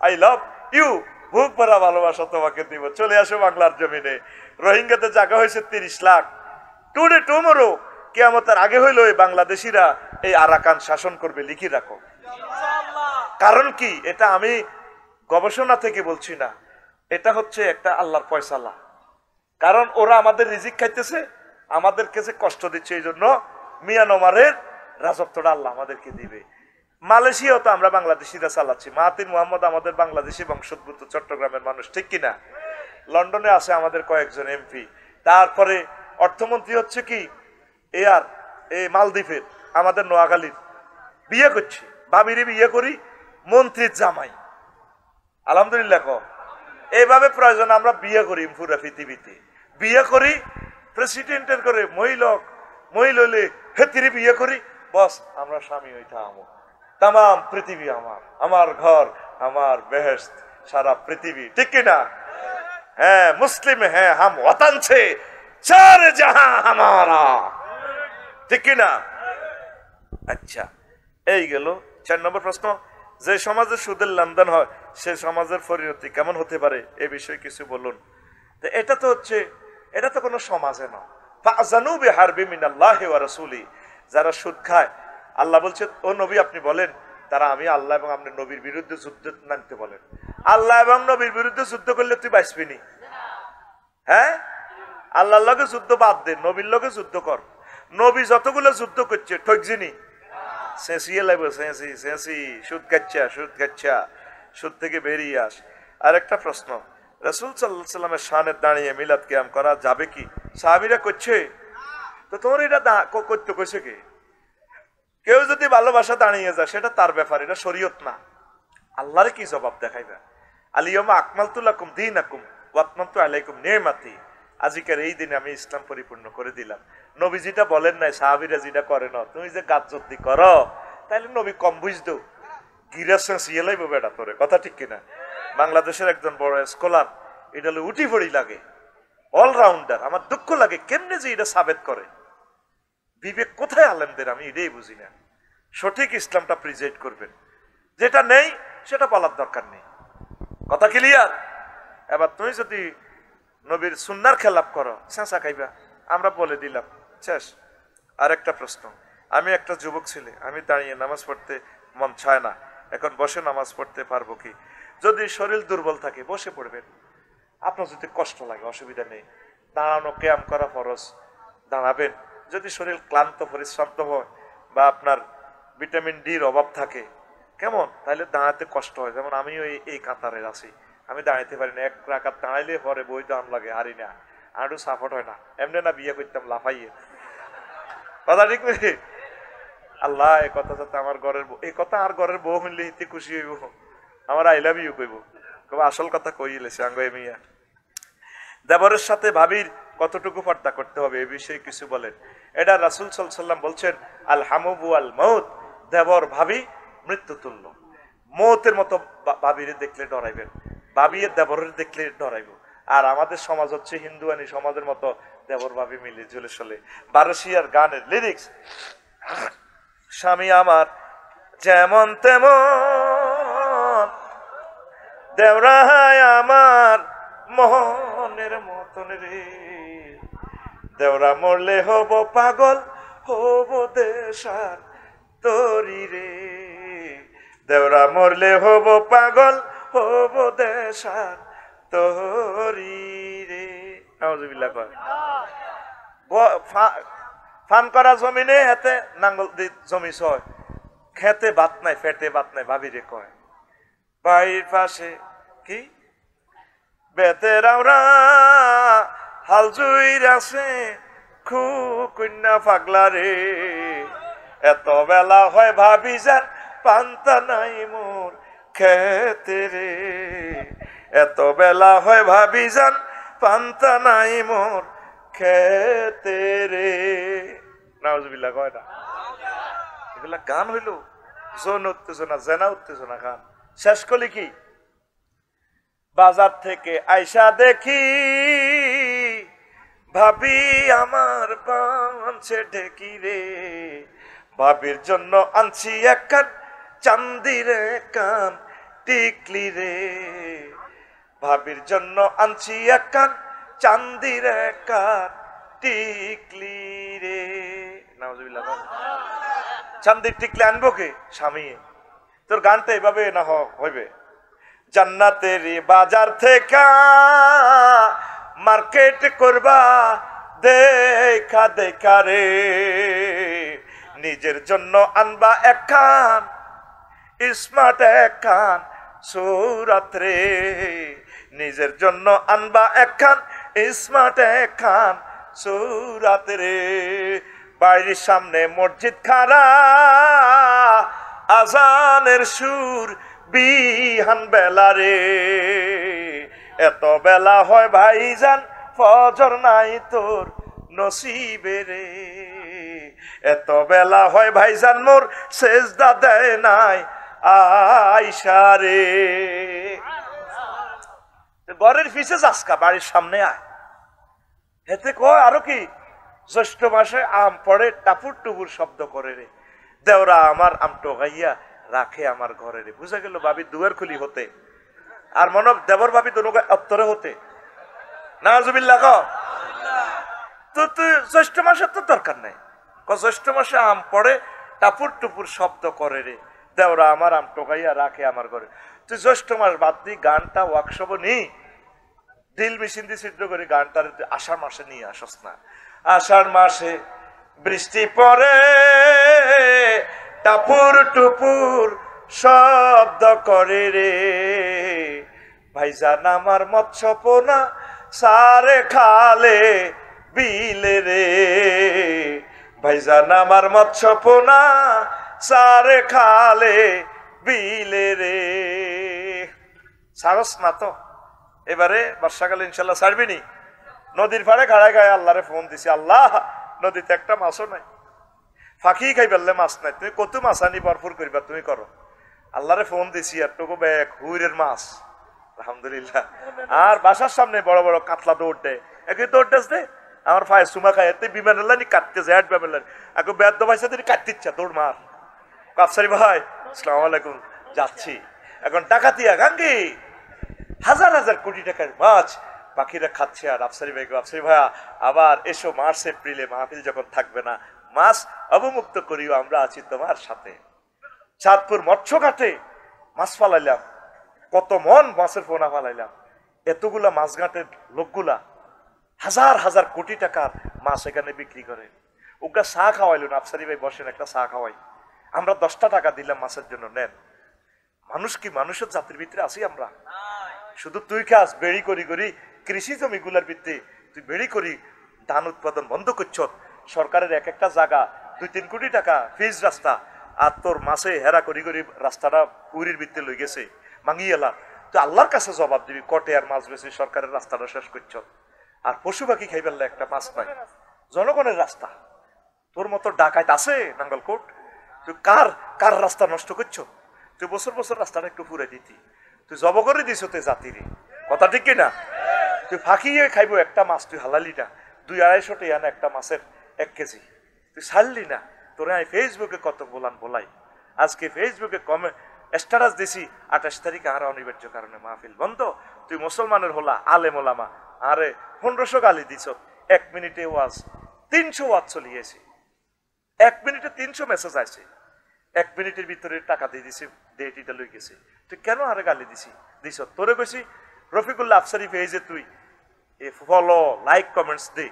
আই লাভ ইউ। বুক ভরা ভালোবাসা তোমাকে দিব, চলে আসো বাংলার জমিনে। রোহিঙ্গাতে জায়গা হয়েছে 30 লাখ। টুডে টুমরো কিয়ামতের আগে হইলো এই বাংলাদেশিরা এই আরাকান শাসন করবে, লিখে রাখো। কারণ কি, এটা আমি গবেষণা থেকে বলছি না, এটা হচ্ছে একটা আল্লাহর ফয়সালা। কারণ ওরা আমাদের রিজিক খাইতেছে, আমাদের কাছে কষ্ট দিচ্ছে, এই জন্য মিয়ানমারের রাজত্বটা আল্লাহ আমাদেরকে দিবে। মালয়েশিয়াও তো আমরা বাংলাদেশিরা চালাচ্ছি। মাহাতির মোহাম্মদ আমাদের বাংলাদেশি বংশোদ্ভূত, চট্টগ্রামের মানুষ, ঠিক কিনা? লন্ডনে আছে আমাদের কয়েকজন এমপি। তারপরে অর্থমন্ত্রী হচ্ছে কি এয়ার এই মালদ্বীপের, আমাদের নোয়াখালীর। বিয়ে করছি, ভাবিরে বিয়ে করি মন্ত্রীর জামাই। আলহামদুলিল্লাহ ক। এইভাবে প্রয়োজন আমরা বিয়ে করি পুরা পৃথিবীতে, বিয়ে করি প্রেসিডেন্টের করে মহিলক, মহিলা হেতিরে বিয়ে করি, বস আমরা স্বামী হইতে আমো। তাম পৃথিবী আমার, আমার ঘর আমার বেহেশত, সারা পৃথিবী, ঠিক কিনা? হ্যাঁ, মুসলিম হ্যাঁ হাম ওয়াতান সে চার জাহাঁ হামারা, ঠিক কিনা? আচ্ছা, এই গেল 4 নম্বর প্রশ্ন। যে সমাজে সুদের লেনদেন হয় সে সমাজের পরিণতি কেমন হতে পারে, এ বিষয়ে কিছু বলুন। তো এটা তো হচ্ছে, এটা তো কোনো সমাজে না। ফাজানু বিহারবি মিনাল্লাহি ওয়া রাসূলি। যারা সুদ খায়, আল্লাহ বলছে ও নবী আপনি বলেন তারা আমি আল্লাহ এবং আপনি নবীর বিরুদ্ধে যুদ্ধ নামতে বলেন। আল্লাহ এবং নবীর বিরুদ্ধে যুদ্ধ করলে তুই বাঁচবি নি। হ্যাঁ, আল্লাহর লগে যুদ্ধ বাদ দে, নবীর লগে যুদ্ধ কর। নবী যতগুলো যুদ্ধ করছে ঠকজিনি, সেঁচিয়ে লাগবে, সেঁচি সেঁচি, সুদ খাচ্ছা সুদ খাচ্ছা, সুদ থেকে বেরিয়ে আস। আর একটা প্রশ্ন, রাসূল সাল্লাল্লাহু আলাইহি সাল্লামের শানে দাঁড়িয়ে মিলাদ কিয়াম করা যাবে কি? সাহাবীরা করছে, তো তোমার এটা করতে কইছে কে? কেউ যদি ভালোবাসা দাঁড়িয়ে যায় সেটা তার ব্যাপার, এটা শরীয়ত না। আল্লাহরে কি জবাব দেখাইবা? আলিয়াউমা আকমালতু লাকুম দীনাকুম ওয়া আতমামতু আলাইকুম নি'মাতি। আজকের এই দিনে আমি ইসলাম পরিপূর্ণ করে দিলাম। নবী যেটা বলেন নাই, সাহাবীরা যেটা করে না, তুমি যে গাজ্জতি করো, তাইলে নবী কম বুঝতো, গিরাসে সিয়েলাইবো বেটা তোরে, কথা ঠিক কিনা? বাংলাদেশের একজন বড় স্কলার, এটা হলো উঠি পড়ি লাগে, অলরাউন্ডার। আমার দুঃখ লাগে কেমনে যে এটা সাবেত করে, বিবেক কোথায় আলেমদের, আমি এটাই বুঝি না। সঠিক ইসলামটা প্রেজেন্ট করবেন, যেটা নেই সেটা বলার দরকার নেই, কথা ক্লিয়ার? এবার তুমি যদি নবীর সুন্নার খেলাপ করো, চেঁচা খাইবা, আমরা বলে দিলাম, শেষ। আর একটা প্রশ্ন, আমি একটা যুবক ছেলে, আমি দাঁড়িয়ে নামাজ পড়তে মন চায় না, এখন বসে নামাজ পড়তে পারবো কি? যদি শরীর দুর্বল থাকে বসে পড়বেন, আপনার যদি কষ্ট লাগে অসুবিধা নেই, দাঁড়ানো ক্যাম করা ফরজ, দাঁড়াবেন। যদি শরীর ক্লান্ত পরিশ্রান্ত হয় বা আপনার ভিটামিন ডির অভাব থাকে কেমন, তাহলে দাঁড়াতে কষ্ট হয়। যেমন আমিও এই কাতারের আছি, আমি দাঁড়াইতে পারি না, 1 রাকাত দাঁড়াইলে পরে বই দাম লাগে, হারি না, আরো সাপোর্ট হয় না। এমনি না বিয়ে করতাম লাফাইয়ে, কথা ঠিক নেই? আল্লাহ এই কথা যাতে আমার ঘরের এই কথা আর ঘরের বউ মিললে হিতে খুশি হইব, আমার আই লাভ ইউ কইব, আসল কথা কইলে সাঙ্গ মিয়া। দেবরের সাথে ভাবির কতটুকু পর্দা করতে হবে এই বিষয়ে কিছু বলেন। এটা রাসূল সাল্লাল্লাহু আলাইহি ওয়াসাল্লাম বলছেন, আল হামু আল মাউত, দেবর ভাবি মৃত্যু তুল্য। মৌতের মতো ভাবিরে দেখলে ডরাইবেন, ভাবিয়ে দেবরের দেখলে ডরাইব। আর আমাদের সমাজ হচ্ছে হিন্দুয়ানি সমাজের মতো, দেবর ভাবি মিলে ঝুলে চলে। বারোশিয়ার গানের লিরিক্স, স্বামী আমার যেমন তেমন, দেওরাই আমার মোহনের মতন রে, দেওরা মরলে হব পাগল, হব দেশার তরি রে, দেওরা মরলে হব পাগল, হব দেশার তরি রে। নাউজুবিল্লাহ কয় ফান করা জমিনে হাতে নাঙ্গল জমি ছয়, খেতে ভাত নাই পেটে ভাত নাই, ভাবিরে কয় বাড়ির পাশে কি বেতেরাওরা হাল জুইর আছে, খু কন্যা পাগলা রে, এত বেলা হয় ভাবি যান পান্তা নাই মোর খেতে রে, এত বেলা হয় ভাবি যান পান্তা নাই মোর খেতে রে। নাউজুবিল্লাহ কয় না? এগুলা গান হইল যৌন উত্তেজনা, জেনা উত্তেজনা গান। শেষ করলি কি, বাজার থেকে আইসা দেখি ভাবি আমার বাঁধছে ঢেকি রে, ভাবির জন্য আনছি এক কান চান্দির কান টিকলি রে, ভাবির জন্য আনছি এক কান চান্দির কান টিকলি রে। নাউজুবিল্লাহ। চান্দির টিকলি আনবো কে? স্বামী। তোর গানটা এভাবে না হইবে, জান্নাতের বাজার থেকে মার্কেট করবা দেখা দেখা রে, নিজের জন্য আনবা একখান স্মার্ট একখান সুরাত রে, নিজের জন্য আনবা একখান স্মার্ট একখান সুরাত রে। বাড়ির সামনে মসজিদ খাড়া আজানের সুর বিহান বেলা রে, এত বেলা হয় ভাইজান ফজর নাই তোর নসিবে রে, এত বেলা হয় ভাইজান মোর সেজদা দেয় নাই আইসা রে। ঘরের পিছে যাসকা, বাড়ির সামনে আয়। এতে কয় আরো কি, জ্যৈষ্ঠ মাসে আম পড়ে টাপুর টুপুর শব্দ করে রে, দেওরা আমার আম টোকাইয়া রাখে আমার ঘরে রে। বুঝা গেল ভাবি দুয়ার খুলি হতে, আর মনে দেবর ভাবি দুনো অত্তরে হতে। নাউজুবিল্লাহ। তো তুই জ্যৈষ্ঠ মাসে তো দরকার নাই, জ্যৈষ্ঠ মাসে আম পড়ে টাপুর টুপুর শব্দ করে রে, দেওরা আমার আম টোকাইয়া রাখে আমার ঘরে। তুই জ্যৈষ্ঠ মাস বাদ দি গানটা ওয়ার্কশপ নি, দিল মেশিন দিয়ে সিদ্ধ করে গানটার আষাঢ় মাসে নিয়ে আসস না। আষাঢ় মাসে বৃষ্টি পড়ে টাপুর টুপুর শব্দ করে রে, ভাইজান আমার মৎস্য পোনা সারে খালে বিলে রে, ভাইজান আমার মৎস্য পোনা সারে খালে বিলে রে। সারস না তো? এবারে বর্ষাকালে ইনশাল্লাহ ছাড়বি নি? নদীর পাড়ে খাড়ায় গায়ে আল্লাহরে ফোন দিছি, আল্লাহ নদীতে একটা মাছও নাই, ফাঁকি খাই ফেললে মাছ নাই, তুমি কত মাছ আনি ভরপুর করবা, তুমি করো। আল্লাহরে ফোন দিছি এতটুকু ব্যাগ হুইরের মাছ, আলহামদুলিল্লাহ। আর বাসার সামনে বড় বড় কাতলা দৌড় দেয়, একই দৌড় দেস দে আমার ফায় সুমা খায়, এতে বিমান এলানি কাটতে যায়, বিমান এখন বেদ ভাইসা তিনি কাটতে ইচ্ছা, দৌড় মার। কাপসারি ভাই আসসালামু আলাইকুম, যাচ্ছি এখন ডাকাতিয়া গাঙ্গি, হাজার হাজার কোটি টাকার মাছ পাখিরা খাচ্ছে। আর আফসারি ভাই, আফসারি ভাইয়া আবার এসো মার্চ এপ্রিলে মাহফিল যখন থাকবে না, মাছ অবমুক্ত করিও, আমরা আছি তোমার সাথে। চাঁদপুর মৎস্য ঘাটে মাছ ফালাইলাম, কত মন মাছের পোনা ফালাইলাম, এতগুলা মাছ ঘাটের লোকগুলা হাজার হাজার কোটি টাকার মাছ এখানে বিক্রি করে। ওটা চা খাওয়াইল না, আফসারি ভাই বসেন একটা চা খাওয়াই, আমরা 10টা টাকা দিলাম মাছের জন্য, নেন। মানুষ কি মানুষের জাতির ভিতরে আছি আমরা? শুধু তুই খাস বেড়ি করি করি কৃষি জমিগুলার ভিত্তি, তুই বেড়ি করি ধান উৎপাদন বন্ধ করছ, সরকারের এক একটা জায়গা 2-3 কোটি টাকা ফিজ রাস্তা, আর তোর মাসে হেরা করি করি রাস্তাটা উড়ির ভিত্তি লই গেছে মাঙ্গিয়েলা। তুই আল্লাহর কাছে জবাব দিবি, কটে আর মাছ বেশি সরকারের রাস্তাটা শেষ করছ, আর পশু পাখি খাই ফেললে একটা মাছ নাই। জনগণের রাস্তা, তোর মতো ডাকাইত আছে নাঙ্গলকোট, তুই কার কার রাস্তা নষ্ট করছ? তুই বছর বছর রাস্তাটা একটু ফুরে দিতি, তুই জব করে দিস তুই জাতিরে, কথা ঠিক কিনা? তুই ফাঁকিয়ে খাইব একটা মাছ, তুই হালালি না, 200-250 টাকা না একটা মাছের 1 কেজি, তুই ছাড়লি না। তোরা আমি ফেসবুকে কত বলাই, আজকে ফেসবুকে কমে স্ট্যাটাস দিছি 28 তারিখে আর অনিবার্য কারণে মাহফিল বন্ধ। তুই মুসলমানের হলা আলেম ওলামা, আরে 1500 গালি দিছ, 1 মিনিটে ওয়াজ 300 ওয়াজ চলিয়েছে, 1 মিনিটে 300 মেসেজ আছে, 1 মিনিটের ভিতরে টাকা দিয়ে দিছি, ডেটিটা লই গেছে। তুই কেন আরে গালি দিছ? তোরে কইছি রফিকুল্লাহ আফসারি পেজে তুই ফলো লাইক কমেন্টস দে,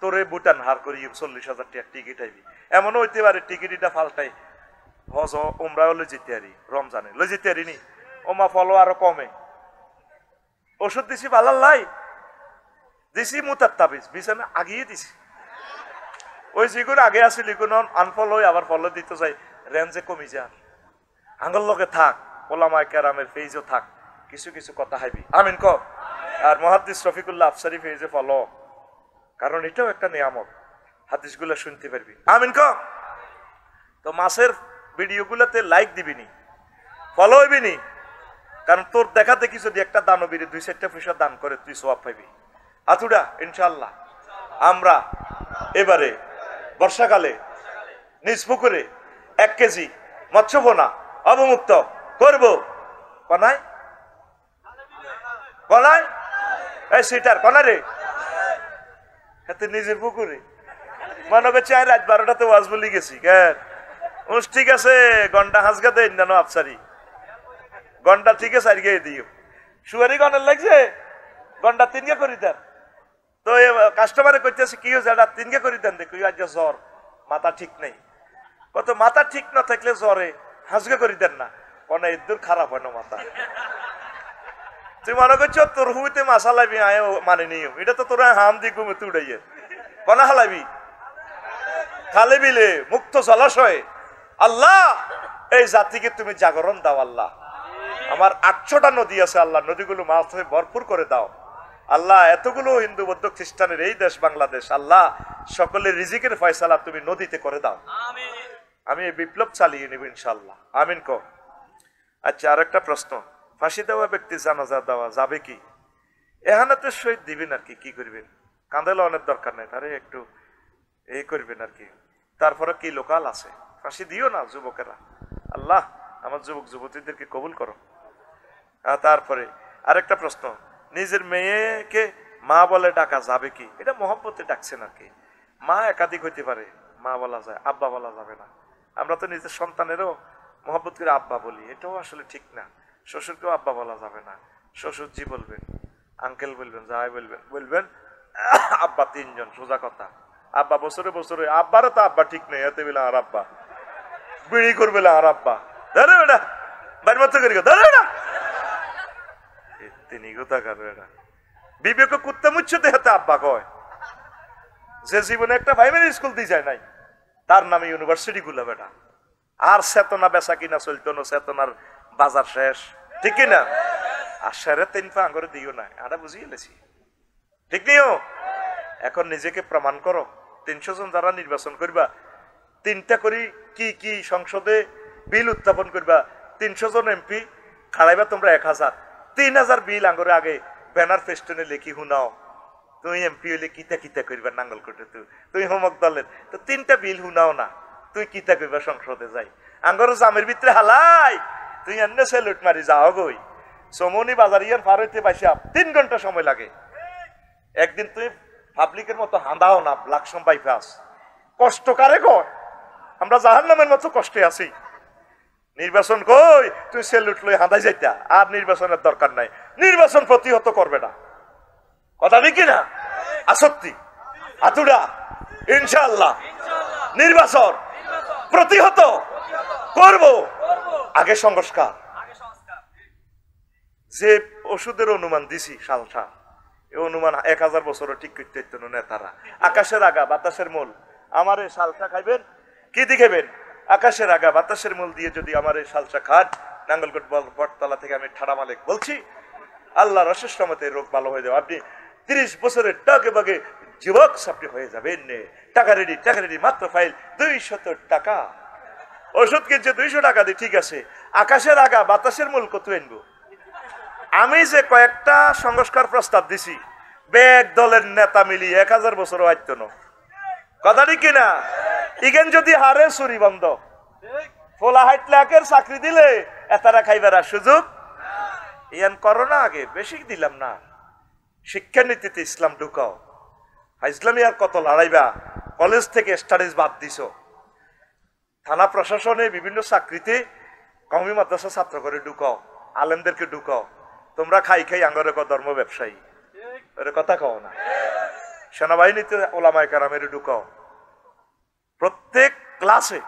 তোরে ভুটান হার করি 40,000 টাকা টিকিট আইবি। এমনও হইতে পারে টিকিটটা ফাল্টাই হজ উমরা লই যেতে আরি, রমজানে লই যেতে আরি নি, ওমা ফলো আরো কমে। ওষুধ দিছি বালার লাই দিছি, মুতার তাবিজ বিছানা আগিয়ে দিছি, ওই যেগুলো আগে আসিল এগুলো আনফলো আবার ফলো দিতে চাই রেঞ্জে কমি যান আঙ্গল লগে থাক ওলামায়ে কেরামের পেজও থাক কিছু কিছু কথা হাইবি আমিন ক আর মুহাদ্দিস রফিকুল্লাহ আফসারি পেজে ফলো কারণ এটাও একটা নিয়ামত হাদিসগুলো শুনতে পারবি আমিন ক তো মাসের ভিডিওগুলোতে লাইক দিবিনি ফলো হইবিনি কারণ তোর দেখা দেখি যদি একটা দানবীরে 2-4টা পয়সা দান করে তুই সওয়াব পাইবি আতুডা ইনশাআল্লাহ আমরা এবারে বর্ষাকালে নিজ পুকুরে 1 কেজি মৎস্যপোনা অবমুক্ত করব কনায় কনায় এই সিটার কনা রে হাতে নিজের পুকুরে মানবে চাই রাত 12টাতে ওয়াজ বলি গেছি কেন ঠিক আছে গন্ডা হাজগা দেন না আফসারি গন্ডা ঠিক আছে আর গিয়ে দিও সুয়ারি গন্ডার লাগছে গন্ডা 3 কে করি দেন তো কাস্টমারে কইতেছে কি হয়েছে এটা 3 কে করি দেন দেখো আজ জ্বর মাথা ঠিক নেই কত মাথা ঠিক না থাকলে জ্বরে হাজগা করি দেন না কোন ইদ্দুর খারাপ হয় না মাথা তুই মনে করছো তোর হুইতে মাছা লাবি আয় মানে নিও এটা তো তোরা হাম দি ঘুমে তুড়াইয়ে কোনা হালাবি খালে বিলে মুক্ত জলাশয়ে আল্লাহ এই জাতিকে তুমি জাগরণ দাও আল্লাহ আমার 800টা নদী আছে আল্লাহ নদীগুলো মাছে ভরপুর করে দাও আল্লাহ এতগুলো হিন্দু বৌদ্ধ খ্রিস্টানের এই দেশ বাংলাদেশ আল্লাহ সকলের রিজিকের ফয়সালা তুমি নদীতে করে দাও আমি এই বিপ্লব চালিয়ে নেব ইনশাআল্লাহ আমিন কো আচ্ছা আরেকটা প্রশ্ন ফাঁসি দেওয়া ব্যক্তি জানাজা দেওয়া যাবে কি এহানাতে শহীদ দিবেন আর কি করবেন কাঁদেলা অনেক দরকার নেই তারে একটু এই করবেন আর কি তারপরে কি লোকাল আছে ফাঁসি দিও না যুবকেরা আল্লাহ আমার যুবক যুবতীদেরকে কবুল করো তারপরে আরেকটা প্রশ্ন নিজের মেয়েকে মা বলে ডাকা যাবে কি এটা মহব্বতে ডাকছেন আর কি মা একাধিক হইতে পারে মা বলা যায় আব্বা বলা যাবে না আমরা তো নিজের সন্তানেরও মহব্বত করে আব্বা বলি এটাও আসলে ঠিক না শ্বশুরকেও আব্বা বলা যাবে না শ্বশুর জি বলবেন আঙ্কেল বলবেন যাই বলবেন আব্বা 3 জন সোজা কথা আব্বা বছরে বছরে আব্বারও তো আব্বা ঠিক নেই এতে বেলা আর আব্বা বিড়ি করবে আর আব্বা ধরে বেটা বাড়ির মতো করি ধরে বেটা তিনি কথা কারো এটা বিবেক কুত্তা মুচ্ছতে হাতে আব্বা কয় যে জীবনে একটা প্রাইমারি স্কুল দিয়ে যায় নাই তার নামে ইউনিভার্সিটি গুলো বেটা আর চেতনা বেচা কিনা চলতো না চেতনার বাজার শেষ ঠিক কিনা আর সেরে 3 পা আঙ্গরে দিও না আটা বুঝিয়ে লেছি ঠিক নিও এখন নিজেকে প্রমাণ করো 300 জন যারা নির্বাচন করবা 3টা করি কি কি সংসদে বিল উত্থাপন করবা 300 জন এমপি খাড়াইবা তোমরা 1000 3000 বিল আঙ্গরে আগে ব্যানার ফেস্টনে লিখি হুনাও তুই এমপি হইলে কিতা কিতা করবা নাঙ্গল করতে তুই হোমক দলের তো 3টা বিল হুনাও না তুই কিতা করবা সংসদে যাই আঙ্গর জামের ভিতরে হালাই তুই এনে সেলুট মারি যাও গই সমনি বাজার ইয়ার পার হইতে পাইছা 3 ঘন্টা সময় লাগে একদিন তুই পাবলিকের মতো হাঁদাও না লাকসম বাইপাস কষ্ট কারে কয় আমরা জাহান্নামের মতো কষ্টে আছি নির্বাচন কই তুই সেলুট লই হাঁদাই যাইতা আর নির্বাচনের দরকার নাই নির্বাচন প্রতিহত করবে না কথা ঠিক না আসক্তি আতুড়া ইনশাআল্লাহ নির্বাচন প্রতিহত করব আগে সংস্কার যে ওষুধের অনুমান দিছি সালসা এই অনুমান 1000 বছরও ঠিক করতে হইতো না নেতারা আকাশের আগা বাতাসের মূল আমার এই সালসা খাইবেন কি দিখাবেন আকাশের আগা বাতাসের মূল দিয়ে যদি আমার এই সালসা খান নাঙ্গলকোট বটতলা থেকে আমি ঠাড়া মালিক বলছি আল্লাহর অশেষ রহমতে রোগ ভালো হয়ে যাবে আপনি 30 বছরের টাকে বাগে যুবক আপনি হয়ে যাবেন টাকা রেডি মাত্র ফাইল 200 টাকা ওষুধ কিনছে 200 টাকা দিয়ে ঠিক আছে আকাশের আগা বাতাসের মূল কত আনবো আমি যে কয়েকটা সংস্কার প্রস্তাব দিছি বেগ দলের নেতা মিলি 1000 বছরও আইতো না কথা ঠিক কিনা ইগেন যদি হারে চুরি বন্ধ ফোলা হাইট লাখের চাকরি দিলে এতারা খাইবার সুযোগ ইয়ান করোনা আগে বেশি দিলাম না শিক্ষানীতিতে ইসলাম ঢুকাও ইসলামী আর কত লড়াইবা কলেজ থেকে স্টাডিজ বাদ দিছ থানা প্রশাসনে বিভিন্ন চাকরিতে কওমি মাদ্রাসা ছাত্র করে ঢুকাও আলেমদেরকে ঢুকাও তোমরা খাই আঙ্গরে ধর্ম ব্যবসায়ী এর কথা কও না সেনাবাহিনীতে ওলামায়ে কেরামের ঢুকাও প্রত্যেক ক্লাসে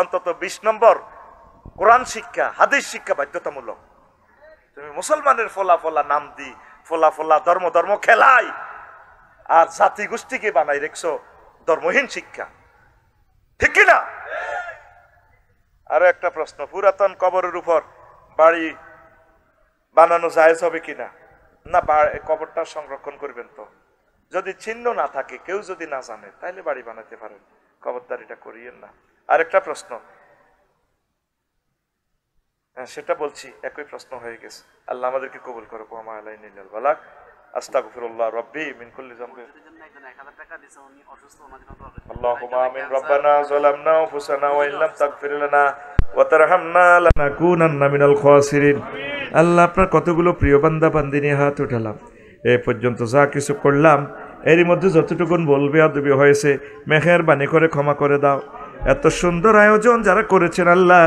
অন্তত 20 নম্বর কোরআন শিক্ষা হাদিস শিক্ষা বাধ্যতামূলক তুমি মুসলমানের ফলা নাম দি ফলা ধর্ম খেলাই আর জাতি গোষ্ঠীকে বানাই রেখছো ধর্মহীন শিক্ষা ঠিক কিনা? আরো একটা প্রশ্ন, পুরাতন কবরের উপর বাড়ি বানানো জায়েজ হবে কিনা? না, কবরটা সংরক্ষণ করবেন তো, যদি চিহ্ন না থাকে, কেউ যদি না জানে, তাহলে বাড়ি বানাতে পারেন, কবরদারিটা করিয়েন না। আরেকটা প্রশ্ন, সেটা বলছি, একই প্রশ্ন হয়ে গেছে। আল্লাহ আমাদেরকে কবুল করো। ওয়া আলাইনাল বালাগ। আস্তাগফিরুল্লাহ রাব্বি মিন কুল্লি যামবি। আল্লাহুম্মা আমিন। রব্বানা যালামনা আনফুসানা ওয়া ইল্লাম তাগফির লানা ওয়া তারহামনা লানাকুনান্না মিনাল খাসিরিন। আল্লাহ, আপনার কতগুলো প্রিয় বান্দা বান্দি নিয়ে হাত উঠালাম, এ পর্যন্ত যা কিছু করলাম এরই মধ্যে যতটুকুন বলবে আদবি হয়েছে, মেহেরবানি করে ক্ষমা করে দাও। এত সুন্দর আয়োজন যারা করেছেন আল্লাহ,